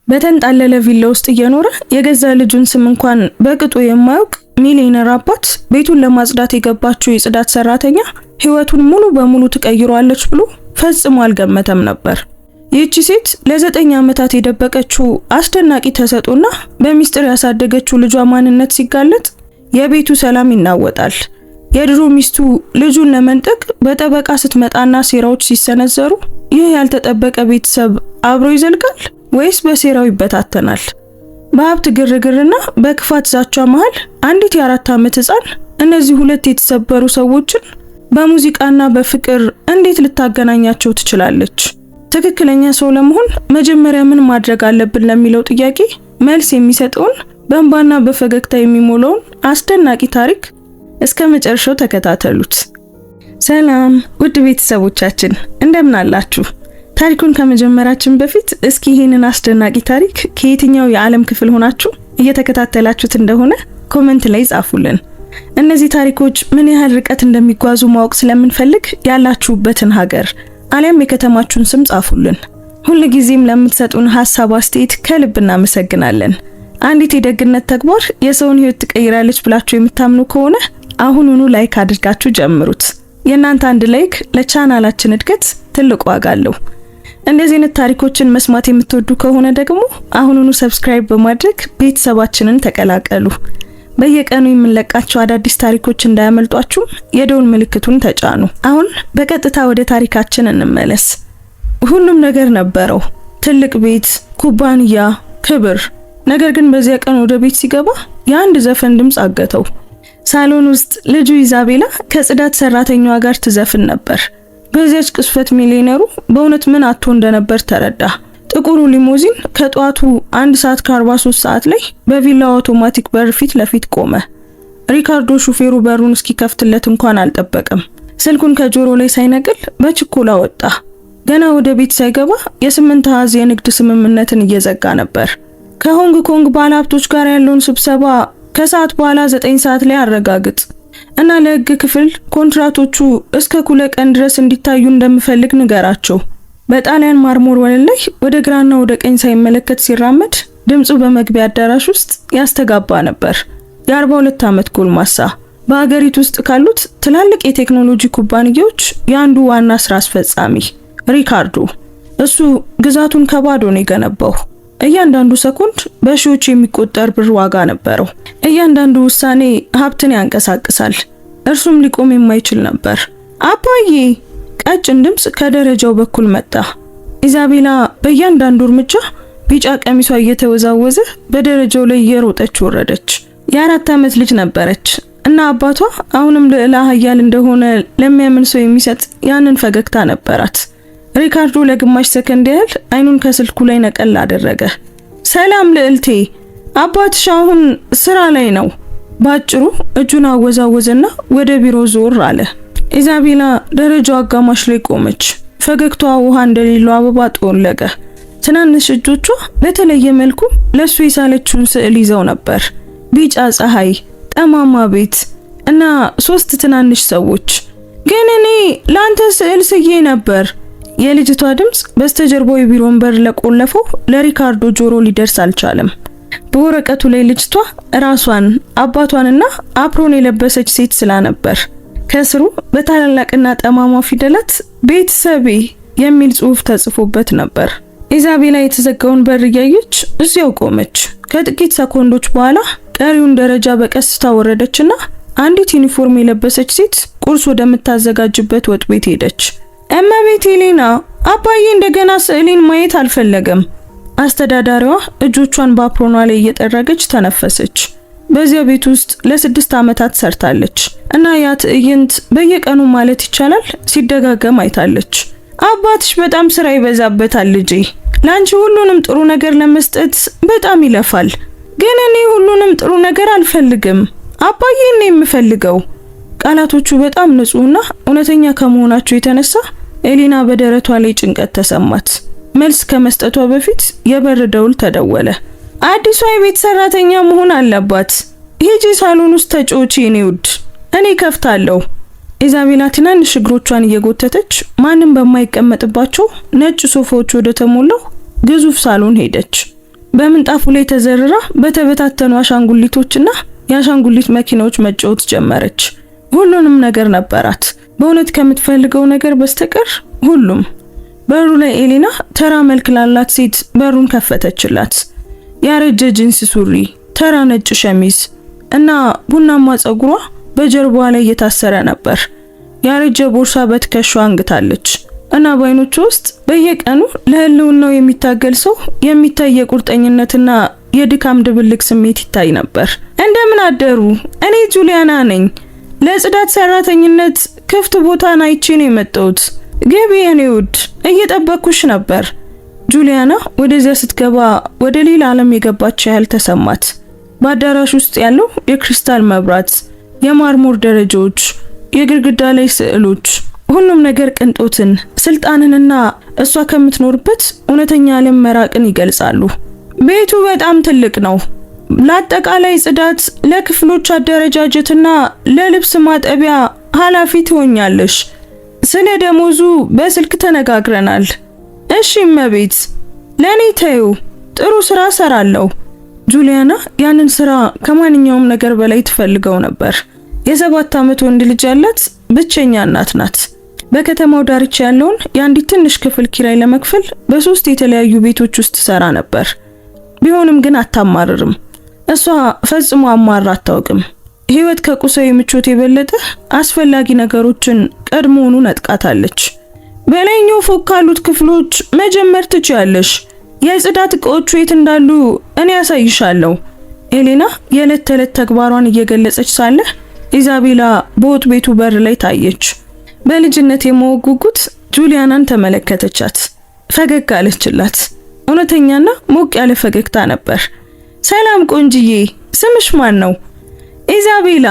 በተንጣለለ ቪላ ውስጥ እየኖረ የገዛ ልጁን ስም እንኳን በቅጡ የማያውቅ ሚሊዮነር አባት ቤቱን ለማጽዳት የገባችው የጽዳት ሰራተኛ ህይወቱን ሙሉ በሙሉ ትቀይሯለች ብሎ ፈጽሞ አልገመተም ነበር። ይህቺ ሴት ለ9 ዓመታት የደበቀችው አስደናቂ ተሰጥኦና በሚስጥር ያሳደገችው ልጇ ማንነት ሲጋለጥ የቤቱ ሰላም ይናወጣል። የድሮ ሚስቱ ልጁን ለመንጠቅ በጠበቃ ስትመጣና ሴራዎች ሲሰነዘሩ ይህ ያልተጠበቀ ቤተሰብ አብሮ ይዘልቃል ወይስ በሴራው ይበታተናል? በሀብት ግርግርና በክፋት ዛቻ መሃል አንዲት የ4 ዓመት ህፃን እነዚህ ሁለት የተሰበሩ ሰዎችን በሙዚቃና በፍቅር እንዴት ልታገናኛቸው ትችላለች? ትክክለኛ ሰው ለመሆን መጀመሪያ ምን ማድረግ አለብን ለሚለው ጥያቄ መልስ የሚሰጠውን በእንባና በፈገግታ የሚሞላውን አስደናቂ ታሪክ እስከ መጨረሻው ተከታተሉት። ሰላም ውድ ቤተሰቦቻችን እንደምን አላችሁ? ታሪኩን ከመጀመራችን በፊት እስኪ ይሄንን አስደናቂ ታሪክ ከየትኛው የዓለም ክፍል ሆናችሁ እየተከታተላችሁት እንደሆነ ኮሜንት ላይ ጻፉልን። እነዚህ ታሪኮች ምን ያህል ርቀት እንደሚጓዙ ማወቅ ስለምንፈልግ ያላችሁበትን ሀገር አሊያም የከተማችሁን ስም ጻፉልን። ሁልጊዜም ለምትሰጡን ሐሳብ አስተያየት ከልብ እናመሰግናለን። አንዲት የደግነት ተግባር የሰውን ህይወት ትቀይራለች ብላችሁ የምታምኑ ከሆነ አሁኑኑ ላይክ አድርጋችሁ ጀምሩት። የእናንተ አንድ ላይክ ለቻናላችን እድገት ትልቅ ዋጋ አለው። እንደዚህ አይነት ታሪኮችን መስማት የምትወዱ ከሆነ ደግሞ አሁኑኑ ሰብስክራይብ በማድረግ ቤተሰባችንን ተቀላቀሉ። በየቀኑ የምንለቃቸው አዳዲስ ታሪኮች እንዳያመልጧችሁ የደውል ምልክቱን ተጫኑ። አሁን በቀጥታ ወደ ታሪካችን እንመለስ። ሁሉም ነገር ነበረው፣ ትልቅ ቤት፣ ኩባንያ፣ ክብር። ነገር ግን በዚያ ቀን ወደ ቤት ሲገባ የአንድ ዘፈን ድምጽ አገተው። ሳሎን ውስጥ ልጁ ኢዛቤላ ከጽዳት ሰራተኛዋ ጋር ትዘፍን ነበር። በዚያች ቅስፈት ሚሊዮነሩ በእውነት ምን አጥቶ እንደነበር ተረዳ። ጥቁሩ ሊሞዚን ከጧቱ 1:43 ሰዓት ላይ በቪላው አውቶማቲክ በር ፊት ለፊት ቆመ። ሪካርዶ ሹፌሩ በሩን እስኪከፍትለት እንኳን አልጠበቀም። ስልኩን ከጆሮ ላይ ሳይነቅል በችኮላ ወጣ። ገና ወደ ቤት ሳይገባ የ8 አሃዝ የንግድ ስምምነትን እየዘጋ ነበር። ከሆንግ ኮንግ ባለሀብቶች ጋር ያለውን ስብሰባ ከሰዓት በኋላ 9 ሰዓት ላይ አረጋግጥ እና ለህግ ክፍል ኮንትራቶቹ እስከ ኩለ ቀን ድረስ እንዲታዩ እንደምፈልግ ንገራቸው። በጣሊያን ማርሞር ወለል ላይ ወደ ግራና ወደ ቀኝ ሳይመለከት ሲራመድ ድምጹ በመግቢያ አዳራሽ ውስጥ ያስተጋባ ነበር። የ42 ዓመት ጎልማሳ በአገሪቱ ውስጥ ካሉት ትላልቅ የቴክኖሎጂ ኩባንያዎች የአንዱ ዋና ስራ አስፈጻሚ ሪካርዶ። እሱ ግዛቱን ከባዶ ነው የገነባው። እያንዳንዱ ሰኮንድ በሺዎች የሚቆጠር ብር ዋጋ ነበረው። እያንዳንዱ ውሳኔ ሀብትን ያንቀሳቅሳል። እርሱም ሊቆም የማይችል ነበር። አባዬ! ቀጭን ድምጽ ከደረጃው በኩል መጣ። ኢዛቤላ በእያንዳንዱ እርምጃ ቢጫ ቀሚሷ እየተወዛወዘ በደረጃው ላይ እየሮጠች ወረደች። የ4 ዓመት ልጅ ነበረች እና አባቷ አሁንም ልዕለ ኃያል እንደሆነ ለሚያምን ሰው የሚሰጥ ያንን ፈገግታ ነበራት። ሪካርዶ ለግማሽ ሰከንድ ያህል አይኑን ከስልኩ ላይ ነቀል አደረገ። ሰላም ልዕልቴ፣ አባትሽ አሁን ስራ ላይ ነው። ባጭሩ እጁን አወዛወዘና ወደ ቢሮ ዞር አለ። ኢዛቤላ ደረጃው አጋማሽ ላይ ቆመች። ፈገግታዋ ውሃ እንደሌለው አበባ ጠወለገ። ትናንሽ እጆቿ በተለየ መልኩ ለሱ የሳለችውን ስዕል ይዘው ነበር። ቢጫ ፀሐይ፣ ጠማማ ቤት እና 3 ትናንሽ ሰዎች። ግን እኔ ላንተ ስዕል ስዬ ነበር። የልጅቷ ድምጽ በስተጀርባው የቢሮን በር ለቆለፈው ለሪካርዶ ጆሮ ሊደርስ አልቻለም። በወረቀቱ ላይ ልጅቷ ራሷን አባቷንና አፕሮን የለበሰች ሴት ስላ ነበር። ከስሩ በታላላቅና ጠማማ ፊደላት ቤተሰቤ የሚል ጽሑፍ ተጽፎበት ነበር። ኢዛቤላ የተዘጋውን በር እያየች እዚያው ቆመች። ከጥቂት ሰኮንዶች በኋላ ቀሪውን ደረጃ በቀስታ ወረደችና አንዲት ዩኒፎርም የለበሰች ሴት ቁርስ ወደምታዘጋጅበት ወጥ ቤት ሄደች። እመቤት ሄሌና፣ አባዬ እንደገና ስዕሌን ማየት አልፈለገም። አስተዳዳሪዋ እጆቿን በአፕሮኗ ላይ እየጠረገች ተነፈሰች። በዚያ ቤት ውስጥ ለ6 ዓመታት ሰርታለች እና ያ ትዕይንት በየቀኑ ማለት ይቻላል ሲደጋገም አይታለች። አባትሽ በጣም ስራ ይበዛበታል ልጄ። ላንቺ ሁሉንም ጥሩ ነገር ለመስጠት በጣም ይለፋል። ግን እኔ ሁሉንም ጥሩ ነገር አልፈልግም። አባዬ እኔ የምፈልገው። ቃላቶቹ በጣም ንጹህና እውነተኛ ከመሆናቸው የተነሳ ኤሊና በደረቷ ላይ ጭንቀት ተሰማት። መልስ ከመስጠቷ በፊት የበር ደውል ተደወለ። አዲሷ የቤት ሰራተኛ መሆን አለባት። ሂጂ ሳሎን ውስጥ ተጫወቺ የኔ ውድ፣ እኔ ከፍታለሁ። ኢዛቤላ ትናንሽ እግሮቿን እየጎተተች ማንም በማይቀመጥባቸው ነጭ ሶፋዎች ወደ ተሞላው ግዙፍ ሳሎን ሄደች። በምንጣፉ ላይ ተዘርራ በተበታተኑ አሻንጉሊቶችና የአሻንጉሊት መኪናዎች መጫወት ጀመረች። ሁሉንም ነገር ነበራት፣ በእውነት ከምትፈልገው ነገር በስተቀር ሁሉም። በሩ ላይ ኤሊና ተራ መልክ ላላት ሴት በሩን ከፈተችላት። ያረጀ ጂንስ ሱሪ፣ ተራ ነጭ ሸሚዝ እና ቡናማ ጸጉሯ በጀርባዋ ላይ እየታሰረ ነበር። ያረጀ ቦርሳ በትከሻዋ አንግታለች እና በዓይኖቿ ውስጥ በየቀኑ ለህልውናው የሚታገል ሰው የሚታይ የቁርጠኝነትና የድካም ድብልቅ ስሜት ይታይ ነበር። እንደምን አደሩ? እኔ ጁሊያና ነኝ። ለጽዳት ሰራተኝነት ክፍት ቦታን አይቼ ነው የመጣሁት። ገቢ የኔ ውድ፣ እየጠበቅኩሽ ነበር። ጁሊያና ወደዚያ ስትገባ ወደ ሌላ ዓለም የገባች ያህል ተሰማት። በአዳራሽ ውስጥ ያለው የክሪስታል መብራት፣ የማርሞር ደረጃዎች፣ የግድግዳ ላይ ስዕሎች፣ ሁሉም ነገር ቅንጦትን፣ ስልጣንንና እሷ ከምትኖርበት እውነተኛ ዓለም መራቅን ይገልጻሉ። ቤቱ በጣም ትልቅ ነው። ለአጠቃላይ ጽዳት፣ ለክፍሎች አደረጃጀትና ለልብስ ማጠቢያ ኃላፊ ትሆኛለሽ። ስለ ደሞዙ በስልክ ተነጋግረናል። እሺ እመቤት፣ ለኔ ተይው፣ ጥሩ ስራ ሰራለሁ። ጁሊያና ያንን ስራ ከማንኛውም ነገር በላይ ትፈልገው ነበር። የ7 ዓመት ወንድ ልጅ ያላት ብቸኛ እናት ናት። በከተማው ዳርቻ ያለውን የአንዲት ትንሽ ክፍል ኪራይ ለመክፈል በ3 የተለያዩ ቤቶች ውስጥ ትሰራ ነበር። ቢሆንም ግን አታማርርም። እሷ ፈጽሞ አማራ አታውቅም። ህይወት ከቁሳዊ ምቾት የበለጠ አስፈላጊ ነገሮችን ቀድሞውኑ ነጥቃታለች። በላይኛው ፎቅ ካሉት ክፍሎች መጀመር ትችያለሽ። የጽዳት እቃዎቹ የት እንዳሉ እኔ ያሳይሻለሁ። ኤሌና የዕለት ተዕለት ተግባሯን እየገለጸች ሳለ ኢዛቤላ በወጥ ቤቱ በር ላይ ታየች። በልጅነት የማወቅ ጉጉት ጁሊያናን ተመለከተቻት። ፈገግ አለችላት። እውነተኛና ሞቅ ያለ ፈገግታ ነበር። ሰላም ቆንጅዬ፣ ስምሽ ማን ነው? ኢዛቤላ።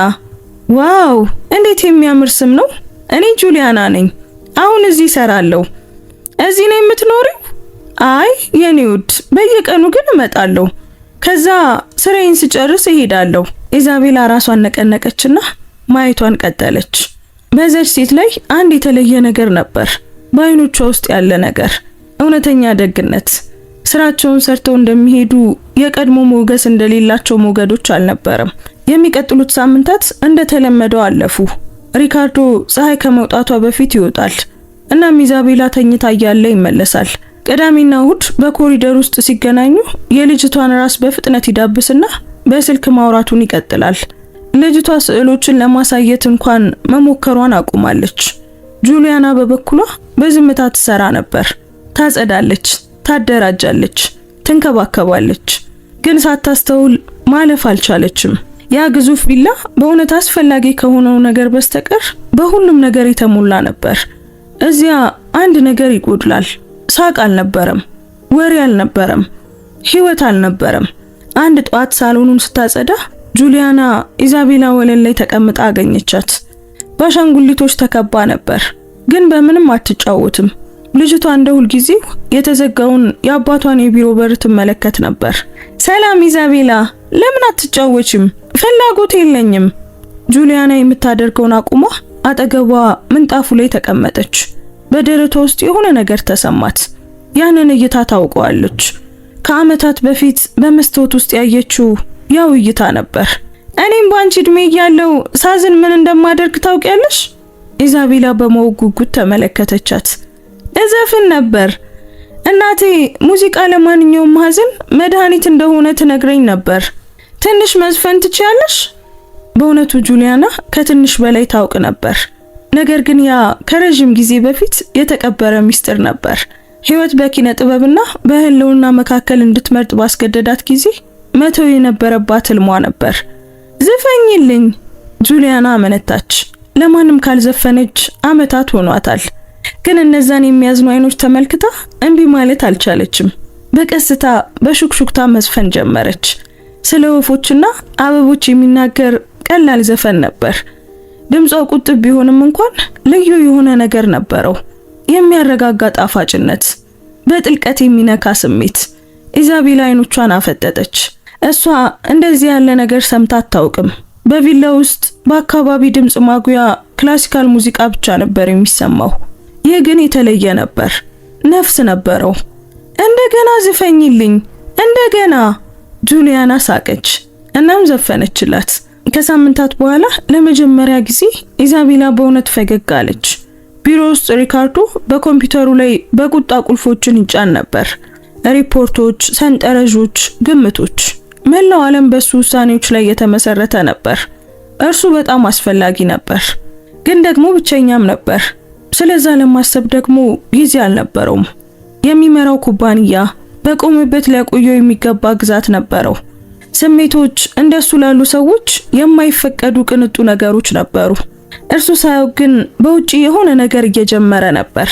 ዋው፣ እንዴት የሚያምር ስም ነው። እኔ ጁሊያና ነኝ። አሁን እዚህ እሰራለሁ። እዚህ ነው የምትኖሪው? አይ የኔ ውድ፣ በየቀኑ ግን እመጣለሁ። ከዛ ስራዬን ስጨርስ እሄዳለሁ። ኢዛቤላ ራሷን ነቀነቀችና ማየቷን ቀጠለች። በዛች ሴት ላይ አንድ የተለየ ነገር ነበር። በዓይኖቿ ውስጥ ያለ ነገር፣ እውነተኛ ደግነት። ስራቸውን ሰርተው እንደሚሄዱ የቀድሞ ሞገስ እንደሌላቸው ሞገዶች አልነበረም። የሚቀጥሉት ሳምንታት እንደተለመደው አለፉ። ሪካርዶ ፀሐይ ከመውጣቷ በፊት ይወጣል እና ኢዛቤላ ተኝታ እያለ ይመለሳል። ቅዳሜና እሁድ በኮሪደር ውስጥ ሲገናኙ የልጅቷን ራስ በፍጥነት ይዳብስና በስልክ ማውራቱን ይቀጥላል። ልጅቷ ስዕሎችን ለማሳየት እንኳን መሞከሯን አቁማለች። ጁሊያና በበኩሏ በዝምታ ትሰራ ነበር። ታጸዳለች፣ ታደራጃለች፣ ትንከባከባለች። ግን ሳታስተውል ማለፍ አልቻለችም። ያ ግዙፍ ቪላ በእውነት አስፈላጊ ከሆነው ነገር በስተቀር በሁሉም ነገር የተሞላ ነበር። እዚያ አንድ ነገር ይጎድላል። ሳቅ አልነበረም፣ ወሬ አልነበረም፣ ህይወት አልነበረም። አንድ ጧት ሳሎኑን ስታጸዳ ጁሊያና ኢዛቤላ ወለል ላይ ተቀምጣ አገኘቻት። በአሻንጉሊቶች ተከባ ነበር፣ ግን በምንም አትጫወትም። ልጅቷ እንደ ሁልጊዜው የተዘጋውን የአባቷን የቢሮ በር ትመለከት ነበር። ሰላም ኢዛቤላ፣ ለምን አትጫወችም? ፍላጎት የለኝም። ጁሊያና የምታደርገውን አቁማ አጠገቧ ምንጣፉ ላይ ተቀመጠች። በደረቷ ውስጥ የሆነ ነገር ተሰማት። ያንን እይታ ታውቀዋለች። ከዓመታት በፊት በመስታወት ውስጥ ያየችው ያው እይታ ነበር። እኔም ባንቺ እድሜ ያለው ሳዝን ምን እንደማደርግ ታውቂያለሽ? ኢዛቤላ በማወቅ ጉጉት ተመለከተቻት። እዘፍን ነበር። እናቴ ሙዚቃ ለማንኛውም ሐዘን መድኃኒት እንደሆነ ትነግረኝ ነበር። ትንሽ መዝፈን ትችያለሽ? በእውነቱ ጁሊያና ከትንሽ በላይ ታውቅ ነበር። ነገር ግን ያ ከረጅም ጊዜ በፊት የተቀበረ ሚስጥር ነበር። ህይወት በኪነ ጥበብና በህልውና መካከል እንድትመርጥ ባስገደዳት ጊዜ መተው የነበረባት ህልሟ ነበር። ዝፈኝልኝ። ጁሊያና አመነታች። ለማንም ካልዘፈነች ዓመታት ሆኗታል። ግን እነዛን የሚያዝኑ አይኖች ተመልክታ እንቢ ማለት አልቻለችም። በቀስታ በሹክሹክታ መዝፈን ጀመረች። ስለ ወፎችና አበቦች የሚናገር ቀላል ዘፈን ነበር። ድምጿ ቁጥብ ቢሆንም እንኳን ልዩ የሆነ ነገር ነበረው። የሚያረጋጋ ጣፋጭነት፣ በጥልቀት የሚነካ ስሜት። ኢዛቤላ አይኖቿን አፈጠጠች። እሷ እንደዚህ ያለ ነገር ሰምታ አታውቅም። በቪላ ውስጥ በአካባቢ ድምጽ ማጉያ ክላሲካል ሙዚቃ ብቻ ነበር የሚሰማው። ይህ ግን የተለየ ነበር። ነፍስ ነበረው። እንደገና ዝፈኝልኝ፣ እንደገና ጁሊያና ሳቀች እናም ዘፈነችላት። ከሳምንታት በኋላ ለመጀመሪያ ጊዜ ኢዛቤላ በእውነት ፈገግ አለች። ቢሮ ውስጥ ሪካርዶ በኮምፒውተሩ ላይ በቁጣ ቁልፎችን ይጫን ነበር። ሪፖርቶች፣ ሰንጠረዦች፣ ግምቶች፣ መላው ዓለም በሱ ውሳኔዎች ላይ የተመሰረተ ነበር። እርሱ በጣም አስፈላጊ ነበር፣ ግን ደግሞ ብቸኛም ነበር። ስለዛ ለማሰብ ደግሞ ጊዜ አልነበረውም። የሚመራው ኩባንያ በቆመበት ሊያቆየው የሚገባ ግዛት ነበረው። ስሜቶች እንደሱ ላሉ ሰዎች የማይፈቀዱ ቅንጡ ነገሮች ነበሩ። እርሱ ሳያውቅ ግን በውጪ የሆነ ነገር እየጀመረ ነበር።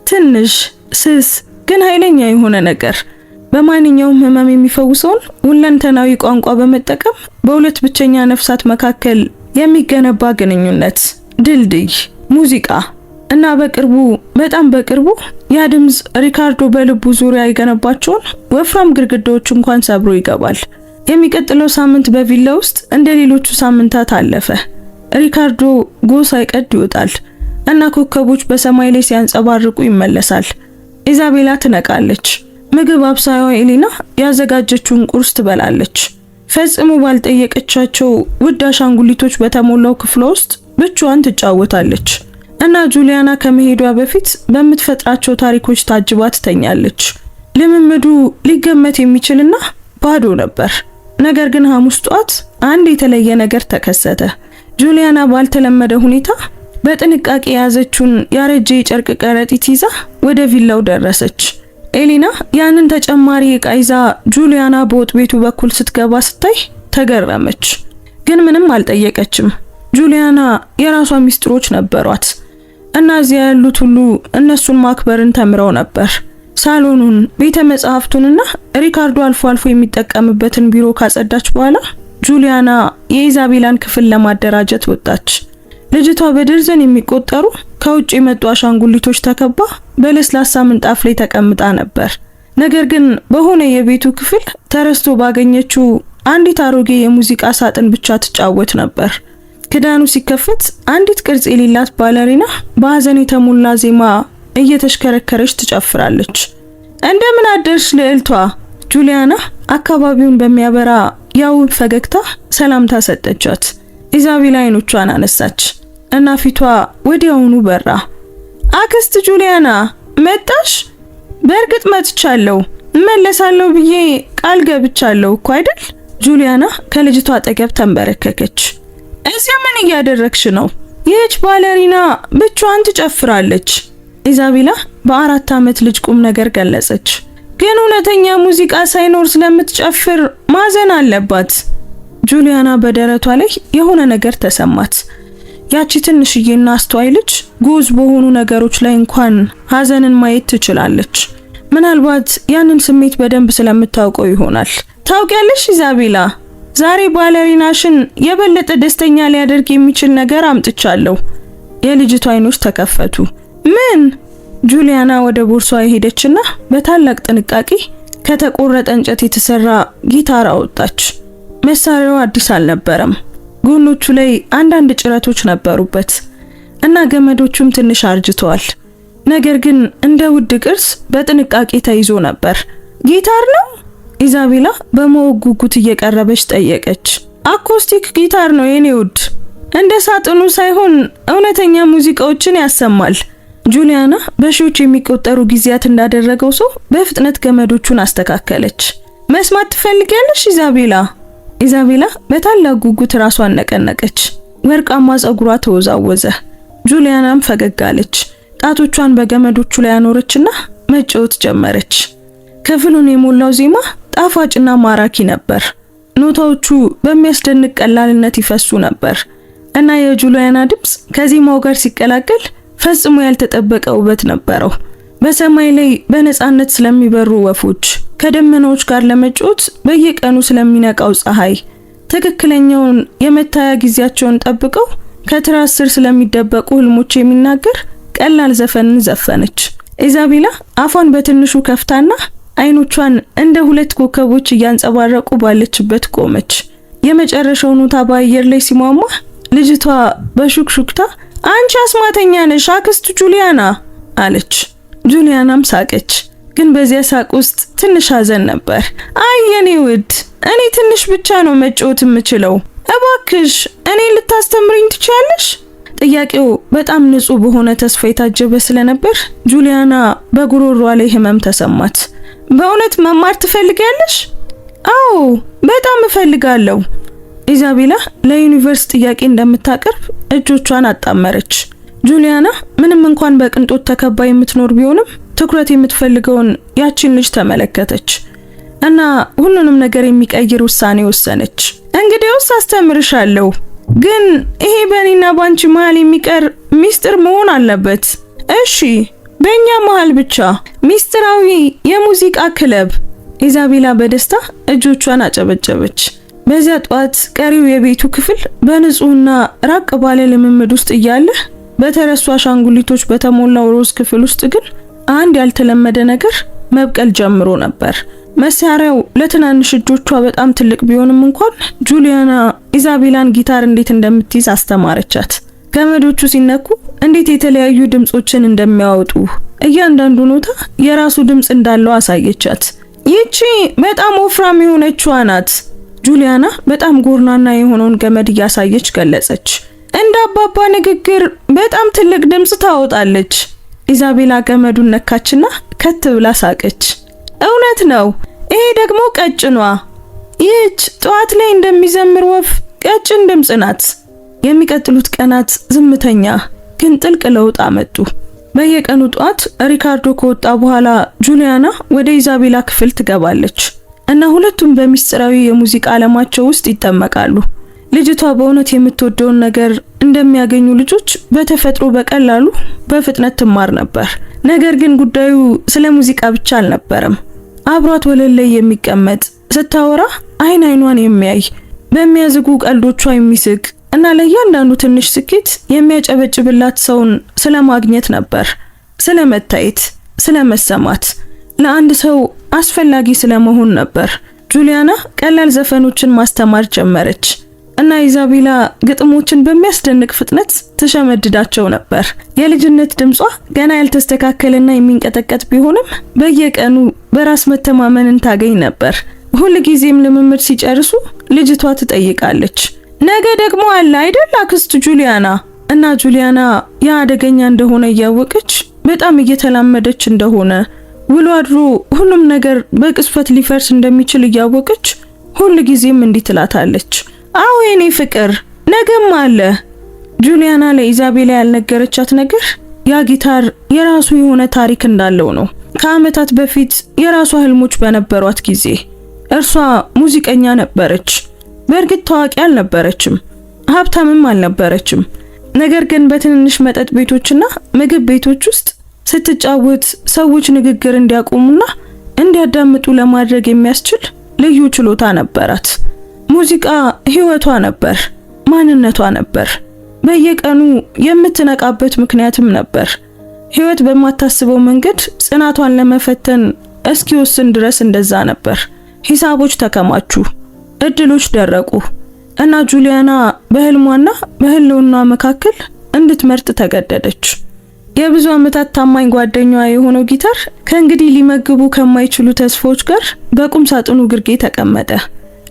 ትንሽ ስስ ግን ኃይለኛ የሆነ ነገር፣ በማንኛውም ህመም የሚፈውሰውን ሁለንተናዊ ቋንቋ በመጠቀም በሁለት ብቸኛ ነፍሳት መካከል የሚገነባ ግንኙነት፣ ድልድይ፣ ሙዚቃ እና በቅርቡ በጣም በቅርቡ ያ ድምጽ ሪካርዶ በልቡ ዙሪያ የገነባቸውን ወፍራም ግድግዳዎች እንኳን ሰብሮ ይገባል። የሚቀጥለው ሳምንት በቪላ ውስጥ እንደ ሌሎቹ ሳምንታት አለፈ። ሪካርዶ ጎህ ሳይቀድ ይወጣል እና ኮከቦች በሰማይ ላይ ሲያንጸባርቁ ይመለሳል። ኢዛቤላ ትነቃለች። ምግብ አብሳይዋ ኤሊና ያዘጋጀችውን ቁርስ ትበላለች። ፈጽሞ ባልጠየቀቻቸው ውድ አሻንጉሊቶች በተሞላው ክፍሏ ውስጥ ብቻዋን ትጫወታለች እና ጁሊያና ከመሄዷ በፊት በምትፈጥራቸው ታሪኮች ታጅባ ትተኛለች። ልምምዱ ሊገመት የሚችልና ባዶ ነበር። ነገር ግን ሐሙስ ጧት አንድ የተለየ ነገር ተከሰተ። ጁሊያና ባልተለመደ ሁኔታ በጥንቃቄ የያዘችውን ያረጀ የጨርቅ ከረጢት ይዛ ወደ ቪላው ደረሰች። ኤሊና ያንን ተጨማሪ ዕቃ ይዛ ጁሊያና በወጥ ቤቱ በኩል ስትገባ ስታይ ተገረመች፣ ግን ምንም አልጠየቀችም። ጁሊያና የራሷ ሚስጥሮች ነበሯት እና እዚያ ያሉት ሁሉ እነሱን ማክበርን ተምረው ነበር። ሳሎኑን፣ ቤተ መጻሕፍቱንና ሪካርዶ አልፎ አልፎ የሚጠቀምበትን ቢሮ ካጸዳች በኋላ ጁሊያና የኢዛቤላን ክፍል ለማደራጀት ወጣች። ልጅቷ በደርዘን የሚቆጠሩ ከውጭ የመጡ አሻንጉሊቶች ተከባ በለስላሳ ምንጣፍ ላይ ተቀምጣ ነበር። ነገር ግን በሆነ የቤቱ ክፍል ተረስቶ ባገኘችው አንዲት አሮጌ የሙዚቃ ሳጥን ብቻ ትጫወት ነበር። ክዳኑ ሲከፈት አንዲት ቅርጽ የሌላት ባለሪና በሐዘን የተሞላ ዜማ እየተሽከረከረች ትጨፍራለች። እንደምን አደርሽ ልዕልቷ? ጁሊያና አካባቢውን በሚያበራ ያውብ ፈገግታ ሰላምታ ሰጠቻት። ኢዛቤላ አይኖቿን አነሳች እና ፊቷ ወዲያውኑ በራ። አክስት ጁሊያና መጣሽ? በእርግጥ መጥቻለሁ፣ እመለሳለሁ ብዬ ቃል ገብቻለሁ እኮ አይደል? ጁሊያና ከልጅቷ አጠገብ ተንበረከከች። እዚያ ምን እያደረግሽ ነው? ይህች ባለሪና ብቻዋን ትጨፍራለች። ኢዛቤላ በ4 ዓመት ልጅ ቁም ነገር ገለጸች። ግን እውነተኛ ሙዚቃ ሳይኖር ስለምትጨፍር ማዘን አለባት። ጁሊያና በደረቷ ላይ የሆነ ነገር ተሰማት። ያቺ ትንሽዬና አስተዋይ ልጅ ጉዝ በሆኑ ነገሮች ላይ እንኳን ሐዘንን ማየት ትችላለች። ምናልባት ያንን ስሜት በደንብ ስለምታውቀው ይሆናል። ታውቂያለሽ ኢዛቤላ፣ ዛሬ ባለሪናሽን የበለጠ ደስተኛ ሊያደርግ የሚችል ነገር አምጥቻለሁ። የልጅቷ አይኖች ተከፈቱ። ምን? ጁሊያና ወደ ቦርሷ ሄደችና በታላቅ ጥንቃቄ ከተቆረጠ እንጨት የተሰራ ጊታር አወጣች። መሳሪያው አዲስ አልነበረም። ጎኖቹ ላይ አንዳንድ ጭረቶች ነበሩበት እና ገመዶቹም ትንሽ አርጅተዋል። ነገር ግን እንደ ውድ ቅርስ በጥንቃቄ ተይዞ ነበር። ጊታር ነው? ኢዛቤላ በማወቅ ጉጉት እየቀረበች ጠየቀች። አኮስቲክ ጊታር ነው የኔ ውድ። እንደ ሳጥኑ ሳይሆን እውነተኛ ሙዚቃዎችን ያሰማል። ጁሊያና በሺዎች የሚቆጠሩ ጊዜያት እንዳደረገው ሰው በፍጥነት ገመዶቹን አስተካከለች። መስማት ትፈልጊያለሽ ኢዛቤላ? ኢዛቤላ በታላቅ ጉጉት ራሷን ነቀነቀች። ወርቃማ ጸጉሯ ተወዛወዘ። ጁሊያናም ፈገግ አለች። ጣቶቿን በገመዶቹ ላይ አኖረችና መጫወት ጀመረች። ክፍሉን የሞላው ዜማ ጣፋጭና ማራኪ ነበር። ኖታዎቹ በሚያስደንቅ ቀላልነት ይፈሱ ነበር እና የጁሊያና ድምጽ ከዜማው ጋር ሲቀላቀል ፈጽሞ ያልተጠበቀ ውበት ነበረው። በሰማይ ላይ በነፃነት ስለሚበሩ ወፎች፣ ከደመናዎች ጋር ለመጫወት በየቀኑ ስለሚነቃው ፀሐይ፣ ትክክለኛውን የመታያ ጊዜያቸውን ጠብቀው ከትራስ ስር ስለሚደበቁ ህልሞች የሚናገር ቀላል ዘፈንን ዘፈነች። ኢዛቤላ አፏን በትንሹ ከፍታና አይኖቿን እንደ 2 ኮከቦች እያንጸባረቁ ባለችበት ቆመች። የመጨረሻው ኖታ በአየር ላይ ሲሟሟ ልጅቷ በሹክሹክታ አንቺ አስማተኛ ነሽ አክስት ጁሊያና አለች። ጁሊያናም ሳቀች፣ ግን በዚያ ሳቅ ውስጥ ትንሽ ሐዘን ነበር። አይ የኔ ውድ፣ እኔ ትንሽ ብቻ ነው መጫወት የምችለው። እባክሽ እኔን ልታስተምሪኝ ትችያለሽ? ጥያቄው በጣም ንጹህ በሆነ ተስፋ የታጀበ ስለነበር ጁሊያና በጉሮሯ ላይ ህመም ተሰማት። በእውነት መማር ትፈልጊያለሽ? አዎ በጣም እፈልጋለሁ። ኢዛቤላ ለዩኒቨርሲቲ ጥያቄ እንደምታቀርብ እጆቿን አጣመረች። ጁሊያና ምንም እንኳን በቅንጦት ተከባ የምትኖር ቢሆንም ትኩረት የምትፈልገውን ያቺን ልጅ ተመለከተች እና ሁሉንም ነገር የሚቀይር ውሳኔ ወሰነች። እንግዲያውስ አስተምርሻለሁ፣ ግን ይሄ በእኔና ባንቺ መሃል የሚቀር ሚስጥር መሆን አለበት። እሺ፣ በእኛ መሃል ብቻ ሚስጥራዊ የሙዚቃ ክለብ። ኢዛቤላ በደስታ እጆቿን አጨበጨበች። በዚያ ጧት ቀሪው የቤቱ ክፍል በንጹህና ራቅ ባለ ልምምድ ውስጥ እያለ በተረሱ አሻንጉሊቶች በተሞላው ሮዝ ክፍል ውስጥ ግን አንድ ያልተለመደ ነገር መብቀል ጀምሮ ነበር። መሳሪያው ለትናንሽ እጆቿ በጣም ትልቅ ቢሆንም እንኳን ጁሊያና ኢዛቤላን ጊታር እንዴት እንደምትይዝ አስተማረቻት። ገመዶቹ ሲነኩ እንዴት የተለያዩ ድምጾችን እንደሚያወጡ፣ እያንዳንዱ ኖታ የራሱ ድምጽ እንዳለው አሳየቻት። ይቺ በጣም ወፍራም የሆነችዋ ናት። ጁሊያና በጣም ጎርናና የሆነውን ገመድ እያሳየች ገለጸች። እንደ አባባ ንግግር በጣም ትልቅ ድምጽ ታወጣለች። ኢዛቤላ ገመዱን ነካችና ከት ብላ ሳቀች። እውነት ነው። ይሄ ደግሞ ቀጭኗ፣ ይህች ጠዋት ላይ እንደሚዘምር ወፍ ቀጭን ድምጽ ናት። የሚቀጥሉት ቀናት ዝምተኛ ግን ጥልቅ ለውጥ አመጡ። በየቀኑ ጠዋት ሪካርዶ ከወጣ በኋላ ጁሊያና ወደ ኢዛቤላ ክፍል ትገባለች እና ሁለቱም በሚስጥራዊ የሙዚቃ ዓለማቸው ውስጥ ይጠመቃሉ። ልጅቷ በእውነት የምትወደውን ነገር እንደሚያገኙ ልጆች በተፈጥሮ በቀላሉ በፍጥነት ትማር ነበር። ነገር ግን ጉዳዩ ስለ ሙዚቃ ብቻ አልነበረም። አብሯት ወለል ላይ የሚቀመጥ፣ ስታወራ አይን አይኗን የሚያይ፣ በሚያዝጉ ቀልዶቿ የሚስቅ እና ለእያንዳንዱ ትንሽ ስኬት የሚያጨበጭብላት ሰውን ስለማግኘት ነበር። ስለመታየት፣ ስለመሰማት፣ ለአንድ ሰው አስፈላጊ ስለመሆን ነበር። ጁሊያና ቀላል ዘፈኖችን ማስተማር ጀመረች እና ኢዛቤላ ግጥሞችን በሚያስደንቅ ፍጥነት ተሸመድዳቸው ነበር። የልጅነት ድምጿ ገና ያልተስተካከለና የሚንቀጠቀጥ ቢሆንም በየቀኑ በራስ መተማመንን ታገኝ ነበር። ሁል ጊዜም ልምምድ ሲጨርሱ ልጅቷ ትጠይቃለች፣ ነገ ደግሞ አለ አይደል አክስት ጁሊያና? እና ጁሊያና ያ አደገኛ እንደሆነ እያወቀች በጣም እየተላመደች እንደሆነ ውሎ አድሮ ሁሉም ነገር በቅስፈት ሊፈርስ እንደሚችል እያወቀች ሁል ጊዜም እንዲህ ትላታለች፣ አዎ የኔ ፍቅር ነገም አለ። ጁሊያና ለኢዛቤላ ያልነገረቻት ነገር ያ ጊታር የራሱ የሆነ ታሪክ እንዳለው ነው። ከዓመታት በፊት የራሷ ህልሞች በነበሯት ጊዜ እርሷ ሙዚቀኛ ነበረች። በእርግጥ ታዋቂ አልነበረችም፣ ሀብታምም አልነበረችም። ነገር ግን በትንንሽ መጠጥ ቤቶችና ምግብ ቤቶች ውስጥ ስትጫወት ሰዎች ንግግር እንዲያቆሙና እንዲያዳምጡ ለማድረግ የሚያስችል ልዩ ችሎታ ነበራት። ሙዚቃ ህይወቷ ነበር፣ ማንነቷ ነበር። በየቀኑ የምትነቃበት ምክንያትም ነበር። ህይወት በማታስበው መንገድ ጽናቷን ለመፈተን እስኪወስን ድረስ እንደዛ ነበር። ሂሳቦች ተከማቹ፣ እድሎች ደረቁ እና ጁሊያና በህልሟና በህልውና መካከል እንድትመርጥ ተገደደች። የብዙ ዓመታት ታማኝ ጓደኛዋ የሆነው ጊታር ከእንግዲህ ሊመግቡ ከማይችሉ ተስፋዎች ጋር በቁም ሳጥኑ ግርጌ ተቀመጠ።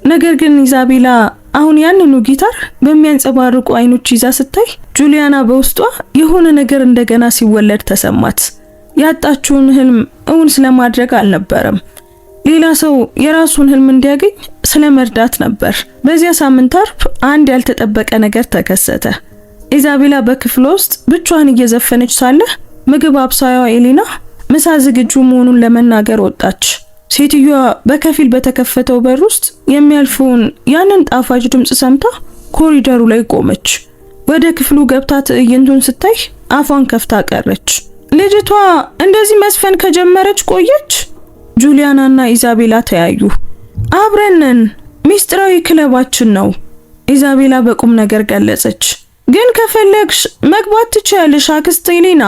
ነገር ግን ኢዛቤላ አሁን ያንኑ ጊታር በሚያንጸባርቁ አይኖች ይዛ ስታይ ጁሊያና በውስጧ የሆነ ነገር እንደገና ሲወለድ ተሰማት። ያጣችውን ህልም እውን ስለማድረግ አልነበረም፣ ሌላ ሰው የራሱን ህልም እንዲያገኝ ስለመርዳት ነበር። በዚያ ሳምንት አርብ አንድ ያልተጠበቀ ነገር ተከሰተ። ኢዛቤላ በክፍሏ ውስጥ ብቻዋን እየዘፈነች ሳለ ምግብ አብሳያዋ ኤሊና ምሳ ዝግጁ መሆኑን ለመናገር ወጣች። ሴትዮዋ በከፊል በተከፈተው በር ውስጥ የሚያልፈውን ያንን ጣፋጭ ድምጽ ሰምታ ኮሪደሩ ላይ ቆመች። ወደ ክፍሉ ገብታ ትዕይንቱን ስታይ አፏን ከፍታ ቀረች። ልጅቷ እንደዚህ መስፈን ከጀመረች ቆየች። ጁሊያናና ኢዛቤላ ተያዩ። አብረንን ሚስጥራዊ ክለባችን ነው፣ ኢዛቤላ በቁም ነገር ገለጸች። ግን ከፈለግሽ መግባት ትችያለሽ አክስት ኤሊና።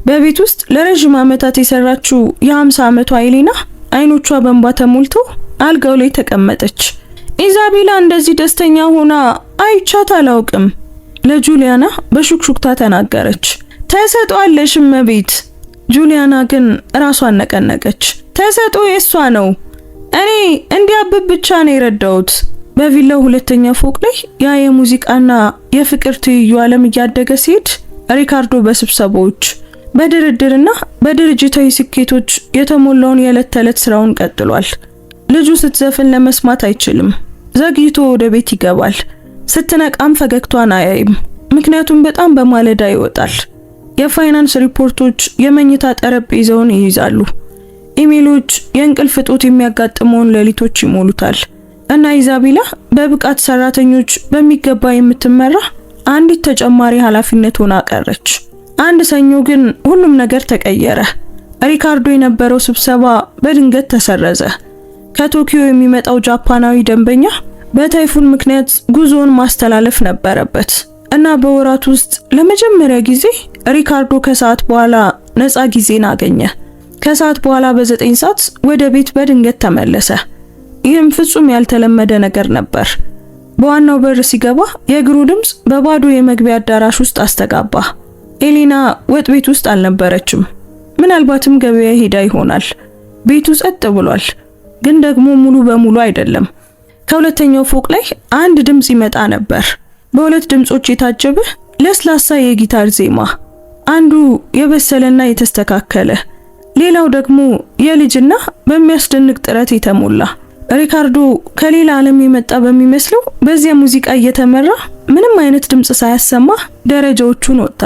በቤት ውስጥ ለረጅም ዓመታት የሰራችው የ50 ዓመቷ ኤሊና አይኖቿ በእንባ ተሞልተው አልጋው ላይ ተቀመጠች። ኢዛቤላ እንደዚህ ደስተኛ ሆና አይቻት አላውቅም፣ ለጁሊያና በሹክሹክታ ተናገረች። ተሰጧለሽ እመቤት። ጁሊያና ግን ራሷን ነቀነቀች። ተሰጦ የሷ ነው። እኔ እንዲያብብ ብቻ ነው የረዳሁት። በቪላው ሁለተኛ ፎቅ ላይ ያ የሙዚቃና የፍቅር ትይዩ ዓለም እያደገ ሲሄድ ሪካርዶ በስብሰባዎች በድርድርና በድርጅታዊ ስኬቶች የተሞላውን የዕለት ተዕለት ስራውን ቀጥሏል። ልጁ ስትዘፍን ለመስማት አይችልም። ዘግይቶ ወደ ቤት ይገባል። ስትነቃም ፈገግቷን አያይም። ምክንያቱም በጣም በማለዳ ይወጣል። የፋይናንስ ሪፖርቶች የመኝታ ጠረጴዛውን ይይዛሉ። ኢሜሎች የእንቅልፍ እጦት የሚያጋጥመውን ሌሊቶች ይሞሉታል። እና ኢዛቤላ በብቃት ሰራተኞች በሚገባ የምትመራ አንዲት ተጨማሪ ኃላፊነት ሆና ቀረች። አንድ ሰኞ ግን ሁሉም ነገር ተቀየረ። ሪካርዶ የነበረው ስብሰባ በድንገት ተሰረዘ። ከቶኪዮ የሚመጣው ጃፓናዊ ደንበኛ በታይፉን ምክንያት ጉዞውን ማስተላለፍ ነበረበት እና በወራት ውስጥ ለመጀመሪያ ጊዜ ሪካርዶ ከሰዓት በኋላ ነፃ ጊዜን አገኘ። ከሰዓት በኋላ በ9 ሰዓት ወደ ቤት በድንገት ተመለሰ። ይህም ፍጹም ያልተለመደ ነገር ነበር። በዋናው በር ሲገባ የእግሩ ድምፅ በባዶ የመግቢያ አዳራሽ ውስጥ አስተጋባ። ኤሌና ወጥ ቤት ውስጥ አልነበረችም። ምናልባትም ገበያ ሄዳ ይሆናል። ቤቱ ጸጥ ብሏል፣ ግን ደግሞ ሙሉ በሙሉ አይደለም። ከሁለተኛው ፎቅ ላይ አንድ ድምፅ ይመጣ ነበር፣ በሁለት ድምጾች የታጀበ ለስላሳ የጊታር ዜማ። አንዱ የበሰለና የተስተካከለ፣ ሌላው ደግሞ የልጅና በሚያስደንቅ ጥረት የተሞላ። ሪካርዶ ከሌላ ዓለም የመጣ በሚመስለው በዚያ ሙዚቃ እየተመራ ምንም አይነት ድምጽ ሳያሰማ ደረጃዎቹን ወጣ።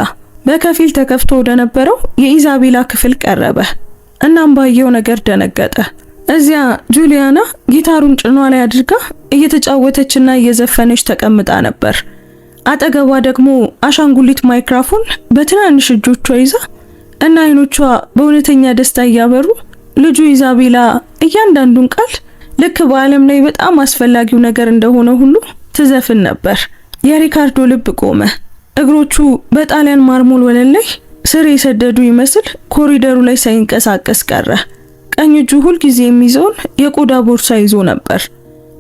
በከፊል ተከፍቶ ወደ ነበረው የኢዛቤላ ክፍል ቀረበ። እናም ባየው ነገር ደነገጠ። እዚያ ጁሊያና ጊታሩን ጭኗ ላይ አድርጋ እየተጫወተችና እየዘፈነች ተቀምጣ ነበር። አጠገቧ ደግሞ አሻንጉሊት ማይክሮፎን በትናንሽ እጆቿ ይዛ እና አይኖቿ በእውነተኛ ደስታ እያበሩ ልጁ ኢዛቤላ እያንዳንዱን ቃል ልክ በዓለም ላይ በጣም አስፈላጊው ነገር እንደሆነ ሁሉ ትዘፍን ነበር። የሪካርዶ ልብ ቆመ። እግሮቹ በጣሊያን ማርሞል ወለል ላይ ስር የሰደዱ ይመስል ኮሪደሩ ላይ ሳይንቀሳቀስ ቀረ። ቀኝ እጁ ሁል ጊዜ የሚይዘውን የቆዳ ቦርሳ ይዞ ነበር።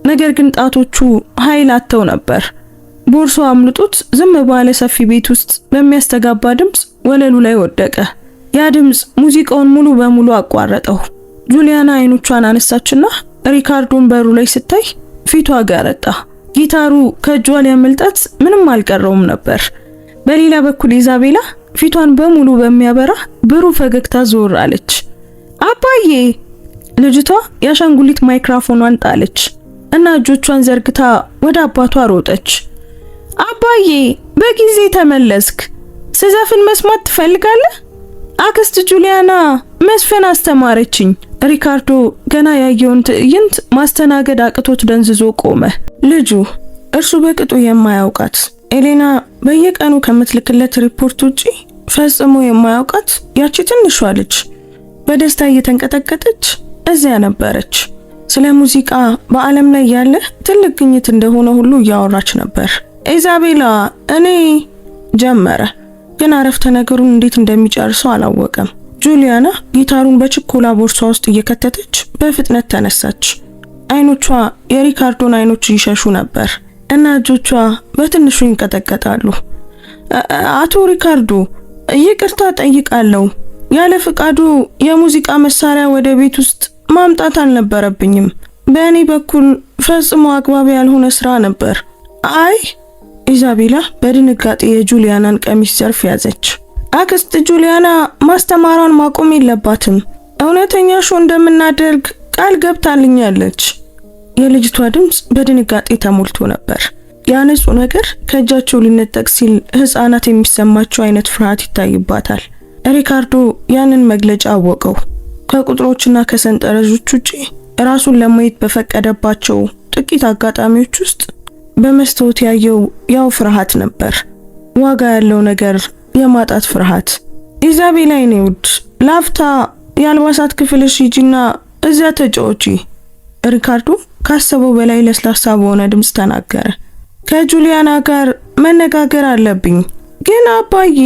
ነገር ግን ጣቶቹ ኃይል አጥተው ነበር። ቦርሳው አምልጦት ዝም ባለ ሰፊ ቤት ውስጥ በሚያስተጋባ ድምጽ ወለሉ ላይ ወደቀ። ያ ድምጽ ሙዚቃውን ሙሉ በሙሉ አቋረጠው። ጁሊያና አይኖቿን አነሳችና ሪካርዶን በሩ ላይ ስታይ ፊቷ ጋረጣ። ጊታሩ ከእጇ ሊያመልጣት ምንም አልቀረውም ነበር። በሌላ በኩል ኢዛቤላ ፊቷን በሙሉ በሚያበራ ብሩህ ፈገግታ ዞር አለች። አባዬ! ልጅቷ የአሻንጉሊት ማይክሮፎኗን ጣለች እና እጆቿን ዘርግታ ወደ አባቷ ሮጠች። አባዬ! በጊዜ ተመለስክ። ስዘፍን መስማት ትፈልጋለህ? አክስት ጁሊያና መስፈን አስተማረችኝ። ሪካርዶ ገና ያየውን ትዕይንት ማስተናገድ አቅቶት ደንዝዞ ቆመ። ልጁ እርሱ በቅጡ የማያውቃት ኤሌና በየቀኑ ከምትልክለት ሪፖርት ውጪ ፈጽሞ የማያውቃት ያቺ ትንሿ ልጅ በደስታ እየተንቀጠቀጠች እዚያ ነበረች። ስለ ሙዚቃ በዓለም ላይ ያለ ትልቅ ግኝት እንደሆነ ሁሉ እያወራች ነበር። ኢዛቤላ እኔ ጀመረ፣ ግን አረፍተ ነገሩን እንዴት እንደሚጨርሰው አላወቀም። ጁሊያና ጊታሩን በችኮላ ቦርሷ ውስጥ እየከተተች በፍጥነት ተነሳች። አይኖቿ የሪካርዶን አይኖች ይሸሹ ነበር እና እጆቿ በትንሹ ይንቀጠቀጣሉ። አቶ ሪካርዶ፣ ይቅርታ ጠይቃለሁ። ያለ ፍቃዱ የሙዚቃ መሳሪያ ወደ ቤት ውስጥ ማምጣት አልነበረብኝም። በእኔ በኩል ፈጽሞ አግባብ ያልሆነ ስራ ነበር። አይ! ኢዛቤላ በድንጋጤ የጁሊያናን ቀሚስ ዘርፍ ያዘች። አክስት ጁሊያና ማስተማሯን ማቆም የለባትም። እውነተኛ ሾው እንደምናደርግ ቃል ገብታልኛለች። የልጅቷ ድምጽ በድንጋጤ ተሞልቶ ነበር። ያ ንጹህ ነገር ከእጃቸው ሊነጠቅ ሲል ህፃናት የሚሰማቸው አይነት ፍርሃት ይታይባታል። ሪካርዶ ያንን መግለጫ አወቀው። ከቁጥሮችና ከሰንጠረዦች ውጪ ራሱን ለማየት በፈቀደባቸው ጥቂት አጋጣሚዎች ውስጥ በመስታወት ያየው ያው ፍርሃት ነበር። ዋጋ ያለው ነገር የማጣት ፍርሃት። ኢዛቤላ የኔ ውድ፣ ላፍታ የአልባሳት ክፍልሽ ሂጂና እዚያ ተጫወቺ። ሪካርዶ ካሰበው በላይ ለስላሳ በሆነ ድምጽ ተናገረ። ከጁሊያና ጋር መነጋገር አለብኝ። ግን አባዬ!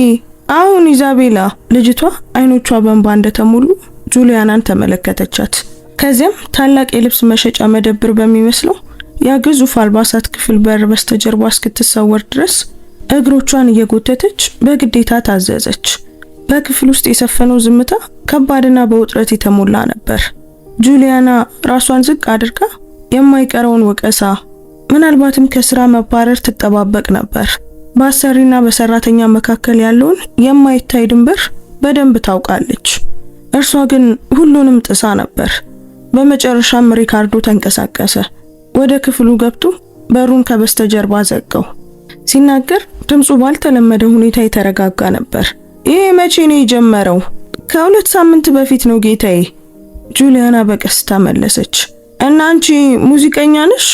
አሁን ኢዛቤላ። ልጅቷ አይኖቿ በእንባ እንደተሞሉ ጁሊያናን ተመለከተቻት። ከዚያም ታላቅ የልብስ መሸጫ መደብር በሚመስለው ያ ግዙፍ አልባሳት ክፍል በር በስተጀርባ እስክትሰወር ድረስ እግሮቿን እየጎተተች በግዴታ ታዘዘች። በክፍል ውስጥ የሰፈነው ዝምታ ከባድና በውጥረት የተሞላ ነበር። ጁሊያና ራሷን ዝቅ አድርጋ የማይቀረውን ወቀሳ ምናልባትም ከስራ መባረር ትጠባበቅ ነበር። በአሰሪና በሰራተኛ መካከል ያለውን የማይታይ ድንበር በደንብ ታውቃለች። እርሷ ግን ሁሉንም ጥሳ ነበር። በመጨረሻም ሪካርዶ ተንቀሳቀሰ። ወደ ክፍሉ ገብቶ በሩን ከበስተጀርባ ዘጋው። ሲናገር ድምፁ ባልተለመደ ሁኔታ የተረጋጋ ነበር። ይሄ መቼ ነው የጀመረው? ከ2 ሳምንት በፊት ነው ጌታዬ፣ ጁሊያና በቀስታ መለሰች። እና አንቺ ሙዚቀኛ ነሽ?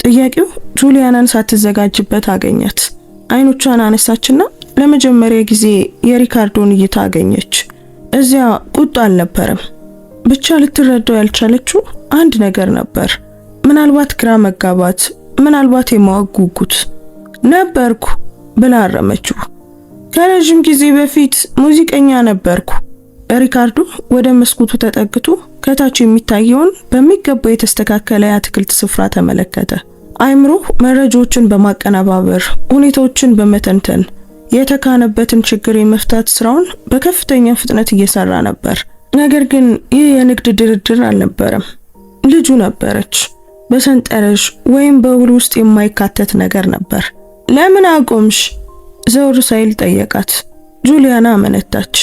ጥያቄው ጁሊያናን ሳትዘጋጅበት አገኛት። አይኖቿን አነሳችና ለመጀመሪያ ጊዜ የሪካርዶን እይታ አገኘች። እዚያ ቁጣ አልነበረም። ብቻ ልትረዳው ያልቻለችው አንድ ነገር ነበር። ምናልባት ግራ መጋባት፣ ምናልባት የማወቅ ጉጉት። ነበርኩ ብላ አረመችው። ከረጅም ጊዜ በፊት ሙዚቀኛ ነበርኩ። ሪካርዶ ወደ መስኮቱ ተጠግቶ ከታች የሚታየውን በሚገባ የተስተካከለ የአትክልት ስፍራ ተመለከተ። አይምሮ መረጃዎችን በማቀነባበር ሁኔታዎችን በመተንተን የተካነበትን ችግር የመፍታት ስራውን በከፍተኛ ፍጥነት እየሰራ ነበር። ነገር ግን ይህ የንግድ ድርድር አልነበረም። ልጁ ነበረች። በሰንጠረዥ ወይም በውል ውስጥ የማይካተት ነገር ነበር። ለምን አቆምሽ? ዘውር ሳይል ጠየቃት። ጁሊያና አመነታች።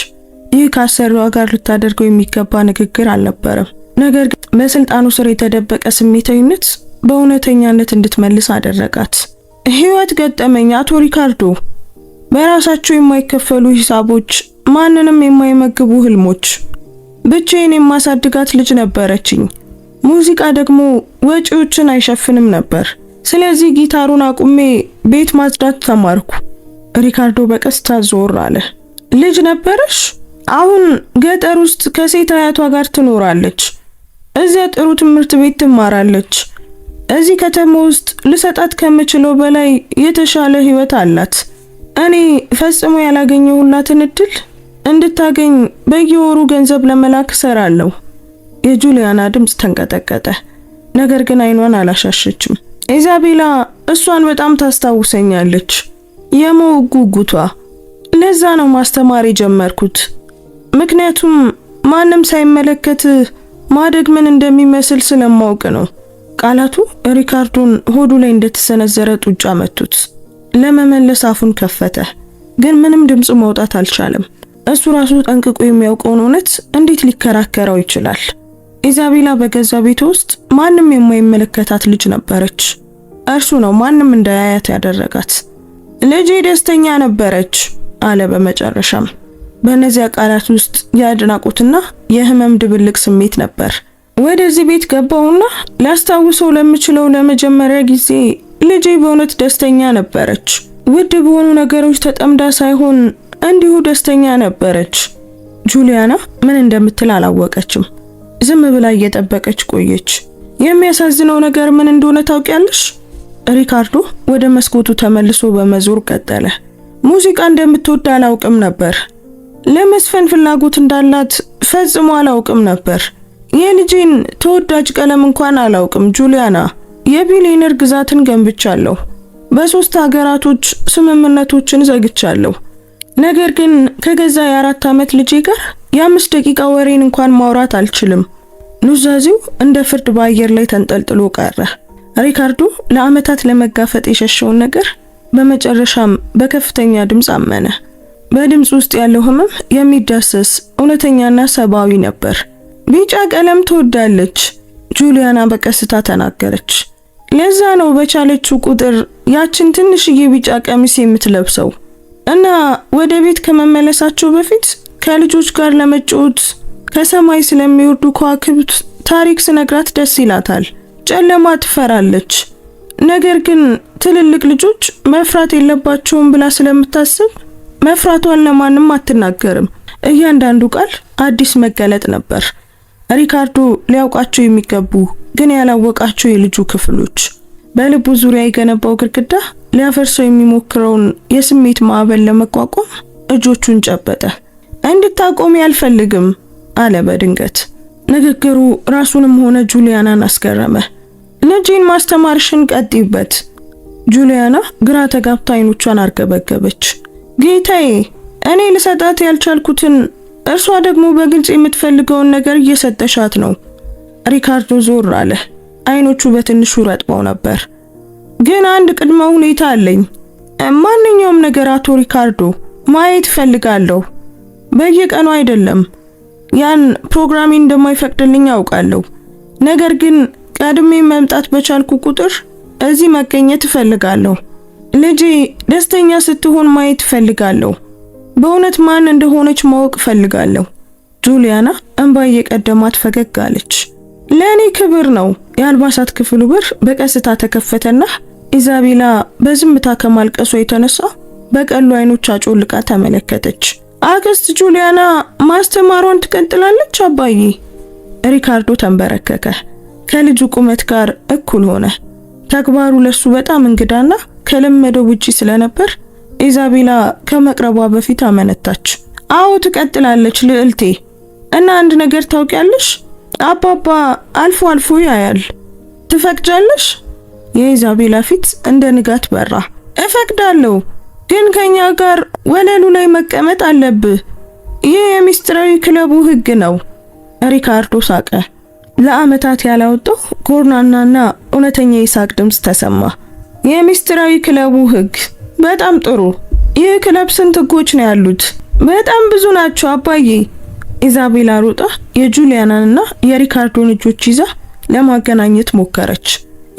ይህ ከአሰሪዋ ጋር ልታደርገው የሚገባ ንግግር አልነበረም። ነገር ግን በስልጣኑ ስር የተደበቀ ስሜታዊነት በእውነተኛነት እንድትመልስ አደረጋት። ህይወት ገጠመኝ አቶ ሪካርዶ። በራሳቸው የማይከፈሉ ሂሳቦች፣ ማንንም የማይመግቡ ህልሞች። ብቻዬን የማሳድጋት ልጅ ነበረችኝ። ሙዚቃ ደግሞ ወጪዎችን አይሸፍንም ነበር። ስለዚህ ጊታሩን አቁሜ ቤት ማጽዳት ተማርኩ። ሪካርዶ በቀስታ ዞር አለ። ልጅ ነበረሽ? አሁን ገጠር ውስጥ ከሴት አያቷ ጋር ትኖራለች። እዚያ ጥሩ ትምህርት ቤት ትማራለች። እዚህ ከተማ ውስጥ ልሰጣት ከምችለው በላይ የተሻለ ህይወት አላት። እኔ ፈጽሞ ያላገኘሁላትን እድል እንድታገኝ በየወሩ ገንዘብ ለመላክ እሰራለሁ። የጁሊያና ድምፅ ተንቀጠቀጠ። ነገር ግን አይኗን አላሻሸችም። ኢዛቤላ እሷን በጣም ታስታውሰኛለች። የማወቅ ጉጉቷ። ለዛ ነው ማስተማር የጀመርኩት። ምክንያቱም ማንም ሳይመለከት ማደግ ምን እንደሚመስል ስለማውቅ ነው። ቃላቱ ሪካርዶን ሆዱ ላይ እንደተሰነዘረ ጡጫ መቱት። ለመመለስ አፉን ከፈተ፣ ግን ምንም ድምጽ ማውጣት አልቻለም። እሱ ራሱ ጠንቅቆ የሚያውቀውን እውነት እንዴት ሊከራከረው ይችላል? ኢዛቤላ በገዛ ቤት ውስጥ ማንም የማይመለከታት ልጅ ነበረች። እርሱ ነው ማንም እንዳያያት ያደረጋት። ልጄ ደስተኛ ነበረች አለ በመጨረሻም። በእነዚያ ቃላት ውስጥ የአድናቆትና የህመም ድብልቅ ስሜት ነበር። ወደዚህ ቤት ገባውና ላስታውሰው ለምችለው ለመጀመሪያ ጊዜ ልጄ በእውነት ደስተኛ ነበረች። ውድ በሆኑ ነገሮች ተጠምዳ ሳይሆን እንዲሁ ደስተኛ ነበረች። ጁሊያና ምን እንደምትል አላወቀችም። ዝም ብላ እየጠበቀች ቆየች። የሚያሳዝነው ነገር ምን እንደሆነ ታውቂያለሽ? ሪካርዶ ወደ መስኮቱ ተመልሶ በመዞር ቀጠለ። ሙዚቃ እንደምትወድ አላውቅም ነበር። ለመስፈን ፍላጎት እንዳላት ፈጽሞ አላውቅም ነበር። የልጄን ተወዳጅ ቀለም እንኳን አላውቅም። ጁሊያና፣ የቢሊየነር ግዛትን ገንብቻለሁ። በ3 ሀገራቶች ስምምነቶችን ዘግቻለሁ። ነገር ግን ከገዛ የ4 ዓመት ልጄ ጋር የ5 ደቂቃ ወሬን እንኳን ማውራት አልችልም። ኑዛዜው እንደ ፍርድ በአየር ላይ ተንጠልጥሎ ቀረ። ሪካርዶ ለዓመታት ለመጋፈጥ የሸሸውን ነገር በመጨረሻም በከፍተኛ ድምፅ አመነ። በድምፅ ውስጥ ያለው ህመም የሚዳሰስ እውነተኛና ሰብአዊ ነበር። ቢጫ ቀለም ትወዳለች፣ ጁሊያና በቀስታ ተናገረች። ለዛ ነው በቻለችው ቁጥር ያችን ትንሽዬ ቢጫ ቀሚስ የምትለብሰው እና ወደ ቤት ከመመለሳቸው በፊት ከልጆች ጋር ለመጫወት ከሰማይ ስለሚወርዱ ከዋክብት ታሪክ ስነግራት ደስ ይላታል። ጨለማ ትፈራለች፣ ነገር ግን ትልልቅ ልጆች መፍራት የለባቸውም ብላ ስለምታስብ መፍራቷን ለማንም አትናገርም። እያንዳንዱ ቃል አዲስ መገለጥ ነበር። ሪካርዶ ሊያውቃቸው የሚገቡ ግን ያላወቃቸው የልጁ ክፍሎች። በልቡ ዙሪያ የገነባው ግድግዳ ሊያፈርሰው የሚሞክረውን የስሜት ማዕበል ለመቋቋም እጆቹን ጨበጠ። እንድታቆሚ አልፈልግም አለ በድንገት። ንግግሩ ራሱንም ሆነ ጁሊያናን አስገረመ። ልጄን ማስተማርሽን ቀጥይበት። ጁሊያና ግራ ተጋብታ አይኖቿን አርገበገበች። ጌታዬ፣ እኔ ልሰጣት ያልቻልኩትን እርሷ ደግሞ በግልጽ የምትፈልገውን ነገር እየሰጠሻት ነው። ሪካርዶ ዞር አለ። አይኖቹ በትንሹ ረጥበው ነበር። ግን አንድ ቅድመ ሁኔታ አለኝ። ማንኛውም ነገር አቶ ሪካርዶ ማየት ፈልጋለሁ። በየቀኑ አይደለም። ያን ፕሮግራሜ እንደማይፈቅድልኝ አውቃለሁ። ነገር ግን ቀድሜ መምጣት በቻልኩ ቁጥር እዚህ መገኘት እፈልጋለሁ። ልጄ ደስተኛ ስትሆን ማየት እፈልጋለሁ። በእውነት ማን እንደሆነች ማወቅ እፈልጋለሁ። ጁሊያና እንባ እየቀደማት ፈገግ አለች። ለእኔ ክብር ነው። የአልባሳት ክፍሉ በር በቀስታ ተከፈተና ኢዛቤላ በዝምታ ከማልቀሷ የተነሳ በቀሉ አይኖች አጮልቃ ተመለከተች። አክስት ጁሊያና ማስተማሯን ትቀጥላለች አባዬ? ሪካርዶ ተንበረከከ። ከልጁ ቁመት ጋር እኩል ሆነ። ተግባሩ ለሱ በጣም እንግዳና ከለመደው ውጪ ስለነበር ኢዛቤላ ከመቅረቧ በፊት አመነታች። አዎ ትቀጥላለች ልዕልቴ። እና አንድ ነገር ታውቂያለሽ? አባባ አልፎ አልፎ ያያል። ትፈቅጃለሽ? የኢዛቤላ ፊት እንደ ንጋት በራ። እፈቅዳለሁ፣ ግን ከኛ ጋር ወለሉ ላይ መቀመጥ አለብህ። ይህ የሚስጥራዊ ክለቡ ህግ ነው። ሪካርዶ ሳቀ። ለአመታት ያላወጣው ጎርናናና እውነተኛ የሳቅ ድምጽ ተሰማ። የሚስጥራዊ ክለቡ ህግ በጣም ጥሩ። ይህ ክለብ ስንት ህጎች ነው ያሉት? በጣም ብዙ ናቸው አባዬ። ኢዛቤላ ሮጣ የጁሊያናንና የሪካርዶን እጆች ይዛ ለማገናኘት ሞከረች።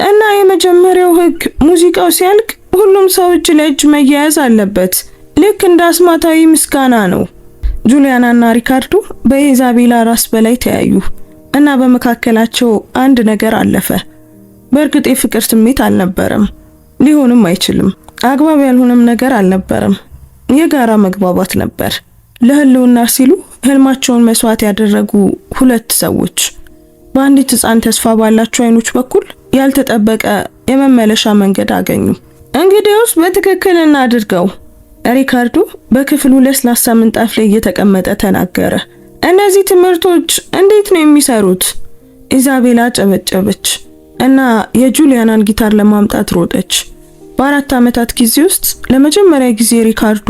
እና የመጀመሪያው ህግ ሙዚቃው ሲያልቅ ሁሉም ሰው እጅ ለእጅ መያያዝ አለበት። ልክ እንደ አስማታዊ ምስጋና ነው። ጁሊያናና ሪካርዶ በኢዛቤላ ራስ በላይ ተያዩ እና በመካከላቸው አንድ ነገር አለፈ። በእርግጥ የፍቅር ስሜት አልነበረም፣ ሊሆንም አይችልም። አግባብ ያልሆነም ነገር አልነበረም። የጋራ መግባባት ነበር። ለህልውና ሲሉ ህልማቸውን መስዋዕት ያደረጉ ሁለት ሰዎች በአንዲት ህፃን ተስፋ ባላቸው አይኖች በኩል ያልተጠበቀ የመመለሻ መንገድ አገኙ። እንግዲያውስ በትክክል እናድርገው፣ ሪካርዶ በክፍሉ ለስላሳ ምንጣፍ ላይ እየተቀመጠ ተናገረ። እነዚህ ትምህርቶች እንዴት ነው የሚሰሩት? ኢዛቤላ ጨበጨበች እና የጁሊያናን ጊታር ለማምጣት ሮጠች። በ4 ዓመታት ጊዜ ውስጥ ለመጀመሪያ ጊዜ ሪካርዶ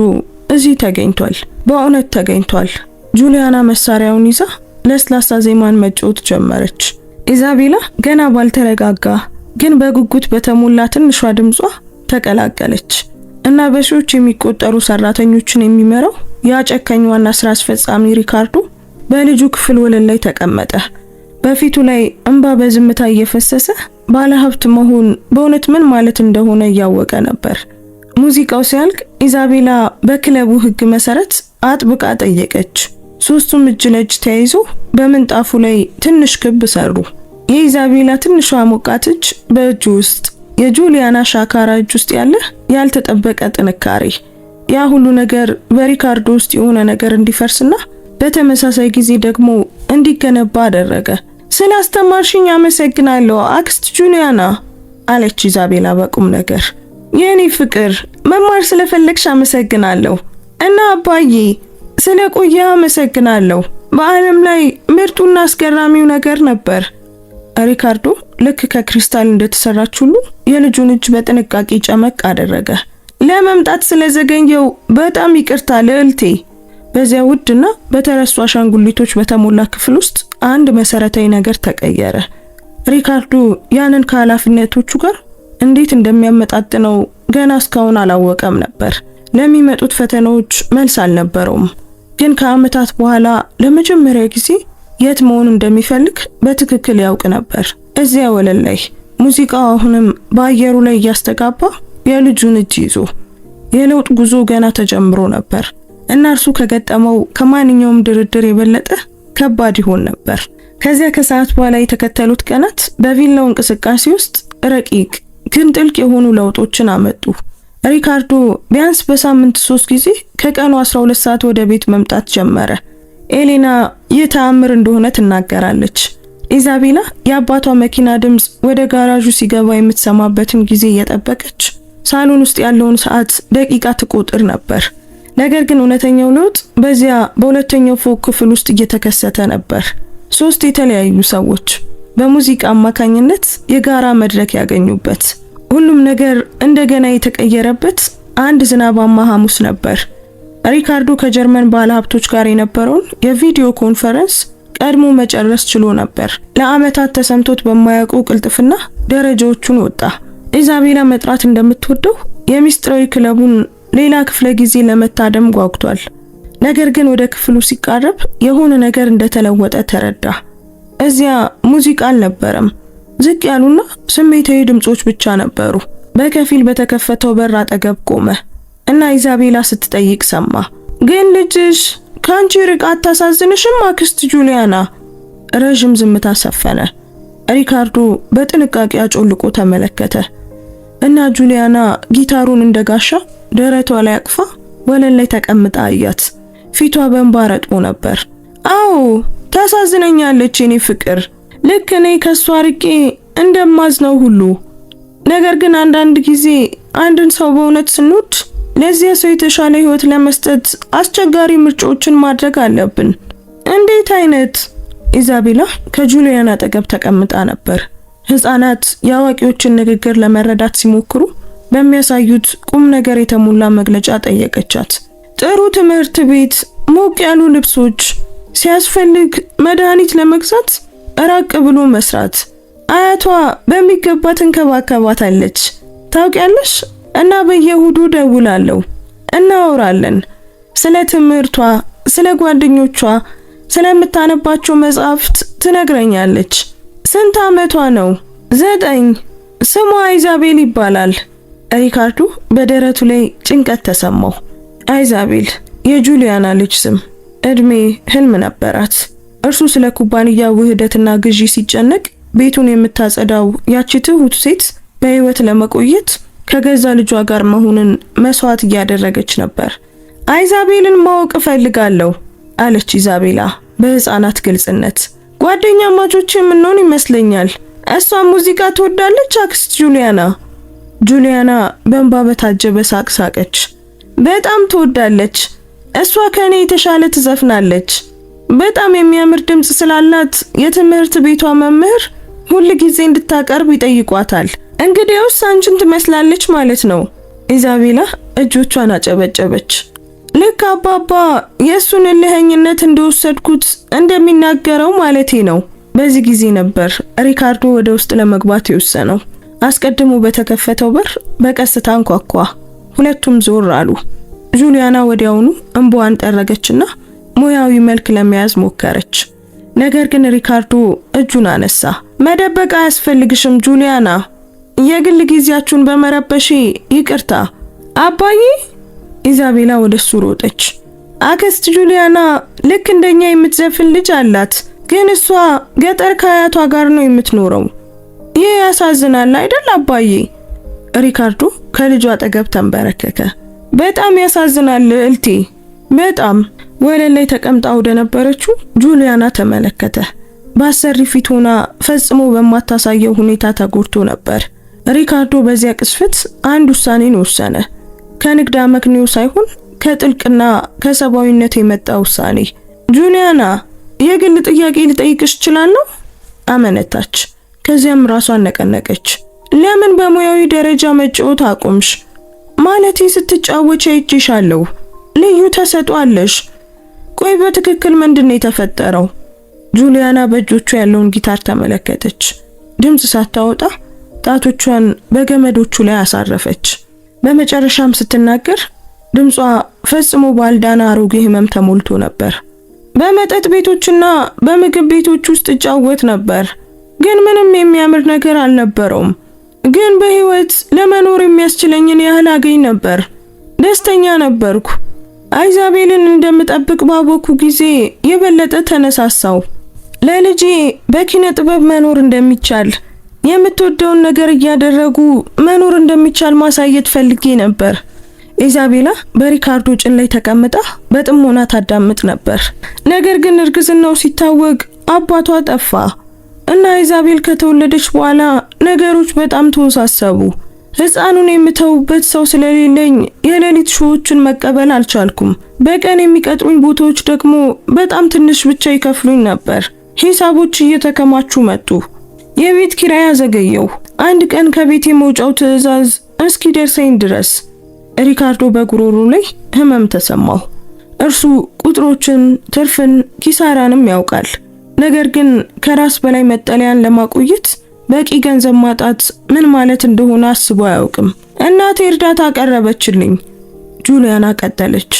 እዚህ ተገኝቷል። በእውነት ተገኝቷል። ጁሊያና መሳሪያውን ይዛ ለስላሳ ዜማን መጫወት ጀመረች። ኢዛቤላ ገና ባልተረጋጋ ግን በጉጉት በተሞላ ትንሿ ድምጿ ተቀላቀለች እና በሺዎች የሚቆጠሩ ሰራተኞችን የሚመራው ያጨካኝ ዋና ስራ አስፈጻሚ ሪካርዶ በልጁ ክፍል ወለል ላይ ተቀመጠ። በፊቱ ላይ እንባ በዝምታ እየፈሰሰ ባለሀብት መሆን በእውነት ምን ማለት እንደሆነ እያወቀ ነበር። ሙዚቃው ሲያልቅ ኢዛቤላ በክለቡ ህግ መሰረት አጥብቃ ጠየቀች። ሶስቱም እጅ ለእጅ ተያይዞ በምንጣፉ ላይ ትንሽ ክብ ሰሩ። የኢዛቤላ ትንሿ ሞቃት እጅ በእጁ ውስጥ፣ የጁሊያና ሻካራ እጅ ውስጥ ያለ ያልተጠበቀ ጥንካሬ። ያ ሁሉ ነገር በሪካርዶ ውስጥ የሆነ ነገር እንዲፈርስና በተመሳሳይ ጊዜ ደግሞ እንዲገነባ አደረገ። ስላስተማርሽኝ አመሰግናለሁ አክስት ጁሊያና አለች ኢዛቤላ በቁም ነገር። የኔ ፍቅር መማር ስለፈለግሽ አመሰግናለሁ እና አባዬ ስለቆየ አመሰግናለሁ። በዓለም ላይ ምርጡና አስገራሚው ነገር ነበር። ሪካርዶ ልክ ከክሪስታል እንደተሰራች ሁሉ የልጁን እጅ በጥንቃቄ ጨመቅ አደረገ። ለመምጣት ስለዘገየው በጣም ይቅርታ ልዕልቴ። በዚያ ውድና በተረሱ አሻንጉሊቶች በተሞላ ክፍል ውስጥ አንድ መሰረታዊ ነገር ተቀየረ። ሪካርዶ ያንን ከኃላፊነቶቹ ጋር እንዴት እንደሚያመጣጥነው ገና እስካሁን አላወቀም ነበር። ለሚመጡት ፈተናዎች መልስ አልነበረውም። ግን ከዓመታት በኋላ ለመጀመሪያ ጊዜ የት መሆን እንደሚፈልግ በትክክል ያውቅ ነበር። እዚያ ወለል ላይ ሙዚቃው አሁንም በአየሩ ላይ እያስተጋባ የልጁን እጅ ይዞ የለውጥ ጉዞ ገና ተጀምሮ ነበር እና እርሱ ከገጠመው ከማንኛውም ድርድር የበለጠ ከባድ ይሆን ነበር። ከዚያ ከሰዓት በኋላ የተከተሉት ቀናት በቪላው እንቅስቃሴ ውስጥ ረቂቅ ግን ጥልቅ የሆኑ ለውጦችን አመጡ። ሪካርዶ ቢያንስ በሳምንት 3 ጊዜ ከቀኑ 12 ሰዓት ወደ ቤት መምጣት ጀመረ። ኤሌና ይህ ተአምር እንደሆነ ትናገራለች። ኢዛቤላ የአባቷ መኪና ድምጽ ወደ ጋራዡ ሲገባ የምትሰማበትን ጊዜ እየጠበቀች ሳሎን ውስጥ ያለውን ሰዓት ደቂቃ ትቆጥር ነበር። ነገር ግን እውነተኛው ለውጥ በዚያ በሁለተኛው ፎቅ ክፍል ውስጥ እየተከሰተ ነበር። 3 የተለያዩ ሰዎች በሙዚቃ አማካኝነት የጋራ መድረክ ያገኙበት፣ ሁሉም ነገር እንደገና የተቀየረበት አንድ ዝናባማ ሐሙስ ነበር። ሪካርዶ ከጀርመን ባለሀብቶች ጋር የነበረውን የቪዲዮ ኮንፈረንስ ቀድሞ መጨረስ ችሎ ነበር። ለዓመታት ተሰምቶት በማያውቁ ቅልጥፍና ደረጃዎቹን ወጣ። ኢዛቤላ መጥራት እንደምትወደው የሚስጥራዊ ክለቡን ሌላ ክፍለ ጊዜ ለመታደም ጓጉቷል። ነገር ግን ወደ ክፍሉ ሲቃረብ የሆነ ነገር እንደተለወጠ ተረዳ። እዚያ ሙዚቃ አልነበረም። ዝቅ ያሉና ስሜታዊ ድምጾች ብቻ ነበሩ። በከፊል በተከፈተው በር አጠገብ ቆመ እና ኢዛቤላ ስትጠይቅ ሰማ። ግን ልጅሽ ካንቺ ርቃ አታሳዝንሽም አክስት ጁሊያና? ረጅም ዝምታ ሰፈነ። ሪካርዶ በጥንቃቄ አጮልቆ ተመለከተ እና ጁሊያና ጊታሩን እንደጋሻ ደረቷ ላይ አቅፋ ወለል ላይ ተቀምጣ አያት። ፊቷ በእንባ ረጥቦ ነበር። አዎ ታሳዝነኛለች የኔ ፍቅር፣ ልክ እኔ ከሷ ርቄ እንደማዝነው ሁሉ። ነገር ግን አንዳንድ ጊዜ አንድን ሰው በእውነት ስንወድ ለዚያ ሰው የተሻለ ህይወት ለመስጠት አስቸጋሪ ምርጫዎችን ማድረግ አለብን። እንዴት አይነት? ኢዛቤላ ከጁሊያና አጠገብ ተቀምጣ ነበር። ህፃናት የአዋቂዎችን ንግግር ለመረዳት ሲሞክሩ በሚያሳዩት ቁም ነገር የተሞላ መግለጫ ጠየቀቻት። ጥሩ ትምህርት ቤት፣ ሞቅ ያሉ ልብሶች፣ ሲያስፈልግ መድኃኒት ለመግዛት ራቅ ብሎ መስራት። አያቷ በሚገባ ትንከባከባታለች ታውቂያለሽ። እና በየእሁዱ ደውላለሁ፣ እናወራለን ስለ ትምህርቷ፣ ስለ ጓደኞቿ፣ ስለምታነባቸው መጽሐፍት ትነግረኛለች። ስንት ዓመቷ ነው? 9። ስሟ ኢዛቤል ይባላል። ሪካርዶ በደረቱ ላይ ጭንቀት ተሰማው። ኢዛቤል የጁሊያና ልጅ ስም። እድሜ ህልም ነበራት። እርሱ ስለ ኩባንያ ውህደትና ግዢ ሲጨነቅ ቤቱን የምታጸዳው ያቺ ትሁት ሴት በህይወት ለመቆየት ከገዛ ልጇ ጋር መሆንን መስዋዕት እያደረገች ነበር። ኢዛቤልን ማወቅ እፈልጋለሁ አለች ኢዛቤላ በህፃናት ግልጽነት። ጓደኛ ማቾች የምንሆን ይመስለኛል። እሷ ሙዚቃ ትወዳለች አክስት ጁሊያና? ጁሊያና በእንባ በታጀበ ሳቅ ሳቀች። በጣም ትወዳለች። እሷ ከኔ የተሻለ ትዘፍናለች። በጣም የሚያምር ድምጽ ስላላት የትምህርት ቤቷ መምህር ሁል ጊዜ እንድታቀርብ ይጠይቋታል። እንግዲያውስ አንቺን ትመስላለች ማለት ነው። ኢዛቤላ እጆቿን አጨበጨበች። ልክ አባባ የእሱን እልህኝነት እንደወሰድኩት እንደሚናገረው ማለቴ ነው። በዚህ ጊዜ ነበር ሪካርዶ ወደ ውስጥ ለመግባት የወሰነው። አስቀድሞ በተከፈተው በር በቀስታ አንኳኳ። ሁለቱም ዞር አሉ። ጁሊያና ወዲያውኑ እንባዋን ጠረገችና ሙያዊ መልክ ለመያዝ ሞከረች። ነገር ግን ሪካርዶ እጁን አነሳ። መደበቅ አያስፈልግሽም ጁሊያና፣ የግል ጊዜያችሁን በመረበሽ ይቅርታ። አባዬ? ኢዛቤላ ወደሱ ሮጠች። አክስት ጁሊያና ልክ እንደኛ የምትዘፍን ልጅ አላት፣ ግን እሷ ገጠር ከአያቷ ጋር ነው የምትኖረው። ይህ ያሳዝናል አይደል አባዬ? ሪካርዶ ከልጇ አጠገብ ተንበረከከ። በጣም ያሳዝናል ልዕልቴ፣ በጣም። ወለል ላይ ተቀምጣ ወደ ነበረችው ጁሊያና ተመለከተ። በአሰሪ ፊት ሆና ፈጽሞ በማታሳየው ሁኔታ ተጎድቶ ነበር። ሪካርዶ በዚያ ቅስፈት አንድ ውሳኔን ወሰነ። ከንግድ አመክንዮ ሳይሆን ከጥልቅና ከሰብአዊነት የመጣ ውሳኔ። ጁሊያና፣ የግል ጥያቄ ልጠይቅሽ እችላለሁ? አመነታች። ከዚያም ራሷን ነቀነቀች። ለምን በሙያዊ ደረጃ መጫወት አቆምሽ? ማለቴ ስትጫወች አይቼሻለሁ። ልዩ ተሰጥኦ አለሽ። ቆይ በትክክል ምንድነው የተፈጠረው? ጁሊያና በእጆቿ ያለውን ጊታር ተመለከተች። ድምጽ ሳታወጣ ጣቶቿን በገመዶቹ ላይ አሳረፈች። በመጨረሻም ስትናገር ድምጿ ፈጽሞ ባልዳና አሮጌ ህመም ተሞልቶ ነበር። በመጠጥ ቤቶችና በምግብ ቤቶች ውስጥ እጫወት ነበር፣ ግን ምንም የሚያምር ነገር አልነበረውም። ግን በህይወት ለመኖር የሚያስችለኝን ያህል አገኝ ነበር። ደስተኛ ነበርኩ። ኢዛቤልን እንደምጠብቅ ባወኩ ጊዜ የበለጠ ተነሳሳው። ለልጄ በኪነ ጥበብ መኖር እንደሚቻል፣ የምትወደውን ነገር እያደረጉ መኖር እንደሚቻል ማሳየት ፈልጌ ነበር። ኢዛቤላ በሪካርዶ ጭን ላይ ተቀምጣ በጥሞና ታዳምጥ ነበር። ነገር ግን እርግዝናው ሲታወቅ አባቷ ጠፋ እና ኢዛቤል ከተወለደች በኋላ ነገሮች በጣም ተወሳሰቡ። ህፃኑን የምተውበት ሰው ስለሌለኝ የሌሊት ሾዎችን መቀበል አልቻልኩም። በቀን የሚቀጥሩኝ ቦታዎች ደግሞ በጣም ትንሽ ብቻ ይከፍሉኝ ነበር። ሂሳቦች እየተከማቹ መጡ። የቤት ኪራይ አዘገየው። አንድ ቀን ከቤት የመውጫው ትዕዛዝ እስኪደርሰኝ ድረስ ሪካርዶ በጉሮሮ ላይ ህመም ተሰማው። እርሱ ቁጥሮችን፣ ትርፍን፣ ኪሳራንም ያውቃል። ነገር ግን ከራስ በላይ መጠለያን ለማቆየት በቂ ገንዘብ ማጣት ምን ማለት እንደሆነ አስቦ አያውቅም። እናቴ እርዳታ አቀረበችልኝ፣ ጁሊያና ቀጠለች።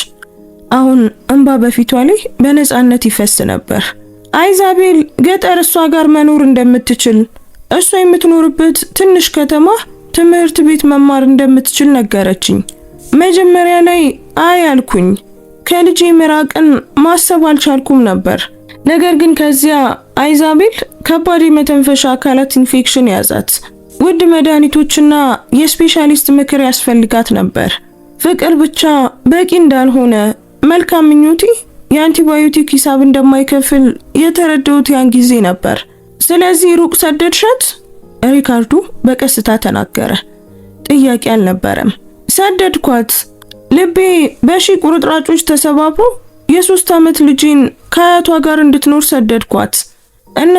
አሁን እንባ በፊቷ ላይ በነፃነት ይፈስ ነበር። አይዛቤል ገጠር እሷ ጋር መኖር እንደምትችል፣ እሷ የምትኖርበት ትንሽ ከተማ ትምህርት ቤት መማር እንደምትችል ነገረችኝ። መጀመሪያ ላይ አይ አልኩኝ። ከልጄ መራቅን ማሰብ አልቻልኩም ነበር። ነገር ግን ከዚያ አይዛቤል ከባድ የመተንፈሻ አካላት ኢንፌክሽን ያዛት። ውድ መድኃኒቶችና የስፔሻሊስት ምክር ያስፈልጋት ነበር። ፍቅር ብቻ በቂ እንዳልሆነ፣ መልካም ምኞቴ የአንቲባዮቲክ ሂሳብ እንደማይከፍል የተረዳሁት ያን ጊዜ ነበር። ስለዚህ ሩቅ ሰደድሻት? ሪካርዶ በቀስታ ተናገረ። ጥያቄ አልነበረም። ሰደድኳት። ልቤ በሺ ቁርጥራጮች ተሰባብሮ የ3 ዓመት ልጄን ከአያቷ ጋር እንድትኖር ሰደድኳት እና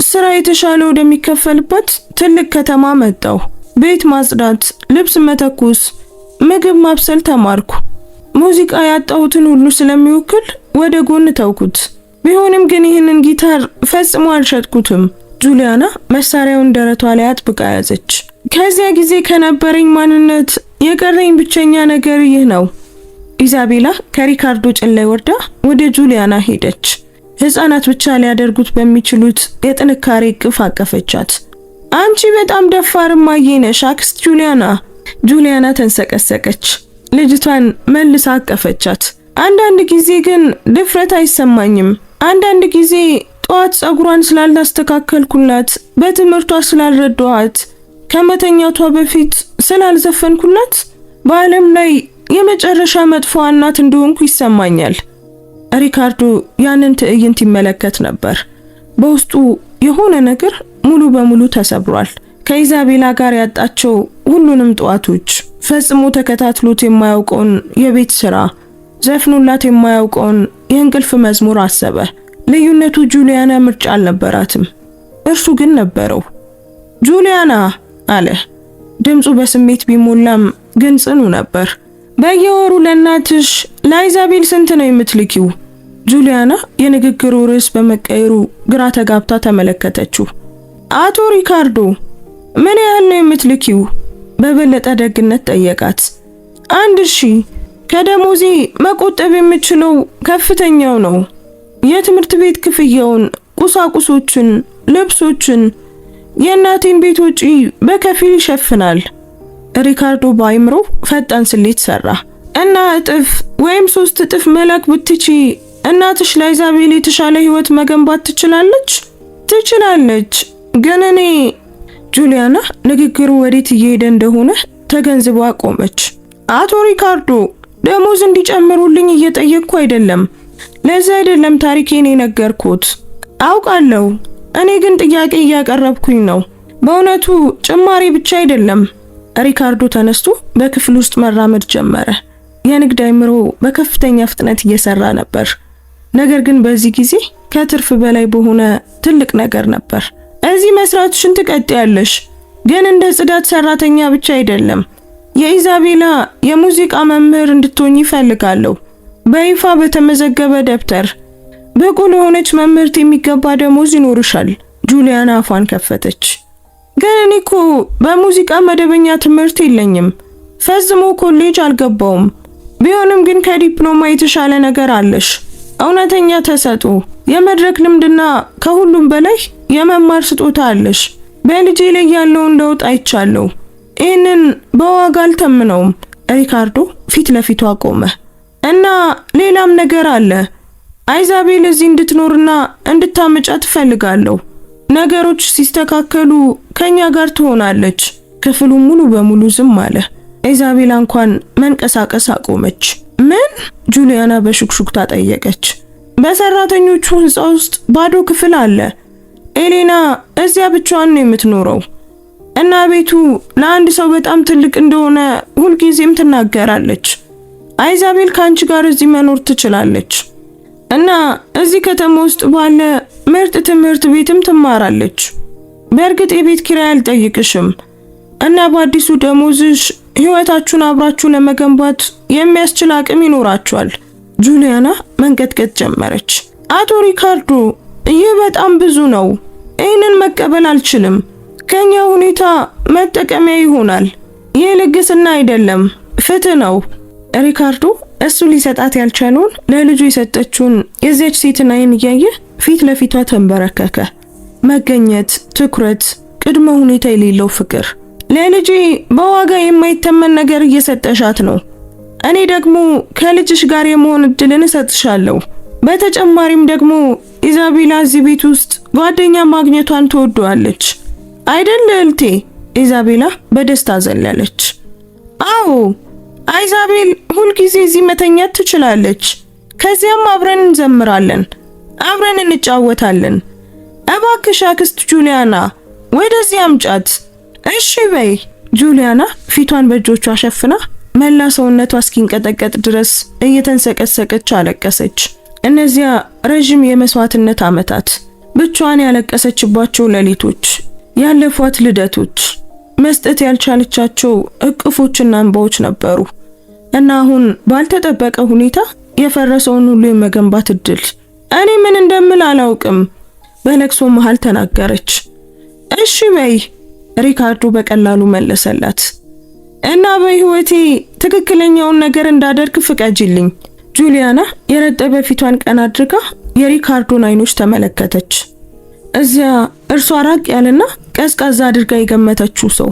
ስራ የተሻለ ወደሚከፈልበት ትልቅ ከተማ መጣሁ። ቤት ማጽዳት፣ ልብስ መተኮስ፣ ምግብ ማብሰል ተማርኩ። ሙዚቃ ያጣሁትን ሁሉ ስለሚወክል ወደ ጎን ተውኩት። ቢሆንም ግን ይህንን ጊታር ፈጽሞ አልሸጥኩትም። ጁሊያና መሳሪያውን ደረቷ ላይ አጥብቃ ያዘች። ከዚያ ጊዜ ከነበረኝ ማንነት የቀረኝ ብቸኛ ነገር ይህ ነው። ኢዛቤላ ከሪካርዶ ጭን ላይ ወርዳ ወደ ጁሊያና ሄደች። ህፃናት ብቻ ሊያደርጉት በሚችሉት የጥንካሬ እቅፍ አቀፈቻት። አንቺ በጣም ደፋር እማዬ ነሽ አክስት ጁሊያና። ጁሊያና ተንሰቀሰቀች። ልጅቷን መልሳ አቀፈቻት። አንዳንድ ጊዜ ግን ድፍረት አይሰማኝም። አንዳንድ ጊዜ ጠዋት ጸጉሯን ስላላስተካከልኩላት፣ በትምህርቷ ስላልረዳኋት፣ ከመተኛቷ በፊት ስላልዘፈንኩላት በዓለም ላይ የመጨረሻ መጥፎ እናት እንደሆንኩ ይሰማኛል። ሪካርዶ ያንን ትዕይንት ይመለከት ነበር። በውስጡ የሆነ ነገር ሙሉ በሙሉ ተሰብሯል። ከኢዛቤላ ጋር ያጣቸው ሁሉንም ጠዋቶች፣ ፈጽሞ ተከታትሎት የማያውቀውን የቤት ስራ፣ ዘፍኖላት የማያውቀውን የእንቅልፍ መዝሙር አሰበ። ልዩነቱ ጁሊያና ምርጫ አልነበራትም፣ እርሱ ግን ነበረው። ጁሊያና አለ። ድምፁ በስሜት ቢሞላም ግን ጽኑ ነበር። በየወሩ ለእናትሽ ለኢዛቤል ስንት ነው የምትልኪው? ጁሊያና የንግግሩ ርዕስ በመቀየሩ ግራ ተጋብታ ተመለከተችው። አቶ ሪካርዶ ምን ያህል ነው የምትልኪው? በበለጠ ደግነት ጠየቃት። 1000 ከደሞዜ መቆጠብ የምችለው ከፍተኛው ነው። የትምህርት ቤት ክፍያውን፣ ቁሳቁሶችን፣ ልብሶችን፣ የእናቴን ቤት ወጪ በከፊል ይሸፍናል። ሪካርዶ በአይምሮ ፈጣን ስሌት ሰራ። እና እጥፍ ወይም 3 እጥፍ መላክ ብትቺ እናትሽ ለኢዛቤል የተሻለ ህይወት መገንባት ትችላለች? ትችላለች። ግን እኔ ጁሊያና ንግግሩ ወዴት እየሄደ እንደሆነ ተገንዝባ ቆመች። አቶ ሪካርዶ ደሞዝ እንዲጨምሩልኝ እየጠየቅኩ አይደለም። ለዛ አይደለም ታሪኬን የነገርኩት። አውቃለሁ። እኔ ግን ጥያቄ እያቀረብኩኝ ነው። በእውነቱ ጭማሪ ብቻ አይደለም። ሪካርዶ ተነስቶ በክፍል ውስጥ መራመድ ጀመረ። የንግድ አይምሮ በከፍተኛ ፍጥነት እየሰራ ነበር። ነገር ግን በዚህ ጊዜ ከትርፍ በላይ በሆነ ትልቅ ነገር ነበር። እዚህ መስራትሽን ትቀጥያለሽ፣ ግን እንደ ጽዳት ሰራተኛ ብቻ አይደለም። የኢዛቤላ የሙዚቃ መምህር እንድትሆኚ እፈልጋለሁ። በይፋ በተመዘገበ ደብተር ብቁ ለሆነች መምህርት የሚገባ ደሞዝ ይኖርሻል። ጁሊያና አፏን ከፈተች። ግን እኔ እኮ በሙዚቃ መደበኛ ትምህርት የለኝም። ፈጽሞ ኮሌጅ አልገባውም። ቢሆንም ግን ከዲፕሎማ የተሻለ ነገር አለሽ። እውነተኛ ተሰጥኦ፣ የመድረክ ልምድና ከሁሉም በላይ የመማር ስጦታ አለሽ። በልጄ ላይ ያለውን ለውጥ አይቻለሁ። ይህንን በዋጋ አልተምነውም። ሪካርዶ ፊት ለፊቷ ቆመ። እና ሌላም ነገር አለ። ኢዛቤል እዚህ እንድትኖርና እንድታመጫ ትፈልጋለሁ። ነገሮች ሲስተካከሉ ከኛ ጋር ትሆናለች። ክፍሉ ሙሉ በሙሉ ዝም አለ። ኢዛቤል እንኳን መንቀሳቀስ አቆመች። ምን? ጁሊያና በሹክሹክታ ጠየቀች። በሰራተኞቹ ህንጻ ውስጥ ባዶ ክፍል አለ። ኤሌና እዚያ ብቻዋን ነው የምትኖረው እና ቤቱ ለአንድ ሰው በጣም ትልቅ እንደሆነ ሁልጊዜም ትናገራለች። ኢዛቤል ከአንቺ ጋር እዚህ መኖር ትችላለች እና እዚህ ከተማ ውስጥ ባለ ምርጥ ትምህርት ቤትም ትማራለች። በእርግጥ የቤት ኪራይ አልጠይቅሽም እና በአዲሱ ደሞዝሽ ህይወታችሁን አብራችሁ ለመገንባት የሚያስችል አቅም ይኖራችኋል። ጁሊያና መንቀጥቀጥ ጀመረች። አቶ ሪካርዶ ይህ በጣም ብዙ ነው። ይህንን መቀበል አልችልም። ከኛ ሁኔታ መጠቀሚያ ይሆናል። ይህ ልግስና አይደለም፣ ፍትህ ነው። ሪካርዶ እሱ ሊሰጣት ያልቻለውን ለልጁ የሰጠችውን የዚያች ሴትን አይን እያየ ፊት ለፊቷ ተንበረከከ። መገኘት፣ ትኩረት፣ ቅድመ ሁኔታ የሌለው ፍቅር። ለልጄ በዋጋ የማይተመን ነገር እየሰጠሻት ነው። እኔ ደግሞ ከልጅሽ ጋር የመሆን እድልን እሰጥሻለሁ። በተጨማሪም ደግሞ ኢዛቤላ እዚህ ቤት ውስጥ ጓደኛ ማግኘቷን ትወደዋለች አይደል እህቴ? ኢዛቤላ በደስታ ዘለለች። አዎ፣ ኢዛቤል ሁልጊዜ እዚህ መተኛት ትችላለች። ከዚያም አብረን እንዘምራለን፣ አብረን እንጫወታለን። እባክሽ አክስት ጁሊያና ወደዚህ አምጫት። እሺ በይ። ጁሊያና ፊቷን በእጆቿ ሸፍና መላ ሰውነቷ እስኪንቀጠቀጥ ድረስ እየተንሰቀሰቀች አለቀሰች። እነዚያ ረጅም የመስዋዕትነት ዓመታት፣ ብቻዋን ያለቀሰችባቸው ሌሊቶች፣ ያለፏት ልደቶች፣ መስጠት ያልቻለቻቸው እቅፎችና እንባዎች ነበሩ እና አሁን ባልተጠበቀ ሁኔታ የፈረሰውን ሁሉ የመገንባት እድል። እኔ ምን እንደምል አላውቅም፣ በለቅሶ መሃል ተናገረች። እሺ በይ፣ ሪካርዶ በቀላሉ መለሰላት። እና በህይወቴ ትክክለኛውን ነገር እንዳደርግ ፍቀጂልኝ። ጁሊያና የረጠበ ፊቷን ቀና አድርጋ የሪካርዶን አይኖች ተመለከተች። እዚያ እርሷ ራቅ ያለና ቀዝቃዛ አድርጋ የገመተችው ሰው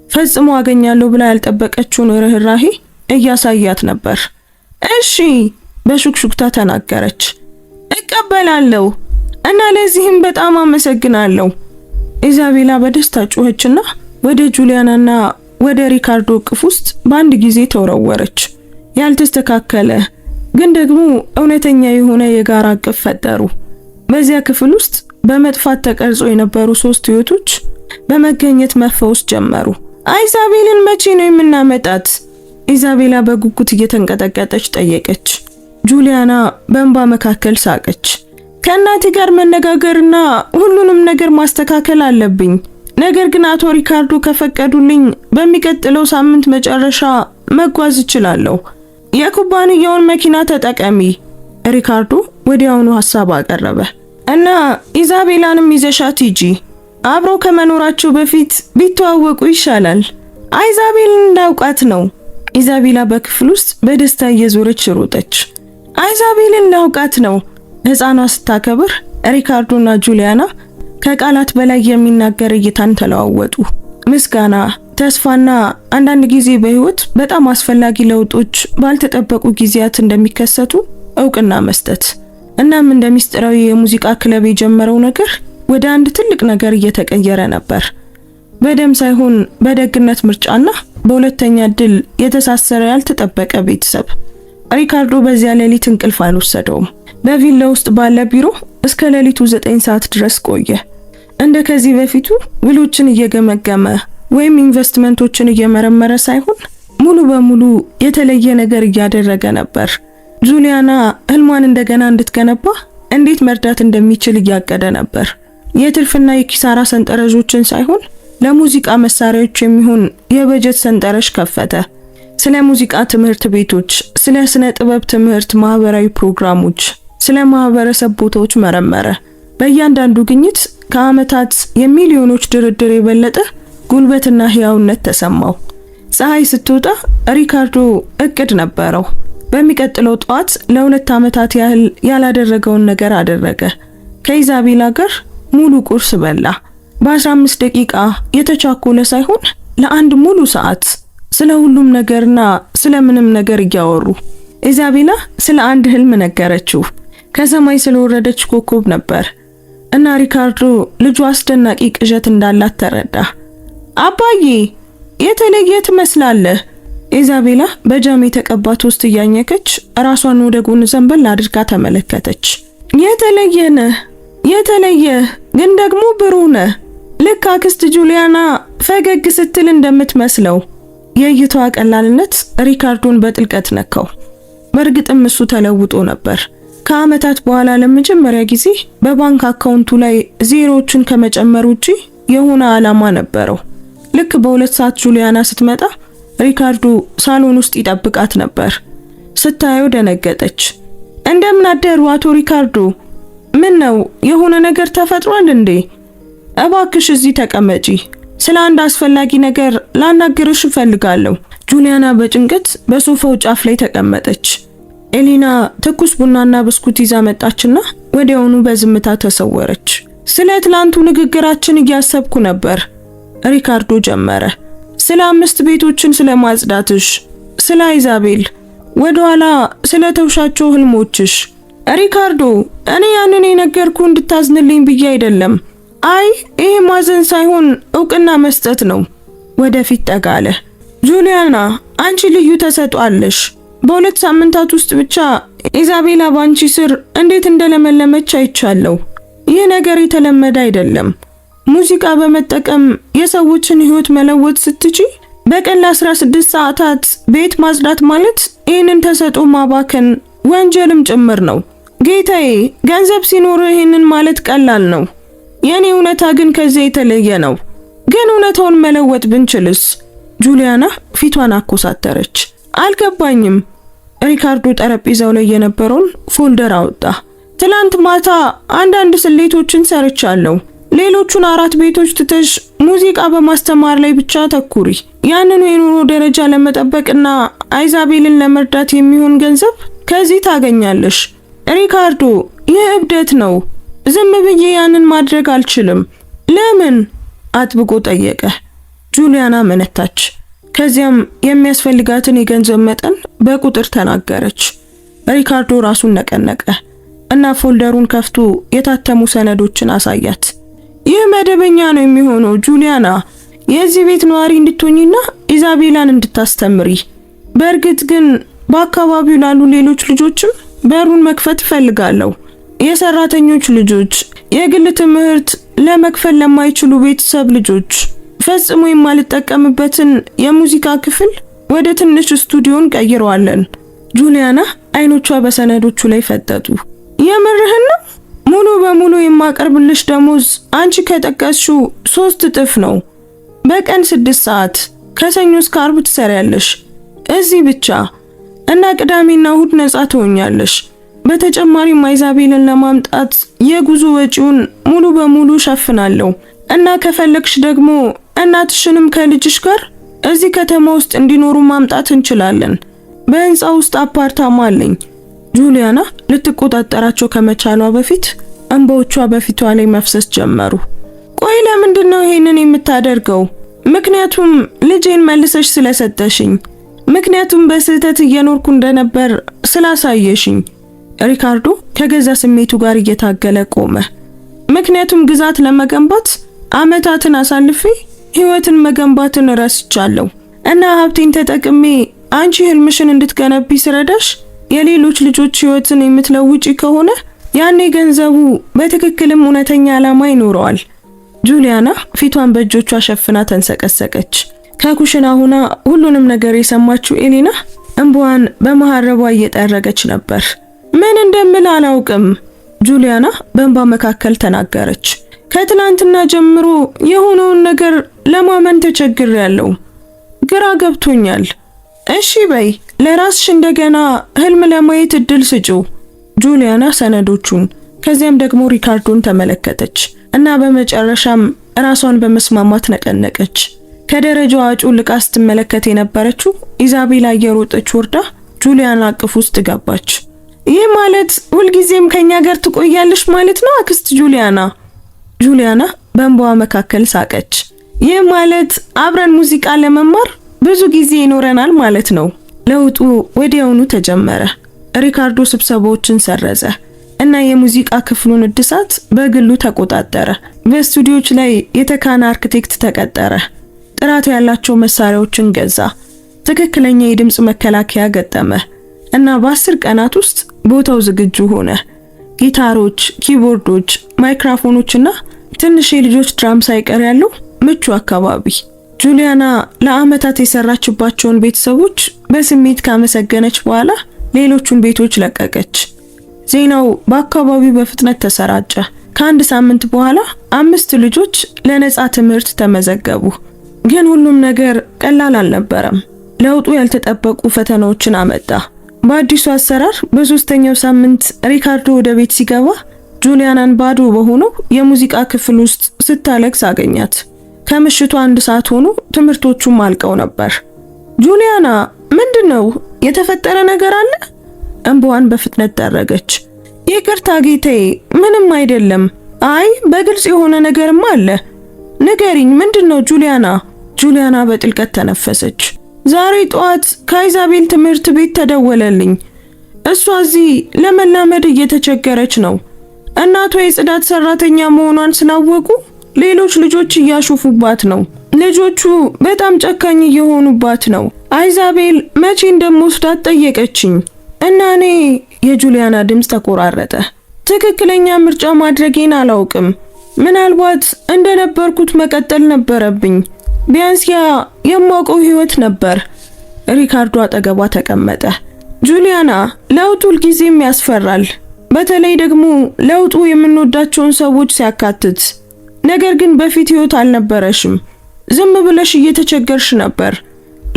ፈጽሞ አገኛለሁ ብላ ያልጠበቀችውን ርህራሄ እያሳያት ነበር። እሺ በሹክሹክታ ተናገረች። እቀበላለሁ እና ለዚህም በጣም አመሰግናለሁ። ኢዛቤላ በደስታ ጮኸችና ወደ ጁሊያናና ወደ ሪካርዶ እቅፍ ውስጥ በአንድ ጊዜ ተወረወረች። ያልተስተካከለ ግን ደግሞ እውነተኛ የሆነ የጋራ እቅፍ ፈጠሩ። በዚያ ክፍል ውስጥ በመጥፋት ተቀርጾ የነበሩ 3 ህይወቶች በመገኘት መፈወስ ጀመሩ። ኢዛቤልን መቼ ነው የምናመጣት? ኢዛቤላ በጉጉት እየተንቀጠቀጠች ጠየቀች። ጁሊያና በእንባ መካከል ሳቀች። ከእናቴ ጋር መነጋገርና ሁሉንም ነገር ማስተካከል አለብኝ። ነገር ግን አቶ ሪካርዶ ከፈቀዱልኝ በሚቀጥለው ሳምንት መጨረሻ መጓዝ እችላለሁ። የኩባንያውን መኪና ተጠቀሚ። ሪካርዶ ወዲያውኑ ሐሳብ አቀረበ። እና ኢዛቤላንም ይዘሻት ሂጂ። አብረው ከመኖራቸው በፊት ቢተዋወቁ ይሻላል። ኢዛቤልን እንዳውቃት ነው። ኢዛቤላ በክፍል ውስጥ በደስታ እየዞረች ሮጠች። ኢዛቤልን እንዳውቃት ነው። ሕፃኗ ስታከብር ሪካርዶና ጁሊያና ከቃላት በላይ የሚናገር እይታን ተለዋወጡ። ምስጋና፣ ተስፋና አንዳንድ ጊዜ በህይወት በጣም አስፈላጊ ለውጦች ባልተጠበቁ ጊዜያት እንደሚከሰቱ እውቅና መስጠት። እናም እንደ ሚስጥራዊ የሙዚቃ ክለብ የጀመረው ነገር ወደ አንድ ትልቅ ነገር እየተቀየረ ነበር። በደም ሳይሆን በደግነት ምርጫና በሁለተኛ እድል የተሳሰረ ያልተጠበቀ ቤተሰብ። ሪካርዶ በዚያ ሌሊት እንቅልፍ አልወሰደውም። በቪላ ውስጥ ባለ ቢሮ እስከ ሌሊቱ 9 ሰዓት ድረስ ቆየ። እንደ ከዚህ በፊቱ ውሎችን እየገመገመ ወይም ኢንቨስትመንቶችን እየመረመረ ሳይሆን ሙሉ በሙሉ የተለየ ነገር እያደረገ ነበር። ጁሊያና ህልሟን እንደገና እንድትገነባ እንዴት መርዳት እንደሚችል እያቀደ ነበር። የትርፍና የኪሳራ ሰንጠረዦችን ሳይሆን ለሙዚቃ መሳሪያዎች የሚሆን የበጀት ሰንጠረዥ ከፈተ። ስለ ሙዚቃ ትምህርት ቤቶች፣ ስለ ስነ ጥበብ ትምህርት ማህበራዊ ፕሮግራሞች፣ ስለ ማህበረሰብ ቦታዎች መረመረ። በእያንዳንዱ ግኝት ከዓመታት የሚሊዮኖች ድርድር የበለጠ ጉልበትና ህያውነት ተሰማው። ፀሐይ ስትወጣ ሪካርዶ እቅድ ነበረው። በሚቀጥለው ጠዋት ለ2 ዓመታት ያህል ያላደረገውን ነገር አደረገ። ከኢዛቤላ ጋር ሙሉ ቁርስ በላ። በ15 ደቂቃ የተቻኮለ ሳይሆን ለአንድ ሙሉ ሰዓት ስለ ሁሉም ነገርና ስለ ምንም ነገር እያወሩ። ኢዛቤላ ስለ አንድ ህልም ነገረችው። ከሰማይ ስለወረደች ኮከብ ነበር እና ሪካርዶ ልጁ አስደናቂ ቅዠት እንዳላት ተረዳ። አባዬ የተለየ ትመስላለህ። ኢዛቤላ በጃም የተቀባ ቶስት እያኘከች ራሷን ወደ ጎን ዘንበል አድርጋ ተመለከተች። የተለየ ነህ፣ የተለየ ግን ደግሞ ብሩህ ነህ። ልክ አክስት ጁሊያና ፈገግ ስትል እንደምትመስለው። የእይታዋ ቀላልነት ሪካርዶን በጥልቀት ነካው። በእርግጥም እሱ ተለውጦ ነበር። ከዓመታት በኋላ ለመጀመሪያ ጊዜ በባንክ አካውንቱ ላይ ዜሮዎችን ከመጨመር ውጪ የሆነ ዓላማ ነበረው። ልክ በ2 ሰዓት ጁሊያና ስትመጣ ሪካርዶ ሳሎን ውስጥ ይጠብቃት ነበር። ስታየው ደነገጠች። እንደምን አደሩ አቶ ሪካርዶ? ምን ነው የሆነ ነገር ተፈጥሯል እንዴ? እባክሽ እዚህ ተቀመጪ። ስለ አንድ አስፈላጊ ነገር ላናግርሽ እፈልጋለሁ። ጁሊያና በጭንቀት በሶፋው ጫፍ ላይ ተቀመጠች። ኤሊና ትኩስ ቡናና ብስኩት ይዛ መጣችና ወዲያውኑ በዝምታ ተሰወረች። ስለ ትላንቱ ንግግራችን እያሰብኩ ነበር፣ ሪካርዶ ጀመረ። ስለ 5 ቤቶችን ስለማጽዳትሽ፣ ስለ አይዛቤል፣ ወደኋላ ስለ ተውሻቸው ህልሞችሽ። ሪካርዶ፣ እኔ ያንን የነገርኩ እንድታዝንልኝ ብዬ አይደለም። አይ ይሄ ማዘን ሳይሆን እውቅና መስጠት ነው። ወደፊት ጠጋለ። ጁሊያና፣ አንቺ ልዩ ተሰጥቷለሽ። በ2 ሳምንታት ውስጥ ብቻ ኢዛቤላ ባንቺ ስር እንዴት እንደለመለመች አይቻለሁ። ይህ ነገር የተለመደ አይደለም። ሙዚቃ በመጠቀም የሰዎችን ህይወት መለወጥ ስትቺ በቀን ለ16 ሰዓታት ቤት ማጽዳት ማለት ይህንን ተሰጥኦ ማባከን ወንጀልም ጭምር ነው። ጌታዬ፣ ገንዘብ ሲኖር ይህንን ማለት ቀላል ነው። የኔ እውነታ ግን ከዚህ የተለየ ነው። ግን እውነታውን መለወጥ ብንችልስ? ጁሊያና ፊቷን አኮሳተረች። አልገባኝም። ሪካርዶ ጠረጴዛው ላይ የነበረውን ፎልደር አወጣ። ትላንት ማታ አንዳንድ ስሌቶችን ሰርቻለሁ። ሌሎቹን 4 ቤቶች ትተሽ ሙዚቃ በማስተማር ላይ ብቻ ተኩሪ። ያንኑ የኑሮ ደረጃ ለመጠበቅና አይዛቤልን ለመርዳት የሚሆን ገንዘብ ከዚህ ታገኛለሽ። ሪካርዶ፣ ይህ እብደት ነው። ዝም ብዬ ያንን ማድረግ አልችልም። ለምን? አጥብቆ ጠየቀ። ጁሊያና መነታች። ከዚያም የሚያስፈልጋትን የገንዘብ መጠን በቁጥር ተናገረች። ሪካርዶ ራሱን ነቀነቀ እና ፎልደሩን ከፍቶ የታተሙ ሰነዶችን አሳያት። ይህ መደበኛ ነው የሚሆነው ጁሊያና፣ የዚህ ቤት ነዋሪ እንድትሆኚና ኢዛቤላን እንድታስተምሪ። በእርግጥ ግን በአካባቢው ላሉ ሌሎች ልጆችም በሩን መክፈት እፈልጋለሁ። የሰራተኞች ልጆች፣ የግል ትምህርት ለመክፈል ለማይችሉ ቤተሰብ ልጆች። ፈጽሞ የማልጠቀምበትን የሙዚቃ ክፍል ወደ ትንሽ ስቱዲዮን ቀይረዋለን። ጁሊያና አይኖቿ በሰነዶቹ ላይ ፈጠጡ። የምርህን ነው? ሙሉ በሙሉ የማቀርብልሽ ደሞዝ አንቺ ከጠቀስሽው 3 እጥፍ ነው። በቀን 6 ሰዓት ከሰኞ እስከ አርብ ትሰሪያለሽ እዚህ ብቻ እና ቅዳሜና እሁድ ነጻ ትሆኛለሽ። በተጨማሪም አይዛቤልን ለማምጣት የጉዞ ወጪውን ሙሉ በሙሉ ሸፍናለሁ እና ከፈለግሽ ደግሞ እናትሽንም ከልጅሽ ጋር እዚህ ከተማ ውስጥ እንዲኖሩ ማምጣት እንችላለን። በህንጻ ውስጥ አፓርታማ አለኝ። ጁሊያና ልትቆጣጠራቸው ከመቻሏ በፊት እንባዎቿ በፊቷ ላይ መፍሰስ ጀመሩ። ቆይ ለምንድን ነው ይሄንን የምታደርገው? ምክንያቱም ልጄን መልሰሽ ስለሰጠሽኝ፣ ምክንያቱም በስህተት እየኖርኩ እንደነበር ስላሳየሽኝ። ሪካርዶ ከገዛ ስሜቱ ጋር እየታገለ ቆመ። ምክንያቱም ግዛት ለመገንባት አመታትን አሳልፌ ህይወትን መገንባትን ረስቻለሁ እና ሀብቴን ተጠቅሜ አንቺ ህልምሽን እንድትገነቢ ስረዳሽ የሌሎች ልጆች ህይወትን የምትለውጪ ከሆነ ያኔ ገንዘቡ በትክክልም እውነተኛ ዓላማ ይኖረዋል። ጁሊያና ፊቷን በእጆቿ ሸፍና ተንሰቀሰቀች። ከኩሽና ሆና ሁሉንም ነገር የሰማችው ኤሊና እንባዋን በመሐረቧ እየጠረገች ነበር። ምን እንደምል አላውቅም፣ ጁሊያና በእንባ መካከል ተናገረች። ከትናንትና ጀምሮ የሆነውን ነገር ለማመን ተቸግሬያለሁ። ግራ ገብቶኛል። እሺ በይ፣ ለራስሽ እንደገና ህልም ለማየት እድል ስጪው። ጁሊያና ሰነዶቹን ከዚያም ደግሞ ሪካርዶን ተመለከተች እና በመጨረሻም ራሷን በመስማማት ነቀነቀች። ከደረጃው ጩልቃ ስትመለከት የነበረችው ኢዛቤላ እየሮጠች ወርዳ ጁሊያና አቅፍ ውስጥ ገባች። ይህ ማለት ሁልጊዜም ከኛ ጋር ትቆያለሽ ማለት ነው አክስት ጁሊያና? ጁሊያና በእንባዋ መካከል ሳቀች። ይህ ማለት አብረን ሙዚቃ ለመማር ብዙ ጊዜ ይኖረናል ማለት ነው። ለውጡ ወዲያውኑ ተጀመረ። ሪካርዶ ስብሰባዎችን ሰረዘ እና የሙዚቃ ክፍሉን እድሳት በግሉ ተቆጣጠረ። በስቱዲዮች ላይ የተካነ አርክቴክት ተቀጠረ። ጥራት ያላቸው መሳሪያዎችን ገዛ። ትክክለኛ የድምጽ መከላከያ ገጠመ እና በ10 ቀናት ውስጥ ቦታው ዝግጁ ሆነ። ጊታሮች፣ ኪቦርዶች፣ ማይክሮፎኖችና ትንሽ የልጆች ድራም ሳይቀር ያለው ምቹ አካባቢ። ጁሊያና ለአመታት የሰራችባቸውን ቤተሰቦች በስሜት ካመሰገነች በኋላ ሌሎቹን ቤቶች ለቀቀች። ዜናው በአካባቢው በፍጥነት ተሰራጨ። ከአንድ ሳምንት በኋላ 5 ልጆች ለነጻ ትምህርት ተመዘገቡ። ግን ሁሉም ነገር ቀላል አልነበረም። ለውጡ ያልተጠበቁ ፈተናዎችን አመጣ። በአዲሱ አሰራር በ3ኛው ሳምንት ሪካርዶ ወደ ቤት ሲገባ ጁሊያናን ባዶ በሆነው የሙዚቃ ክፍል ውስጥ ስታለቅስ አገኛት። ከምሽቱ 1 ሰዓት ሆኖ ትምህርቶቹም አልቀው ነበር። ጁሊያና ምንድነው? የተፈጠረ ነገር አለ? እንባዋን በፍጥነት ጠረገች። ይቅርታ ጌታዬ፣ ምንም አይደለም። አይ በግልጽ የሆነ ነገርማ አለ። ንገሪኝ፣ ምንድነው ጁሊያና? ጁሊያና በጥልቀት ተነፈሰች። ዛሬ ጠዋት ከኢዛቤል ትምህርት ቤት ተደወለልኝ። እሷ እዚህ ለመላመድ እየተቸገረች ነው። እናቷ የጽዳት ሰራተኛ መሆኗን ስላወቁ ሌሎች ልጆች እያሾፉባት ነው። ልጆቹ በጣም ጨካኝ እየሆኑባት ነው። ኢዛቤል መቼ እንደምወስዳት ጠየቀችኝ እና እኔ የጁሊያና ድምፅ ተቆራረጠ። ትክክለኛ ምርጫ ማድረጌን አላውቅም። ምናልባት እንደነበርኩት መቀጠል ነበረብኝ። ቢያንስ ያ የማውቀው ህይወት ነበር። ሪካርዶ አጠገቧ ተቀመጠ። ጁሊያና፣ ለውጡ ሁልጊዜም ያስፈራል፣ በተለይ ደግሞ ለውጡ የምንወዳቸውን ሰዎች ሲያካትት። ነገር ግን በፊት ህይወት አልነበረሽም። ዝም ብለሽ እየተቸገርሽ ነበር።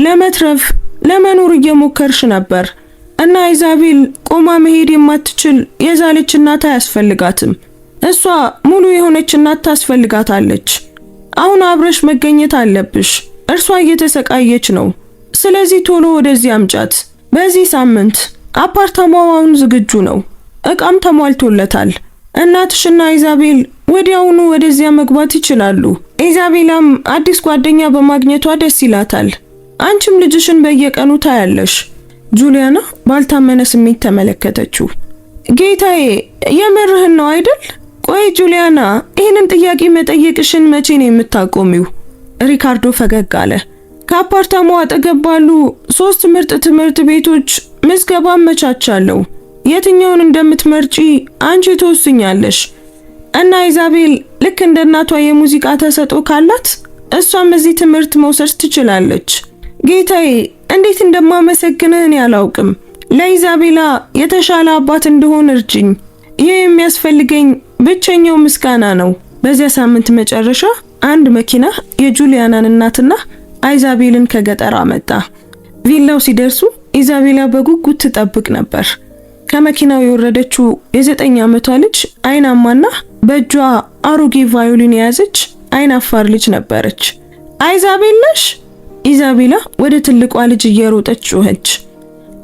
ለመትረፍ ለመኖር እየሞከርሽ ነበር እና ኢዛቤል ቆማ መሄድ የማትችል የዛለች እናት አያስፈልጋትም። እሷ ሙሉ የሆነች እናት ታስፈልጋታለች። አሁን አብረሽ መገኘት አለብሽ። እርሷ እየተሰቃየች ነው። ስለዚህ ቶሎ ወደዚህ አምጫት። በዚህ ሳምንት አፓርታማው አሁን ዝግጁ ነው። እቃም ተሟልቶለታል። እናትሽና ኢዛቤል ወዲያውኑ ወደዚያ መግባት ይችላሉ። ኢዛቤላም አዲስ ጓደኛ በማግኘቷ ደስ ይላታል። አንቺም ልጅሽን በየቀኑ ታያለሽ። ጁሊያና ባልታመነ ስሜት ተመለከተችው። ጌታዬ፣ የምርህን ነው አይደል? ቆይ ጁሊያና፣ ይህንን ጥያቄ መጠየቅሽን መቼ ነው የምታቆሚው? ሪካርዶ ፈገግ አለ። ከአፓርታማው አጠገብ ባሉ 3 ምርጥ ትምህርት ቤቶች ምዝገባ አመቻቻለሁ። የትኛውን እንደምትመርጪ አንቺ ትወስኛለሽ። እና ኢዛቤል ልክ እንደ እናቷ የሙዚቃ ተሰጥኦ ካላት እሷም እዚህ ትምህርት መውሰድ ትችላለች። ጌታዬ፣ እንዴት እንደማመሰግንህ እኔ አላውቅም። ለኢዛቤላ የተሻለ አባት እንደሆን እርጅኝ። ይህ የሚያስፈልገኝ ብቸኛው ምስጋና ነው። በዚያ ሳምንት መጨረሻ አንድ መኪና የጁሊያናን እናትና ኢዛቤልን ከገጠር አመጣ። ቪላው ሲደርሱ ኢዛቤላ በጉጉት ትጠብቅ ነበር። ከመኪናው የወረደችው የ9 ዓመቷ ልጅ አይናማና በእጇ አሮጌ ቫዮሊን የያዘች አይናፋር ልጅ ነበረች። ኢዛቤል ነሽ? ኢዛቤላ ወደ ትልቋ ልጅ እየሮጠች ጮኸች።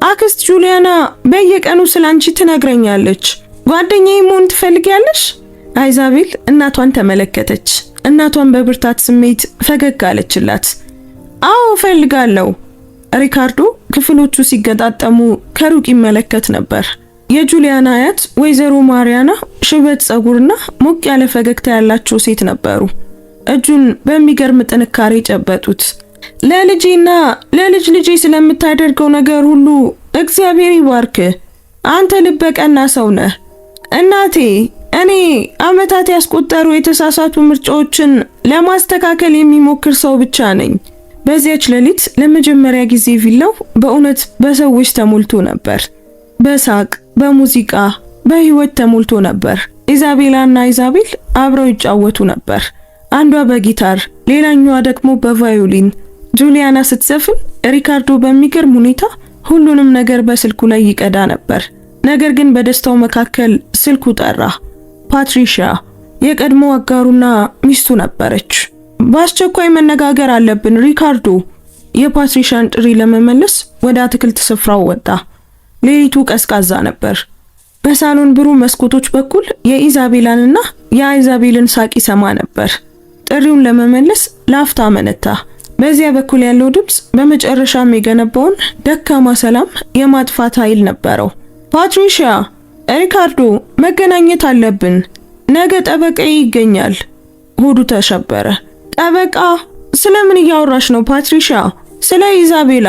አክስት ጁሊያና በየቀኑ ስላንቺ ትነግረኛለች። ጓደኛዬ መሆን ትፈልጊያለሽ? ኢዛቤል እናቷን ተመለከተች። እናቷን በብርታት ስሜት ፈገግ አለችላት። አዎ እፈልጋለሁ። ሪካርዶ ክፍሎቹ ሲገጣጠሙ ከሩቅ ይመለከት ነበር። የጁሊያና አያት ወይዘሮ ማሪያና ሽበት ጸጉርና ሞቅ ያለ ፈገግታ ያላቸው ሴት ነበሩ። እጁን በሚገርም ጥንካሬ ጨበጡት። ለልጄና ለልጅ ልጄ ስለምታደርገው ነገር ሁሉ እግዚአብሔር ይባርክ። አንተ ልበቀና ሰው ነህ። እናቴ፣ እኔ አመታት ያስቆጠሩ የተሳሳቱ ምርጫዎችን ለማስተካከል የሚሞክር ሰው ብቻ ነኝ። በዚያች ሌሊት ለመጀመሪያ ጊዜ ቪላው በእውነት በሰዎች ተሞልቶ ነበር። በሳቅ፣ በሙዚቃ፣ በህይወት ተሞልቶ ነበር። ኢዛቤላና ኢዛቤል አብረው ይጫወቱ ነበር። አንዷ በጊታር ሌላኛዋ ደግሞ በቫዮሊን። ጁሊያና ስትዘፍን ሪካርዶ በሚገርም ሁኔታ ሁሉንም ነገር በስልኩ ላይ ይቀዳ ነበር። ነገር ግን በደስታው መካከል ስልኩ ጠራ። ፓትሪሺያ የቀድሞ አጋሩና ሚስቱ ነበረች። በአስቸኳይ መነጋገር አለብን ሪካርዶ። የፓትሪሺያን ጥሪ ለመመለስ ወደ አትክልት ስፍራው ወጣ። ሌሊቱ ቀዝቃዛ ነበር። በሳሎን ብሩ መስኮቶች በኩል የኢዛቤላንና የኢዛቤልን ሳቅ ይሰማ ነበር። ጥሪውን ለመመለስ ላፍታ አመነታ። በዚያ በኩል ያለው ድምጽ በመጨረሻም የገነባውን ደካማ ሰላም የማጥፋት ኃይል ነበረው። ፓትሪሺያ፣ ሪካርዶ መገናኘት አለብን። ነገ ጠበቃዬ ይገኛል። ሆዱ ተሸበረ። ጠበቃ? ስለምን እያወራሽ ነው ፓትሪሺያ? ስለ ኢዛቤላ።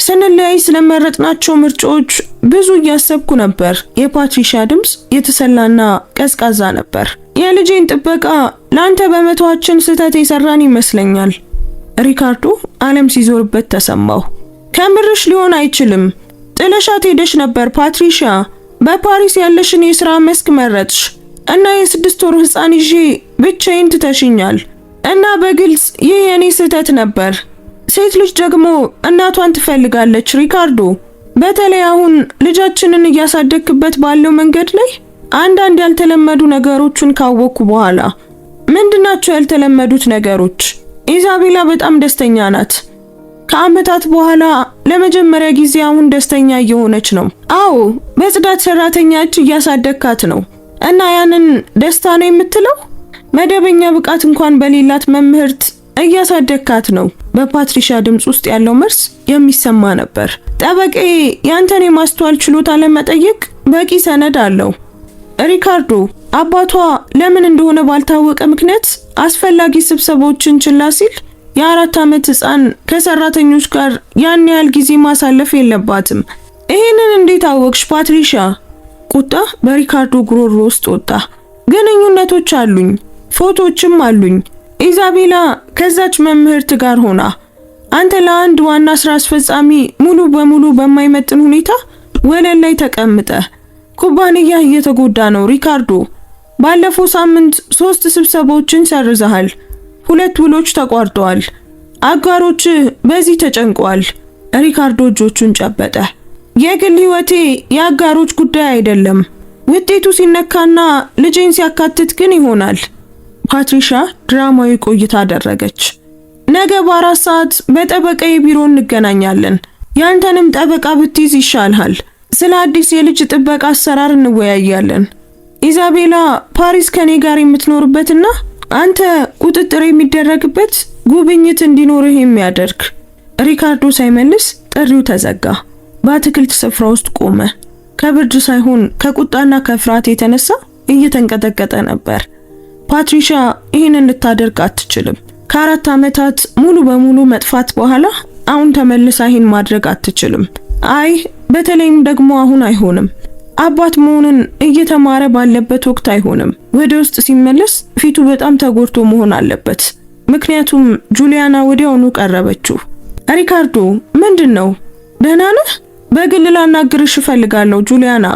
ስንለያይ ስለመረጥናቸው ምርጫዎች ብዙ እያሰብኩ ነበር። የፓትሪሺያ ድምጽ የተሰላና ቀዝቃዛ ነበር። የልጄን ጥበቃ ላንተ በመተዋችን ስህተት የሰራን ይመስለኛል። ሪካርዶ ዓለም ሲዞርበት ተሰማው። ከምርሽ ሊሆን አይችልም። ጥለሻት ሄደሽ ነበር ፓትሪሺያ። በፓሪስ ያለሽን የሥራ መስክ መረጥሽ እና የ6 ወር ሕፃን ይዤ ብቻዬን ትተሽኛል። እና በግልጽ ይህ የኔ ስህተት ነበር። ሴት ልጅ ደግሞ እናቷን ትፈልጋለች ሪካርዶ። በተለይ አሁን ልጃችንን እያሳደግክበት ባለው መንገድ ላይ አንዳንድ ያልተለመዱ ነገሮችን ካወቅኩ በኋላ። ምንድናቸው ያልተለመዱት ነገሮች? ኢዛቤላ በጣም ደስተኛ ናት። ከዓመታት በኋላ ለመጀመሪያ ጊዜ አሁን ደስተኛ እየሆነች ነው። አዎ፣ በጽዳት ሰራተኛ እጅ እያሳደግካት ነው። እና ያንን ደስታ ነው የምትለው? መደበኛ ብቃት እንኳን በሌላት መምህርት እያሳደግካት ነው። በፓትሪሻ ድምጽ ውስጥ ያለው መርስ የሚሰማ ነበር። ጠበቄ ያንተን የማስተዋል ችሎታ ለመጠየቅ በቂ ሰነድ አለው። ሪካርዶ አባቷ ለምን እንደሆነ ባልታወቀ ምክንያት አስፈላጊ ስብሰባዎችን ችላ ሲል የ4 ዓመት ሕፃን ከሰራተኞች ጋር ያን ያህል ጊዜ ማሳለፍ የለባትም። ይሄንን እንዴት አወቅሽ ፓትሪሻ? ቁጣ በሪካርዶ ጉሮሮ ውስጥ ወጣ። ግንኙነቶች አሉኝ፣ ፎቶዎችም አሉኝ። ኢዛቤላ ከዛች መምህርት ጋር ሆና አንተ ለአንድ ዋና ስራ አስፈጻሚ ሙሉ በሙሉ በማይመጥን ሁኔታ ወለል ላይ ተቀምጠ። ኩባንያ እየተጎዳ ነው ሪካርዶ። ባለፈው ሳምንት 3 ስብሰባዎችን ሰርዘሃል። 2 ውሎች ተቋርጠዋል። አጋሮች በዚህ ተጨንቀዋል። ሪካርዶ እጆቹን ጨበጠ። የግል ህይወቴ የአጋሮች ጉዳይ አይደለም። ውጤቱ ሲነካና ልጄን ሲያካትት ግን ይሆናል። ፓትሪሻ ድራማዊ ቆይታ አደረገች። ነገ በ4 ሰዓት በጠበቃዬ ቢሮ እንገናኛለን። ያንተንም ጠበቃ ብትይዝ ይሻልሃል። ስለ አዲስ የልጅ ጥበቃ አሰራር እንወያያለን። ኢዛቤላ ፓሪስ ከኔ ጋር የምትኖርበትና አንተ ቁጥጥር የሚደረግበት ጉብኝት እንዲኖርህ የሚያደርግ። ሪካርዶ ሳይመልስ ጥሪው ተዘጋ። በአትክልት ስፍራ ውስጥ ቆመ። ከብርድ ሳይሆን ከቁጣና ከፍርሃት የተነሳ እየተንቀጠቀጠ ነበር። ፓትሪሻ ይህንን ልታደርግ አትችልም። ከ4 ዓመታት ሙሉ በሙሉ መጥፋት በኋላ አሁን ተመልሳ ይህን ማድረግ አትችልም። አይ በተለይም ደግሞ አሁን አይሆንም። አባት መሆንን እየተማረ ባለበት ወቅት አይሆንም። ወደ ውስጥ ሲመለስ ፊቱ በጣም ተጎድቶ መሆን አለበት። ምክንያቱም ጁሊያና ወዲያውኑ ቀረበችው። ሪካርዶ ምንድነው? ደህና ነህ? በግል ላናግርሽ እፈልጋለሁ ጁሊያና።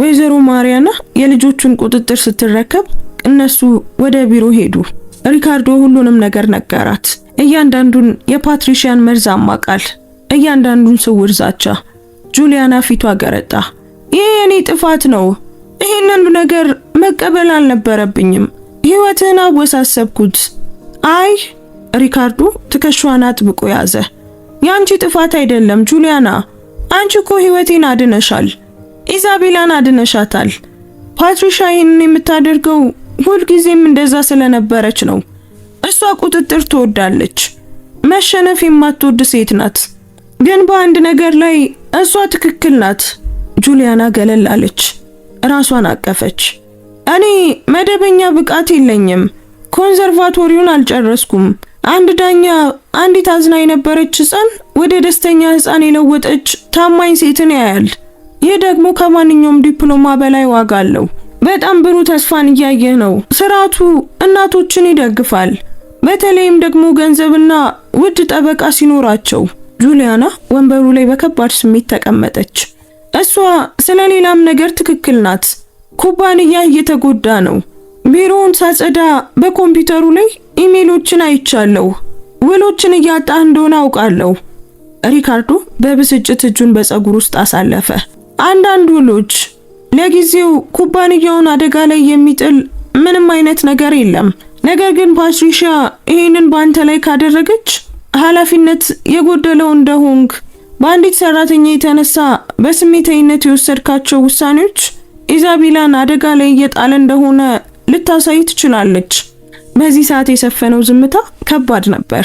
ወይዘሮ ማሪያና የልጆቹን ቁጥጥር ስትረከብ እነሱ ወደ ቢሮ ሄዱ። ሪካርዶ ሁሉንም ነገር ነገራት። እያንዳንዱን የፓትሪሺያን መርዛማ ቃል፣ እያንዳንዱን ስውር ዛቻ። ጁሊያና ፊቷ ገረጣ። ይሄ የኔ ጥፋት ነው። ይሄንን ነገር መቀበል አልነበረብኝም። ህይወትን አወሳሰብኩት። አይ ሪካርዶ ትከሻዋን አጥብቆ ያዘ። ያንቺ ጥፋት አይደለም ጁሊያና። አንቺ እኮ ህይወቴን አድነሻል። ኢዛቤላን አድነሻታል። ፓትሪሻ ይህንን የምታደርገው ሁልጊዜም እንደዛ ስለነበረች ነው። እሷ ቁጥጥር ትወዳለች። መሸነፍ የማትወድ ሴት ናት። ግን በአንድ ነገር ላይ እሷ ትክክል ናት። ጁሊያና ገለል አለች። ራሷን አቀፈች። እኔ መደበኛ ብቃት የለኝም። ኮንሰርቫቶሪውን አልጨረስኩም። አንድ ዳኛ አንዲት አዝና የነበረች ሕፃን ወደ ደስተኛ ሕፃን የለወጠች ታማኝ ሴትን ያያል። ይህ ደግሞ ከማንኛውም ዲፕሎማ በላይ ዋጋ አለው። በጣም ብሩህ ተስፋን እያየህ ነው። ስርዓቱ እናቶችን ይደግፋል፣ በተለይም ደግሞ ገንዘብና ውድ ጠበቃ ሲኖራቸው። ጁሊያና ወንበሩ ላይ በከባድ ስሜት ተቀመጠች። እሷ ስለሌላም ነገር ትክክል ናት። ኩባንያ እየተጎዳ ነው። ቢሮውን ሳጸዳ በኮምፒውተሩ ላይ ኢሜሎችን አይቻለሁ። ውሎችን እያጣህ እንደሆነ አውቃለሁ። ሪካርዶ በብስጭት እጁን በፀጉር ውስጥ አሳለፈ። አንዳንድ ውሎች ለጊዜው ኩባንያውን አደጋ ላይ የሚጥል ምንም አይነት ነገር የለም። ነገር ግን ፓትሪሻ ይሄንን ባንተ ላይ ካደረገች ኃላፊነት የጎደለው እንደሆንክ በአንዲት ሰራተኛ የተነሳ በስሜታዊነት የወሰድካቸው ውሳኔዎች ኢዛቤላን አደጋ ላይ እየጣለ እንደሆነ ልታሳይ ትችላለች። በዚህ ሰዓት የሰፈነው ዝምታ ከባድ ነበር።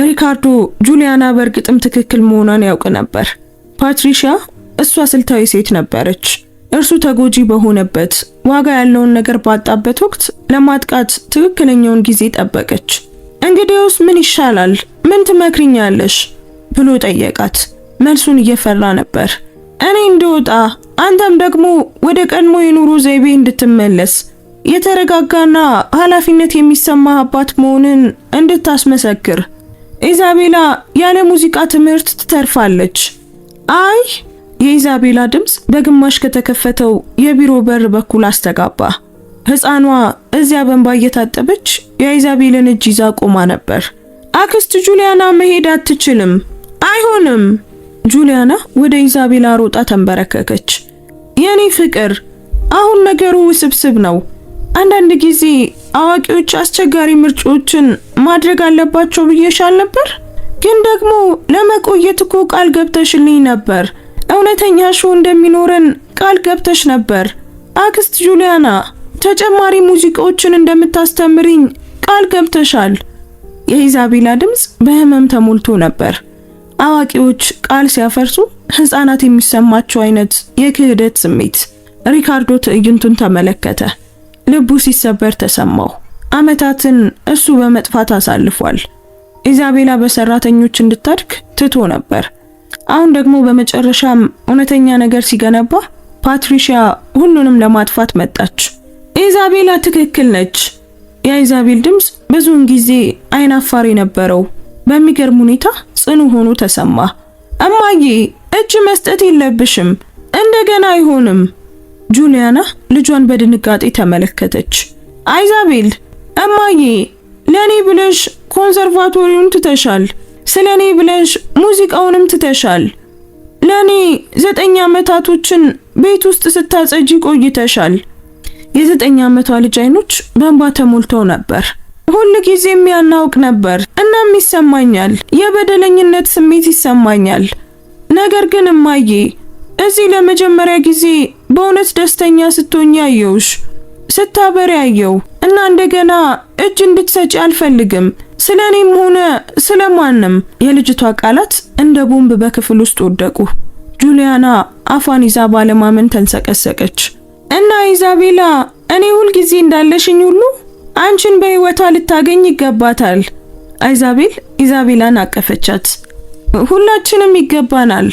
ሪካርዶ ጁሊያና በእርግጥም ትክክል መሆኗን ያውቅ ነበር። ፓትሪሻ እሷ ስልታዊ ሴት ነበረች። እርሱ ተጎጂ በሆነበት ዋጋ ያለውን ነገር ባጣበት ወቅት ለማጥቃት ትክክለኛውን ጊዜ ጠበቀች። እንግዲያውስ ምን ይሻላል? ምን ትመክሪኛለሽ? ብሎ ጠየቃት። መልሱን እየፈራ ነበር። እኔ እንደወጣ አንተም ደግሞ ወደ ቀድሞ የኑሮ ዘይቤ እንድትመለስ የተረጋጋና ኃላፊነት የሚሰማ አባት መሆንን እንድታስመሰክር። ኢዛቤላ ያለ ሙዚቃ ትምህርት ትተርፋለች። አይ የኢዛቤላ ድምጽ በግማሽ ከተከፈተው የቢሮ በር በኩል አስተጋባ። ሕፃኗ እዚያ በእንባ እየታጠበች የኢዛቤልን እጅ ይዛ ቆማ ነበር። አክስት ጁሊያና መሄድ አትችልም። አይሆንም። ጁሊያና ወደ ኢዛቤላ ሮጣ ተንበረከከች። የኔ ፍቅር አሁን ነገሩ ውስብስብ ነው። አንዳንድ ጊዜ አዋቂዎች አስቸጋሪ ምርጫዎችን ማድረግ አለባቸው ብዬሻል ነበር። ግን ደግሞ ለመቆየት እኮ ቃል ገብተሽልኝ ነበር። እውነተኛ ሾው እንደሚኖረን ቃል ገብተሽ ነበር። አክስት ጁሊያና ተጨማሪ ሙዚቃዎችን እንደምታስተምሪኝ ቃል ገብተሻል። የኢዛቤላ ድምጽ በህመም ተሞልቶ ነበር። አዋቂዎች ቃል ሲያፈርሱ ህፃናት የሚሰማቸው አይነት የክህደት ስሜት። ሪካርዶ ትዕይንቱን ተመለከተ። ልቡ ሲሰበር ተሰማው። አመታትን እሱ በመጥፋት አሳልፏል። ኢዛቤላ በሰራተኞች እንድታድግ ትቶ ነበር። አሁን ደግሞ በመጨረሻም እውነተኛ ነገር ሲገነባ ፓትሪሺያ ሁሉንም ለማጥፋት መጣች። ኢዛቤላ ትክክል ነች። የኢዛቤል ድምጽ ብዙውን ጊዜ አይናፋር የነበረው በሚገርም ሁኔታ ጽኑ ሆኖ ተሰማ። እማዬ እጅ መስጠት የለብሽም፣ እንደገና አይሆንም። ጁሊያና ልጇን በድንጋጤ ተመለከተች። ኢዛቤል እማዬ፣ ለኔ ብለሽ ኮንሰርቫቶሪውን ትተሻል። ስለኔ ብለሽ ሙዚቃውንም ትተሻል። ለኔ 9 ዓመታቶችን ቤት ውስጥ ስታጸጂ ቆይተሻል። የ9 ዓመቷ ልጅ አይኖች በእንባ ተሞልተው ነበር። ሁሉ ጊዜም ያናውቅ ነበር። እናም ይሰማኛል፣ የበደለኝነት ስሜት ይሰማኛል። ነገር ግን እማዬ እዚህ ለመጀመሪያ ጊዜ በእውነት ደስተኛ ስትሆኚ አየውሽ፣ ስታበሪ አየው እና እንደገና እጅ እንድትሰጪ አልፈልግም፣ ስለኔም ሆነ ስለማንም። የልጅቷ ቃላት እንደ ቦምብ በክፍል ውስጥ ወደቁ። ጁሊያና አፏን ይዛ ባለማመን ተንሰቀሰቀች። እና ኢዛቤላ እኔ ሁል ጊዜ እንዳለሽኝ ሁሉ አንቺን በህይወቷ ልታገኝ ይገባታል። ኢዛቤላን አቀፈቻት። ሁላችንም ይገባናል።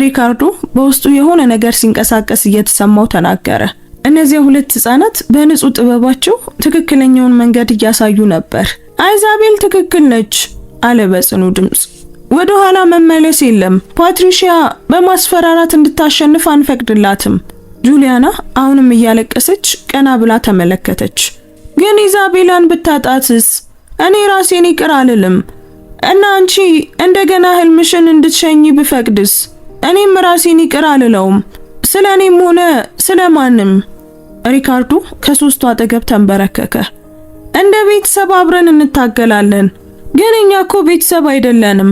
ሪካርዶ በውስጡ የሆነ ነገር ሲንቀሳቀስ እየተሰማው ተናገረ። እነዚያ ሁለት ህፃናት በንጹህ ጥበባቸው ትክክለኛውን መንገድ እያሳዩ ነበር። ኢዛቤል ትክክል ነች አለ በጽኑ ድምጽ። ወደ ኋላ መመለስ የለም። ፓትሪሺያ በማስፈራራት እንድታሸንፍ አንፈቅድላትም። ጁሊያና አሁንም እያለቀሰች ቀና ብላ ተመለከተች። ግን ኢዛቤላን ብታጣትስ? እኔ ራሴን ይቅር አልልም እና አንቺ እንደገና ህልምሽን እንድትሸኚ ብፈቅድስ? እኔም ራሴን ይቅር አልለውም፣ ስለኔም ሆነ ስለማንም። ሪካርዶ ከሶስቱ አጠገብ ተንበረከከ። እንደ ቤተሰብ አብረን እንታገላለን፣ ግን እኛ እኮ ቤተሰብ አይደለንም።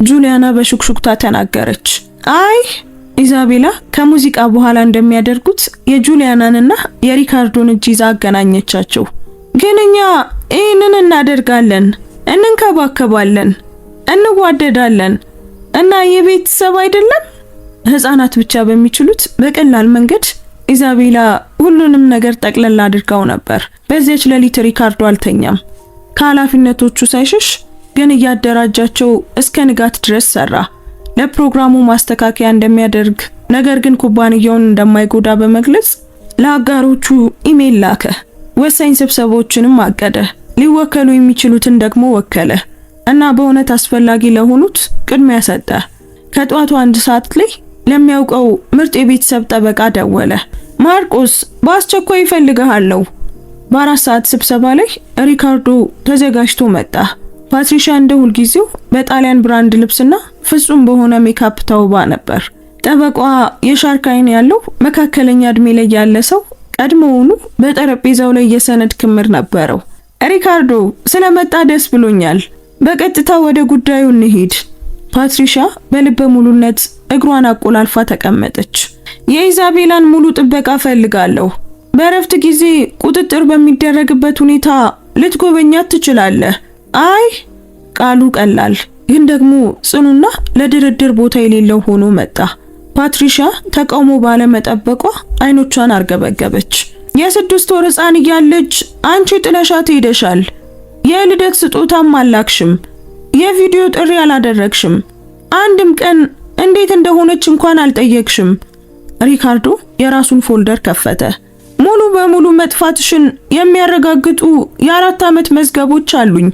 ጁሊያና በሹክሹክታ ተናገረች። አይ ኢዛቤላ ከሙዚቃ በኋላ እንደሚያደርጉት የጁሊያናንና የሪካርዶን እጅ ይዛ አገናኘቻቸው። ግን እኛ ይህንን እናደርጋለን፣ እንንከባከባለን፣ እንዋደዳለን እና የቤተሰብ አይደለም። ህፃናት ብቻ በሚችሉት በቀላል መንገድ ኢዛቤላ ሁሉንም ነገር ጠቅለል አድርጋው ነበር። በዚያች ሌሊት ሪካርዶ አልተኛም። ከኃላፊነቶቹ ሳይሸሽ ግን እያደራጃቸው እስከ ንጋት ድረስ ሰራ። ለፕሮግራሙ ማስተካከያ እንደሚያደርግ ነገር ግን ኩባንያውን እንደማይጎዳ በመግለጽ ለአጋሮቹ ኢሜል ላከ። ወሳኝ ስብሰባዎችንም አቀደ። ሊወከሉ የሚችሉትን ደግሞ ወከለ እና በእውነት አስፈላጊ ለሆኑት ቅድሚያ ሰጠ። ከጧቱ 1 ሰዓት ላይ ለሚያውቀው ምርጥ የቤተሰብ ጠበቃ ደወለ። ማርቆስ በአስቸኳይ ይፈልጋለሁ። በ4 ሰዓት ስብሰባ ላይ ሪካርዶ ተዘጋጅቶ መጣ። ፓትሪሺያ እንደ ሁልጊዜው በጣሊያን ብራንድ ልብስና ፍጹም በሆነ ሜካፕ ተውባ ነበር። ጠበቃዋ የሻርክ አይን ያለው መካከለኛ እድሜ ላይ ያለ ሰው ቀድሞውኑ በጠረጴዛው ላይ የሰነድ ክምር ነበረው። ሪካርዶ ስለመጣ ደስ ብሎኛል። በቀጥታ ወደ ጉዳዩ እንሂድ። ፓትሪሺያ በልበ ሙሉነት እግሯን አቆላልፋ ተቀመጠች። የኢዛቤላን ሙሉ ጥበቃ ፈልጋለሁ። በረፍት ጊዜ ቁጥጥር በሚደረግበት ሁኔታ ልትጎበኛት ትችላለህ። አይ ቃሉ ቀላል ግን ደግሞ ጽኑና ለድርድር ቦታ የሌለው ሆኖ መጣ። ፓትሪሺያ ተቃውሞ ባለመጠበቋ አይኖቿን አርገበገበች። የ6 ወር ህፃን እያለች አንቺ ጥለሻት ሄደሻል። የልደት ስጦታም አላክሽም። የቪዲዮ ጥሪ አላደረግሽም። አንድም ቀን እንዴት እንደሆነች እንኳን አልጠየቅሽም። ሪካርዶ የራሱን ፎልደር ከፈተ። ሙሉ በሙሉ መጥፋትሽን የሚያረጋግጡ የ4 ዓመት መዝገቦች አሉኝ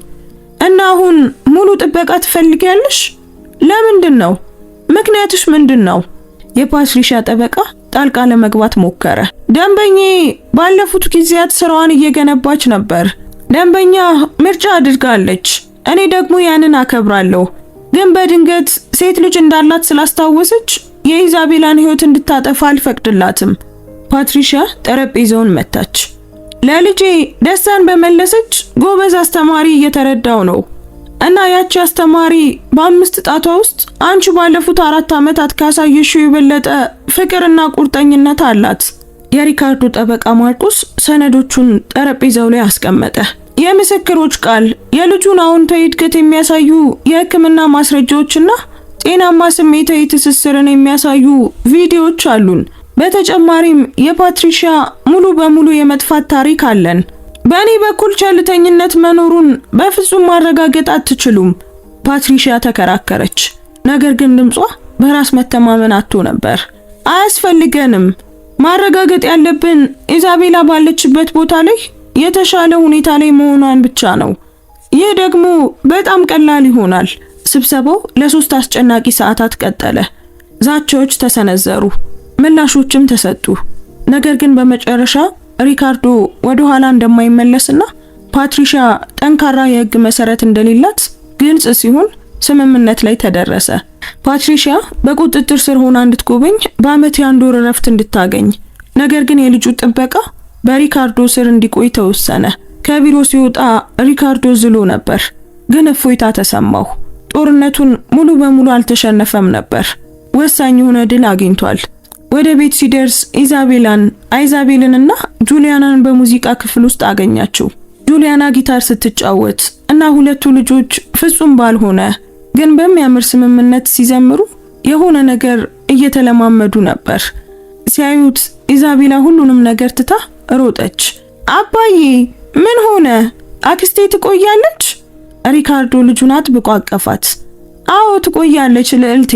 እና አሁን ሙሉ ጥበቃ ትፈልጊያለሽ? ለምንድን ነው? ምክንያትሽ ምንድን ነው? የፓትሪሺያ ጠበቃ ጣልቃ ለመግባት ሞከረ። ደንበኛዬ ባለፉት ጊዜያት ስራዋን እየገነባች ነበር። ደንበኛ ምርጫ አድርጋለች። እኔ ደግሞ ያንን አከብራለሁ። ግን በድንገት ሴት ልጅ እንዳላት ስላስታወሰች የኢዛቤላን ህይወት እንድታጠፋ አልፈቅድላትም። ፓትሪሺያ ጠረጴዛውን መታች። ለልጄ ደስታን በመለሰች ጎበዝ አስተማሪ እየተረዳው ነው እና ያቺ አስተማሪ በ5 ጣቷ ውስጥ አንቺ ባለፉት 4 ዓመታት ካሳየሽው የበለጠ ፍቅርና ቁርጠኝነት አላት። የሪካርዶ ጠበቃ ማርቆስ ሰነዶቹን ጠረጴዛው ላይ አስቀመጠ። የምስክሮች ቃል፣ የልጁን አዎንታዊ እድገት የሚያሳዩ የሕክምና ማስረጃዎችና ጤናማ ስሜታዊ ትስስርን የሚያሳዩ ቪዲዮዎች አሉን። በተጨማሪም የፓትሪሺያ ሙሉ በሙሉ የመጥፋት ታሪክ አለን። በእኔ በኩል ቸልተኝነት መኖሩን በፍጹም ማረጋገጥ አትችሉም፣ ፓትሪሺያ ተከራከረች። ነገር ግን ድምጿ በራስ መተማመን አጥቶ ነበር። አያስፈልገንም። ማረጋገጥ ያለብን ኢዛቤላ ባለችበት ቦታ ላይ የተሻለ ሁኔታ ላይ መሆኗን ብቻ ነው። ይህ ደግሞ በጣም ቀላል ይሆናል። ስብሰባው ለ3 አስጨናቂ ሰዓታት ቀጠለ። ዛቻዎች ተሰነዘሩ፣ ምላሾችም ተሰጡ። ነገር ግን በመጨረሻ ሪካርዶ ወደ ኋላ እንደማይመለስና ፓትሪሺያ ጠንካራ የሕግ መሰረት እንደሌላት ግልጽ ሲሆን ስምምነት ላይ ተደረሰ። ፓትሪሺያ በቁጥጥር ስር ሆና እንድትጎበኝ በአመት የ1 ወር እረፍት እንድታገኝ፣ ነገር ግን የልጁ ጥበቃ በሪካርዶ ስር እንዲቆይ ተወሰነ። ከቢሮ ሲወጣ ሪካርዶ ዝሎ ነበር፣ ግን እፎይታ ተሰማው። ጦርነቱን ሙሉ በሙሉ አልተሸነፈም ነበር። ወሳኝ የሆነ ድል አግኝቷል። ወደ ቤት ሲደርስ አይዛቤልንና ጁሊያናን በሙዚቃ ክፍል ውስጥ አገኛቸው። ጁሊያና ጊታር ስትጫወት እና ሁለቱ ልጆች ፍጹም ባልሆነ ግን በሚያምር ስምምነት ሲዘምሩ የሆነ ነገር እየተለማመዱ ነበር። ሲያዩት ኢዛቤላ ሁሉንም ነገር ትታ ሮጠች። አባዬ ምን ሆነ? አክስቴ ትቆያለች? ሪካርዶ ልጁን አጥብቆ አቀፋት። አዎ ትቆያለች ልዕልቴ፣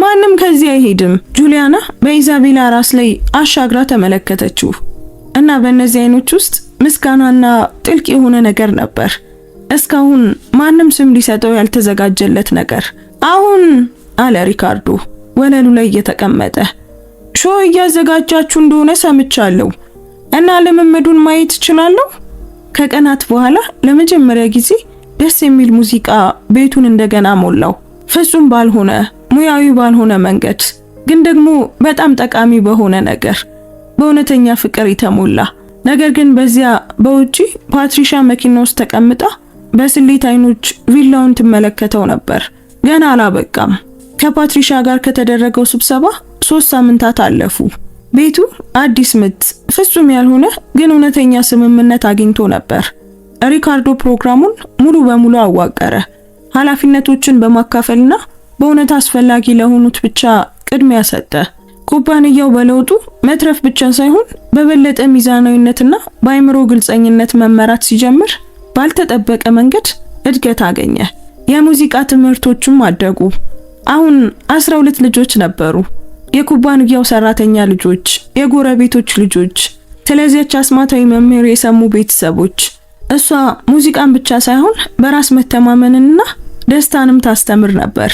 ማንም ከዚህ አይሄድም። ጁሊያና በኢዛቤላ ራስ ላይ አሻግራ ተመለከተችው እና በእነዚህ አይኖች ውስጥ ምስጋናና ጥልቅ የሆነ ነገር ነበር። እስካሁን ማንም ስም ሊሰጠው ያልተዘጋጀለት ነገር። አሁን አለ ሪካርዶ ወለሉ ላይ እየተቀመጠ፣ ሾው እያዘጋጃችሁ እንደሆነ ሰምቻለሁ እና ልምምዱን ማየት እችላለሁ? ከቀናት በኋላ ለመጀመሪያ ጊዜ ደስ የሚል ሙዚቃ ቤቱን እንደገና ሞላው። ፍጹም ባልሆነ ሙያዊ ባልሆነ መንገድ ግን ደግሞ በጣም ጠቃሚ በሆነ ነገር፣ በእውነተኛ ፍቅር የተሞላ ነገር። ግን በዚያ በውጪ ፓትሪሺያ መኪና ውስጥ ተቀምጣ በስሌት አይኖች ቪላውን ትመለከተው ነበር። ገና አላበቃም። ከፓትሪሺያ ጋር ከተደረገው ስብሰባ 3 ሳምንታት አለፉ። ቤቱ አዲስ ምት፣ ፍጹም ያልሆነ ግን እውነተኛ ስምምነት አግኝቶ ነበር። ሪካርዶ ፕሮግራሙን ሙሉ በሙሉ አዋቀረ። ኃላፊነቶችን በማካፈልና በእውነት አስፈላጊ ለሆኑት ብቻ ቅድሚያ ሰጠ። ኩባንያው በለውጡ መትረፍ ብቻ ሳይሆን በበለጠ ሚዛናዊነትና በአይምሮ ግልጸኝነት መመራት ሲጀምር ባልተጠበቀ መንገድ እድገት አገኘ። የሙዚቃ ትምህርቶችም አደጉ። አሁን 12 ልጆች ነበሩ። የኩባንያው ሰራተኛ ልጆች፣ የጎረቤቶች ልጆች፣ ስለዚያች አስማታዊ መምህር የሰሙ ቤተሰቦች። እሷ ሙዚቃን ብቻ ሳይሆን በራስ መተማመንንና ደስታንም ታስተምር ነበር።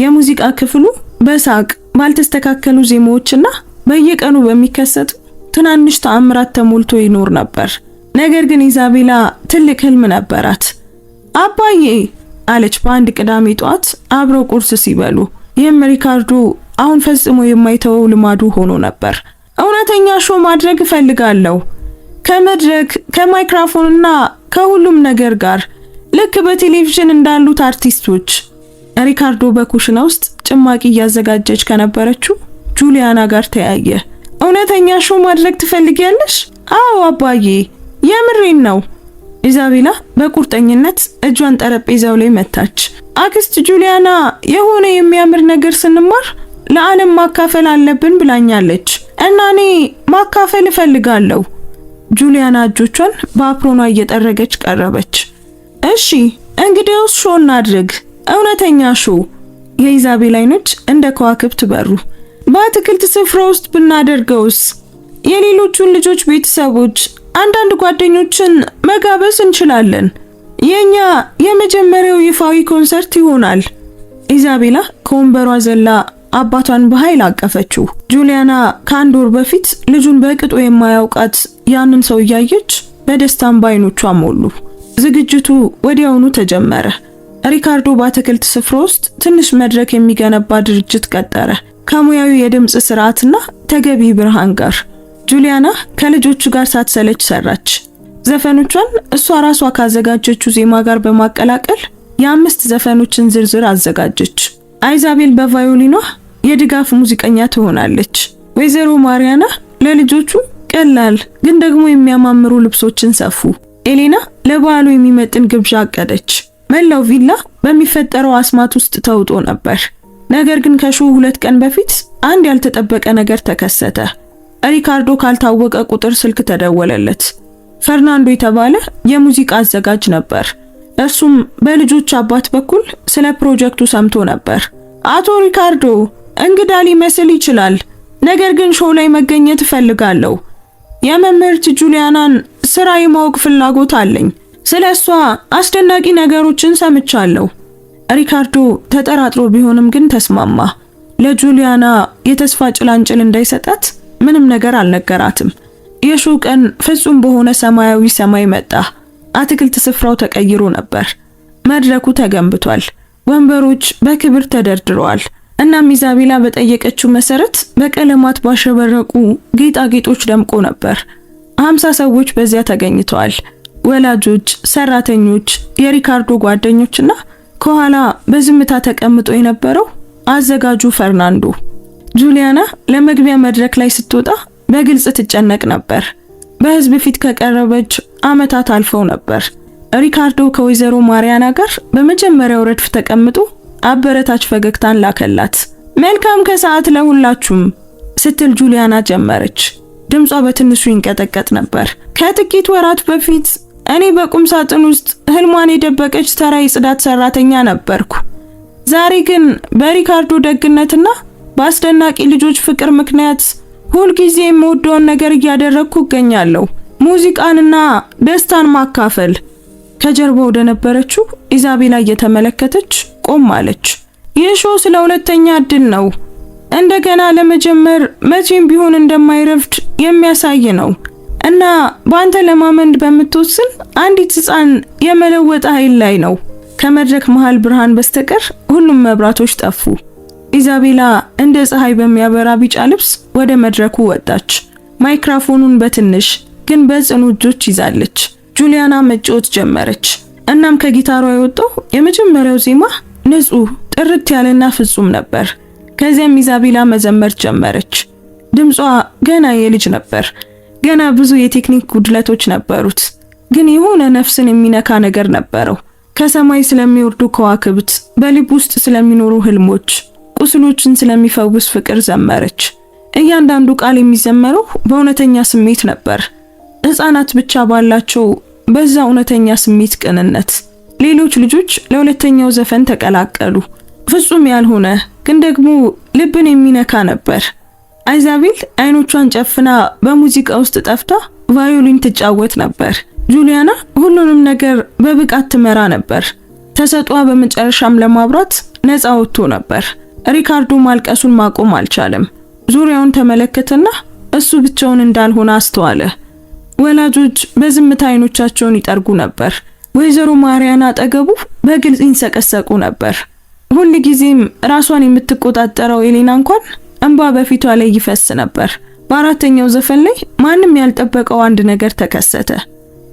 የሙዚቃ ክፍሉ በሳቅ ባልተስተካከሉ ዜማዎችና በየቀኑ በሚከሰቱ ትናንሽ ተአምራት ተሞልቶ ይኖር ነበር። ነገር ግን ኢዛቤላ ትልቅ ህልም ነበራት። አባዬ አለች በአንድ ቅዳሜ ጧት አብረው ቁርስ ሲበሉ። ይህም ሪካርዶ አሁን ፈጽሞ የማይተወው ልማዱ ሆኖ ነበር። እውነተኛ ሾው ማድረግ እፈልጋለሁ፣ ከመድረክ ከማይክሮፎንና ከሁሉም ነገር ጋር፣ ልክ በቴሌቪዥን እንዳሉት አርቲስቶች። ሪካርዶ በኩሽና ውስጥ ጭማቂ እያዘጋጀች ከነበረችው ጁሊያና ጋር ተያየ። እውነተኛ ሾው ማድረግ ትፈልጊያለሽ? አዎ አባዬ፣ የምሬን ነው። ኢዛቤላ በቁርጠኝነት እጇን ጠረጴዛው ላይ መታች። አክስት ጁሊያና የሆነ የሚያምር ነገር ስንማር ለዓለም ማካፈል አለብን ብላኛለች እና እኔ ማካፈል እፈልጋለሁ። ጁሊያና እጆቿን በአፕሮኗ እየጠረገች ቀረበች። እሺ እንግዲያውስ ሾው እናድርግ፣ እውነተኛ ሾው። የኢዛቤላ አይኖች እንደ ከዋክብት በሩ። በአትክልት ስፍራ ውስጥ ብናደርገውስ? የሌሎቹን ልጆች ቤተሰቦች፣ አንዳንድ ጓደኞችን መጋበዝ እንችላለን። የኛ የመጀመሪያው ይፋዊ ኮንሰርት ይሆናል። ኢዛቤላ ከወንበሯ ዘላ አባቷን በኃይል አቀፈችው። ጁሊያና ከአንድ ወር በፊት ልጁን በቅጡ የማያውቃት ያንን ሰው እያየች በደስታም በዓይኖቿ ሞሉ። ዝግጅቱ ወዲያውኑ ተጀመረ። ሪካርዶ በአትክልት ስፍራ ውስጥ ትንሽ መድረክ የሚገነባ ድርጅት ቀጠረ፣ ከሙያዊ የድምጽ ስርዓትና ተገቢ ብርሃን ጋር። ጁሊያና ከልጆቹ ጋር ሳትሰለች ሰራች። ዘፈኖቿን እሷ ራሷ ካዘጋጀችው ዜማ ጋር በማቀላቀል የ5 ዘፈኖችን ዝርዝር አዘጋጀች። አይዛቤል በቫዮሊኗ የድጋፍ ሙዚቀኛ ትሆናለች። ወይዘሮ ማሪያና ለልጆቹ ቀላል ግን ደግሞ የሚያማምሩ ልብሶችን ሰፉ። ኤሌና ለበዓሉ የሚመጥን ግብዣ አቀደች። መላው ቪላ በሚፈጠረው አስማት ውስጥ ተውጦ ነበር። ነገር ግን ከሾው 2 ቀን በፊት አንድ ያልተጠበቀ ነገር ተከሰተ። ሪካርዶ ካልታወቀ ቁጥር ስልክ ተደወለለት። ፈርናንዶ የተባለ የሙዚቃ አዘጋጅ ነበር። እርሱም በልጆች አባት በኩል ስለ ፕሮጀክቱ ሰምቶ ነበር። አቶ ሪካርዶ፣ እንግዳ ሊመስል ይችላል፣ ነገር ግን ሾው ላይ መገኘት እፈልጋለሁ። የመምህርት ጁሊያናን ስራ የማወቅ ፍላጎት አለኝ። ስለሷ አስደናቂ ነገሮችን ሰምቻለሁ። ሪካርዶ ተጠራጥሮ ቢሆንም ግን ተስማማ። ለጁሊያና የተስፋ ጭላንጭል እንዳይሰጣት ምንም ነገር አልነገራትም። የሾው ቀን ፍጹም በሆነ ሰማያዊ ሰማይ መጣ። አትክልት ስፍራው ተቀይሮ ነበር። መድረኩ ተገንብቷል። ወንበሮች በክብር ተደርድረዋል። እናም ኢዛቤላ በጠየቀችው መሰረት በቀለማት ባሸበረቁ ጌጣጌጦች ደምቆ ነበር። 50 ሰዎች በዚያ ተገኝተዋል። ወላጆች፣ ሰራተኞች፣ የሪካርዶ ጓደኞችና ከኋላ በዝምታ ተቀምጦ የነበረው አዘጋጁ ፈርናንዶ። ጁሊያና ለመግቢያ መድረክ ላይ ስትወጣ በግልጽ ትጨነቅ ነበር። በህዝብ ፊት ከቀረበች ዓመታት አልፈው ነበር። ሪካርዶ ከወይዘሮ ማሪያና ጋር በመጀመሪያው ረድፍ ተቀምጦ አበረታች ፈገግታን ላከላት። መልካም ከሰዓት ለሁላችሁም ስትል ጁሊያና ጀመረች። ድምጿ በትንሹ ይንቀጠቀጥ ነበር። ከጥቂት ወራት በፊት እኔ በቁም ሳጥን ውስጥ ህልሟን የደበቀች ተራ የጽዳት ሰራተኛ ነበርኩ። ዛሬ ግን በሪካርዶ ደግነትና በአስደናቂ ልጆች ፍቅር ምክንያት ሁልጊዜ የምወደውን ነገር እያደረግኩ እገኛለሁ። ሙዚቃንና ደስታን ማካፈል። ከጀርባ ወደ ነበረችው ኢዛቤላ እየተመለከተች ቆም አለች። ይህ ሾው ስለ ሁለተኛ እድል ነው። እንደገና ለመጀመር መቼም ቢሆን እንደማይረፍድ የሚያሳይ ነው እና በአንተ ለማመን በምትወስን አንዲት ህፃን የመለወጥ ኃይል ላይ ነው። ከመድረክ መሃል ብርሃን በስተቀር ሁሉም መብራቶች ጠፉ። ኢዛቤላ እንደ ፀሐይ በሚያበራ ቢጫ ልብስ ወደ መድረኩ ወጣች። ማይክሮፎኑን በትንሽ ግን በጽኑ እጆች ይዛለች። ጁሊያና መጫወት ጀመረች። እናም ከጊታሯ የወጣው የመጀመሪያው ዜማ ንጹህ፣ ጥርት ያለና ፍጹም ነበር። ከዚያም ኢዛቤላ መዘመር ጀመረች። ድምጿ ገና የልጅ ነበር። ገና ብዙ የቴክኒክ ጉድለቶች ነበሩት፣ ግን የሆነ ነፍስን የሚነካ ነገር ነበረው። ከሰማይ ስለሚወርዱ ከዋክብት፣ በልብ ውስጥ ስለሚኖሩ ህልሞች፣ ቁስሎችን ስለሚፈውስ ፍቅር ዘመረች። እያንዳንዱ ቃል የሚዘመረው በእውነተኛ ስሜት ነበር። ህፃናት ብቻ ባላቸው በዛ እውነተኛ ስሜት ቅንነት። ሌሎች ልጆች ለሁለተኛው ዘፈን ተቀላቀሉ። ፍጹም ያልሆነ ግን ደግሞ ልብን የሚነካ ነበር። አይዛቤል አይኖቿን ጨፍና በሙዚቃ ውስጥ ጠፍታ ቫዮሊን ትጫወት ነበር። ጁሊያና ሁሉንም ነገር በብቃት ትመራ ነበር። ተሰጧ በመጨረሻም ለማብራት ነፃ ወጥቶ ነበር። ሪካርዶ ማልቀሱን ማቆም አልቻለም። ዙሪያውን ተመለከተና እሱ ብቻውን እንዳልሆነ አስተዋለ። ወላጆች በዝምታ አይኖቻቸውን ይጠርጉ ነበር። ወይዘሮ ማሪያና አጠገቡ በግልጽ ይንሰቀሰቁ ነበር። ሁሉ ጊዜም ራሷን የምትቆጣጠረው ኤሌና እንኳን እንባ በፊቷ ላይ ይፈስ ነበር። በአራተኛው ዘፈን ላይ ማንም ያልጠበቀው አንድ ነገር ተከሰተ።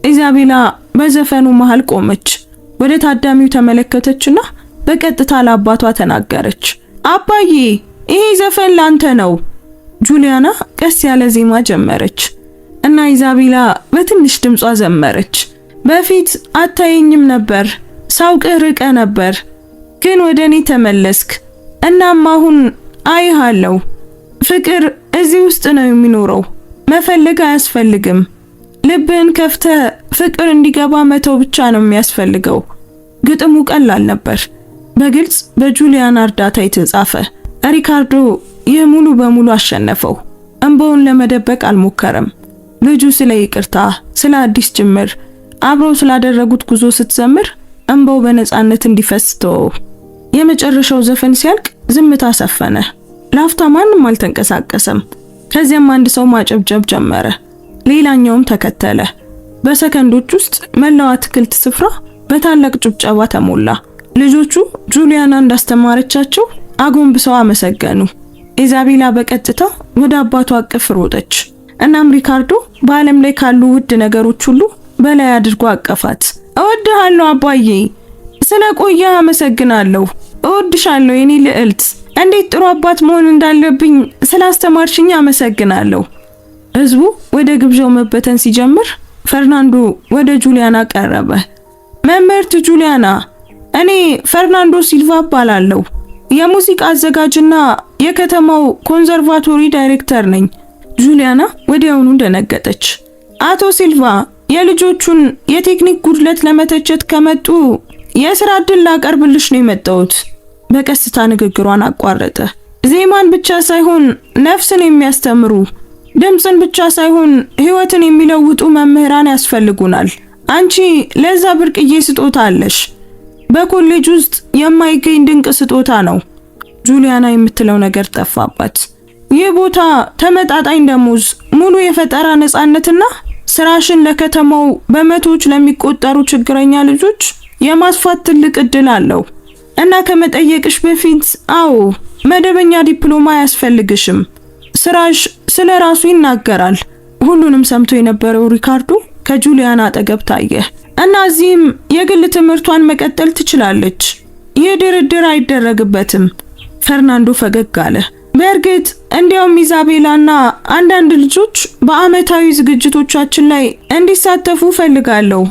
ኢዛቤላ በዘፈኑ መሃል ቆመች። ወደ ታዳሚው ተመለከተችና በቀጥታ ለአባቷ ተናገረች። አባዬ፣ ይሄ ዘፈን ላንተ ነው። ጁሊያና ቀስ ያለ ዜማ ጀመረች እና ኢዛቤላ በትንሽ ድምጿ ዘመረች። በፊት አታየኝም ነበር፣ ሳውቅህ ርቀ ነበር፣ ግን ወደኔ ተመለስክ። እናም አሁን አይሃለሁ። ፍቅር እዚህ ውስጥ ነው የሚኖረው። መፈለግ አያስፈልግም። ልብን ከፍተ ፍቅር እንዲገባ መተው ብቻ ነው የሚያስፈልገው። ግጥሙ ቀላል ነበር፣ በግልጽ በጁሊያና እርዳታ የተጻፈ። ሪካርዶ ይህ ሙሉ በሙሉ አሸነፈው። እንባውን ለመደበቅ አልሞከረም። ልጁ ስለ ይቅርታ፣ ስለ አዲስ ጅምር፣ አብረው ስላደረጉት ጉዞ ስትዘምር እንባው በነፃነት እንዲፈስ ተወው። የመጨረሻው ዘፈን ሲያልቅ ዝምታ ሰፈነ። ላፍታ ማንም አልተንቀሳቀሰም። ከዚያም አንድ ሰው ማጨብጨብ ጀመረ። ሌላኛውም ተከተለ። በሰከንዶች ውስጥ መላው አትክልት ስፍራ በታላቅ ጭብጨባ ተሞላ። ልጆቹ ጁሊያና እንዳስተማረቻቸው አጎንብሰው አመሰገኑ። ኢዛቤላ በቀጥታ ወደ አባቷ አቅፍ ሮጠች። እናም ሪካርዶ በዓለም ላይ ካሉ ውድ ነገሮች ሁሉ በላይ አድርጎ አቀፋት። እወድሃለሁ አባዬ፣ ስለ ቆየህ አመሰግናለሁ። እወድሻለሁ የኔ ልዕልት፣ እንዴት ጥሩ አባት መሆን እንዳለብኝ ስላስተማርሽኝ አመሰግናለሁ። ህዝቡ ወደ ግብዣው መበተን ሲጀምር ፈርናንዶ ወደ ጁሊያና ቀረበ። መምህርት ጁሊያና፣ እኔ ፈርናንዶ ሲልቫ እባላለሁ። የሙዚቃ አዘጋጅና የከተማው ኮንሰርቫቶሪ ዳይሬክተር ነኝ። ጁሊያና ወዲያውኑ ደነገጠች። አቶ ሲልቫ የልጆቹን የቴክኒክ ጉድለት ለመተቸት ከመጡ የሥራ ዕድል ላቀርብልሽ ነው የመጣሁት። በቀስታ ንግግሯን አቋረጠ። ዜማን ብቻ ሳይሆን ነፍስን የሚያስተምሩ፣ ድምፅን ብቻ ሳይሆን ህይወትን የሚለውጡ መምህራን ያስፈልጉናል። አንቺ ለዛ ብርቅዬ ስጦታ አለሽ። በኮሌጅ ውስጥ የማይገኝ ድንቅ ስጦታ ነው። ጁሊያና የምትለው ነገር ጠፋባት። ይህ ቦታ ተመጣጣኝ ደሞዝ፣ ሙሉ የፈጠራ ነፃነትና ስራሽን ለከተማው በመቶዎች ለሚቆጠሩ ችግረኛ ልጆች የማስፋት ትልቅ እድል አለው እና ከመጠየቅሽ በፊት አዎ፣ መደበኛ ዲፕሎማ አያስፈልግሽም። ስራሽ ስለ ራሱ ይናገራል። ሁሉንም ሰምቶ የነበረው ሪካርዶ ከጁሊያና አጠገብ ታየ እና እዚህም የግል ትምህርቷን መቀጠል ትችላለች። ይህ ድርድር አይደረግበትም። ፈርናንዶ ፈገግ አለ። በእርግጥ እንዲያውም ኢዛቤላና አንዳንድ ልጆች በአመታዊ ዝግጅቶቻችን ላይ እንዲሳተፉ ፈልጋለሁ፣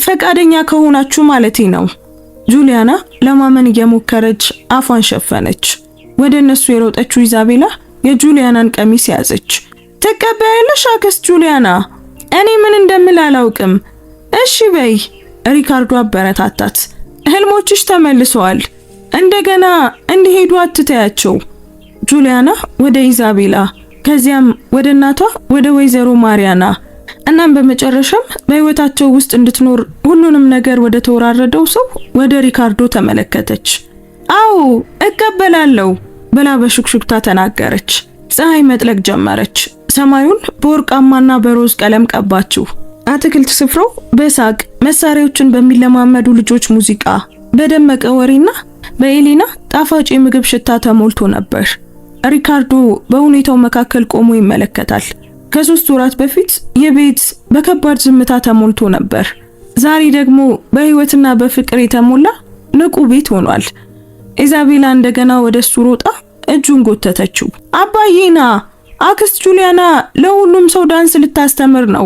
ፈቃደኛ ከሆናችሁ ማለቴ ነው። ጁሊያና ለማመን እየሞከረች አፏን ሸፈነች። ወደ እነሱ የሮጠችው ኢዛቤላ የጁሊያናን ቀሚስ ያዘች። ተቀበያለሽ አክስት ጁሊያና? እኔ ምን እንደምል አላውቅም። እሺ በይ። ሪካርዶ አበረታታት። ህልሞችሽ ተመልሰዋል። እንደገና እንዲሄዱ አትተያቸው። ጁሊያና ወደ ኢዛቤላ፣ ከዚያም ወደ እናቷ ወደ ወይዘሮ ማሪያና፣ እናም በመጨረሻም በህይወታቸው ውስጥ እንድትኖር ሁሉንም ነገር ወደ ተወራረደው ሰው ወደ ሪካርዶ ተመለከተች። አዎ እቀበላለሁ ብላ በሹክሹክታ ተናገረች። ፀሐይ መጥለቅ ጀመረች። ሰማዩን በወርቃማና በሮዝ ቀለም ቀባችው። አትክልት ስፍራው በሳቅ መሳሪያዎችን በሚለማመዱ ልጆች ሙዚቃ፣ በደመቀ ወሬና በኤሊና ጣፋጭ የምግብ ሽታ ተሞልቶ ነበር። ሪካርዶ በሁኔታው መካከል ቆሞ ይመለከታል። ከ3 ወራት በፊት የቤት በከባድ ዝምታ ተሞልቶ ነበር። ዛሬ ደግሞ በህይወትና በፍቅር የተሞላ ንቁ ቤት ሆኗል። ኢዛቤላ እንደገና ወደሱ ሮጣ እጁን ጎተተችው። አባዬና አክስት ጁሊያና ለሁሉም ሰው ዳንስ ልታስተምር ነው።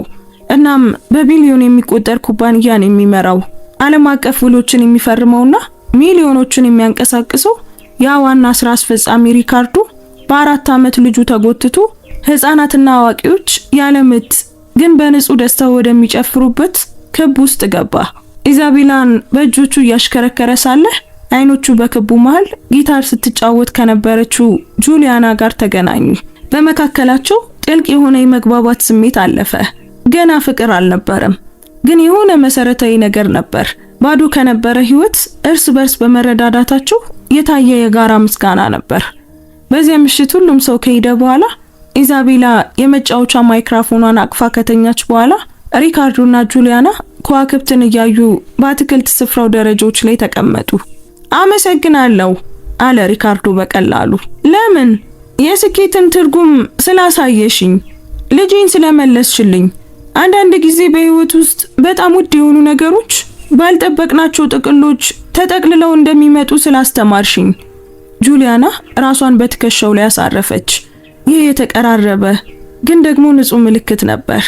እናም በቢሊዮን የሚቆጠር ኩባንያን የሚመራው ዓለም አቀፍ ውሎችን የሚፈርመውና ሚሊዮኖችን የሚያንቀሳቅሰው ያ ዋና ስራ አስፈጻሚ ሪካርዶ በ4 ዓመት ልጁ ተጎትቶ ህፃናትና አዋቂዎች ያለምት ግን በንጹህ ደስታ ወደሚጨፍሩበት ክብ ውስጥ ገባ። ኢዛቤላን በእጆቹ እያሽከረከረ ሳለ አይኖቹ በክቡ መሃል ጊታር ስትጫወት ከነበረችው ጁሊያና ጋር ተገናኙ። በመካከላቸው ጥልቅ የሆነ የመግባባት ስሜት አለፈ። ገና ፍቅር አልነበረም፣ ግን የሆነ መሰረታዊ ነገር ነበር። ባዶ ከነበረ ህይወት እርስ በርስ በመረዳዳታቸው የታየ የጋራ ምስጋና ነበር። በዚያ ምሽት ሁሉም ሰው ከሄደ በኋላ ኢዛቤላ የመጫወቻ ማይክሮፎኗን አቅፋ ከተኛች በኋላ ሪካርዶና ጁሊያና ከዋክብትን እያዩ በአትክልት ስፍራው ደረጃዎች ላይ ተቀመጡ። አመሰግናለሁ አለ ሪካርዶ በቀላሉ። ለምን? የስኬትን ትርጉም ስላሳየሽኝ፣ ልጄን ስለመለስሽልኝ። አንዳንድ ጊዜ በህይወት ውስጥ በጣም ውድ የሆኑ ነገሮች ባልጠበቅናቸው ጥቅሎች ተጠቅልለው እንደሚመጡ ስላስተማርሽኝ። ጁሊያና ራሷን በትከሻው ላይ አሳረፈች። ይህ የተቀራረበ ግን ደግሞ ንጹህ ምልክት ነበር።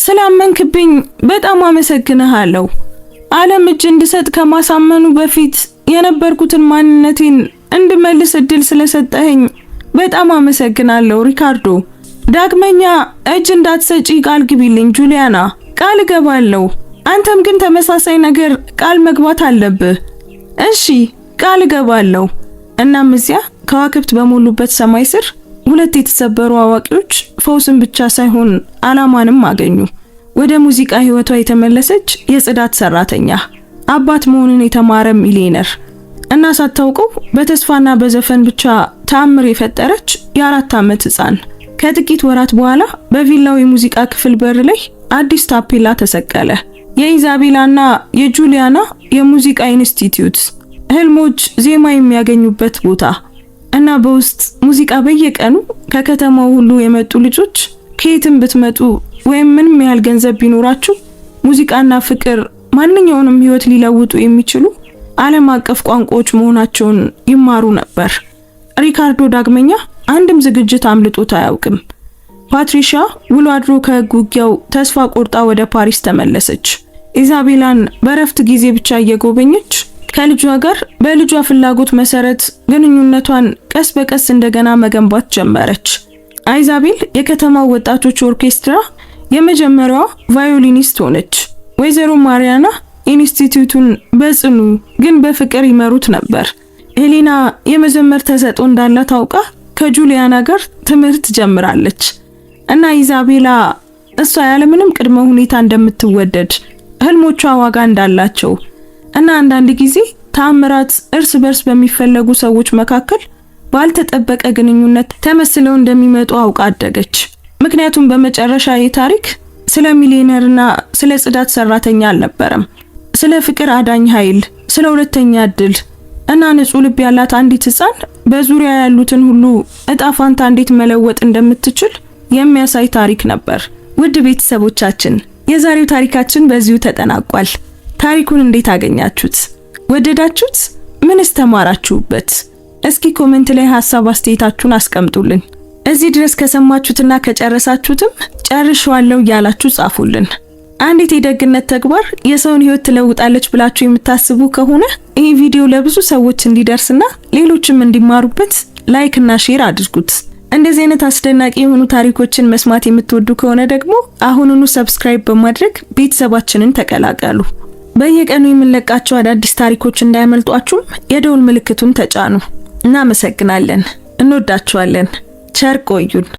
ስላመንክብኝ በጣም አመሰግንሃለሁ። ዓለም እጅ እንድሰጥ ከማሳመኑ በፊት የነበርኩትን ማንነቴን እንድመልስ እድል ስለሰጠኸኝ በጣም አመሰግናለሁ ሪካርዶ። ዳግመኛ እጅ እንዳትሰጪ ቃል ግቢልኝ ጁሊያና። ቃል እገባለሁ። አንተም ግን ተመሳሳይ ነገር ቃል መግባት አለብህ። እሺ ቃል እገባለሁ። እናም እዚያ ከዋክብት በሞሉበት ሰማይ ስር 2 የተሰበሩ አዋቂዎች ፈውስን ብቻ ሳይሆን አላማንም አገኙ። ወደ ሙዚቃ ህይወቷ የተመለሰች የጽዳት ሰራተኛ፣ አባት መሆኑን የተማረ ሚሊዮነር እና ሳታውቀው በተስፋና በዘፈን ብቻ ተአምር የፈጠረች የ4 ዓመት ህፃን። ከጥቂት ወራት በኋላ በቪላው የሙዚቃ ክፍል በር ላይ አዲስ ታፔላ ተሰቀለ። የኢዛቤላና የጁሊያና የሙዚቃ ኢንስቲትዩት፣ ህልሞች ዜማ የሚያገኙበት ቦታ እና በውስጥ ሙዚቃ በየቀኑ ከከተማው ሁሉ የመጡ ልጆች ከየትም ብትመጡ ወይም ምንም ያህል ገንዘብ ቢኖራችሁ ሙዚቃና ፍቅር ማንኛውንም ህይወት ሊለውጡ የሚችሉ ዓለም አቀፍ ቋንቋዎች መሆናቸውን ይማሩ ነበር። ሪካርዶ ዳግመኛ አንድም ዝግጅት አምልጦት አያውቅም። ፓትሪሻ ውሎ አድሮ ከህግ ውጊያው ተስፋ ቆርጣ ወደ ፓሪስ ተመለሰች። ኢዛቤላን በረፍት ጊዜ ብቻ እየጎበኘች ከልጇ ጋር በልጇ ፍላጎት መሰረት ግንኙነቷን ቀስ በቀስ እንደገና መገንባት ጀመረች። ኢዛቤል የከተማው ወጣቶች ኦርኬስትራ የመጀመሪያዋ ቫዮሊኒስት ሆነች። ወይዘሮ ማሪያና ኢንስቲትዩቱን በጽኑ ግን በፍቅር ይመሩት ነበር። ሄሌና የመዘመር ተሰጥኦ እንዳላት ታውቃ ከጁሊያና ጋር ትምህርት ጀምራለች እና ኢዛቤላ እሷ ያለምንም ቅድመ ሁኔታ እንደምትወደድ ህልሞቿ ዋጋ እንዳላቸው እና አንዳንድ ጊዜ ታምራት እርስ በርስ በሚፈለጉ ሰዎች መካከል ባልተጠበቀ ግንኙነት ተመስለው እንደሚመጡ አውቃ አደገች። ምክንያቱም በመጨረሻ የታሪክ ስለ ሚሊዮነርና ስለ ጽዳት ሰራተኛ አልነበረም። ስለ ፍቅር አዳኝ ኃይል፣ ስለ ሁለተኛ እድል እና ንጹህ ልብ ያላት አንዲት ህፃን በዙሪያ ያሉትን ሁሉ እጣ ፋንታ እንዴት መለወጥ እንደምትችል የሚያሳይ ታሪክ ነበር። ውድ ቤተሰቦቻችን የዛሬው ታሪካችን በዚሁ ተጠናቋል። ታሪኩን እንዴት አገኛችሁት? ወደዳችሁት? ምንስ ተማራችሁበት? እስኪ ኮሜንት ላይ ሐሳብ አስተያየታችሁን አስቀምጡልን። እዚህ ድረስ ከሰማችሁትና ከጨረሳችሁትም ጨርሻለሁ ያላችሁ ጻፉልን። አንዲት የደግነት ተግባር የሰውን ህይወት ትለውጣለች ብላችሁ የምታስቡ ከሆነ ይህ ቪዲዮ ለብዙ ሰዎች እንዲደርስና ሌሎችም እንዲማሩበት ላይክ እና ሼር አድርጉት። እንደዚህ አይነት አስደናቂ የሆኑ ታሪኮችን መስማት የምትወዱ ከሆነ ደግሞ አሁኑኑ ሰብስክራይብ በማድረግ ቤተሰባችንን ተቀላቀሉ። በየቀኑ የምንለቃቸው አዳዲስ ታሪኮች እንዳያመልጧችሁም የደውል ምልክቱን ተጫኑ። እናመሰግናለን። እንወዳችኋለን። ቸር ቆዩን።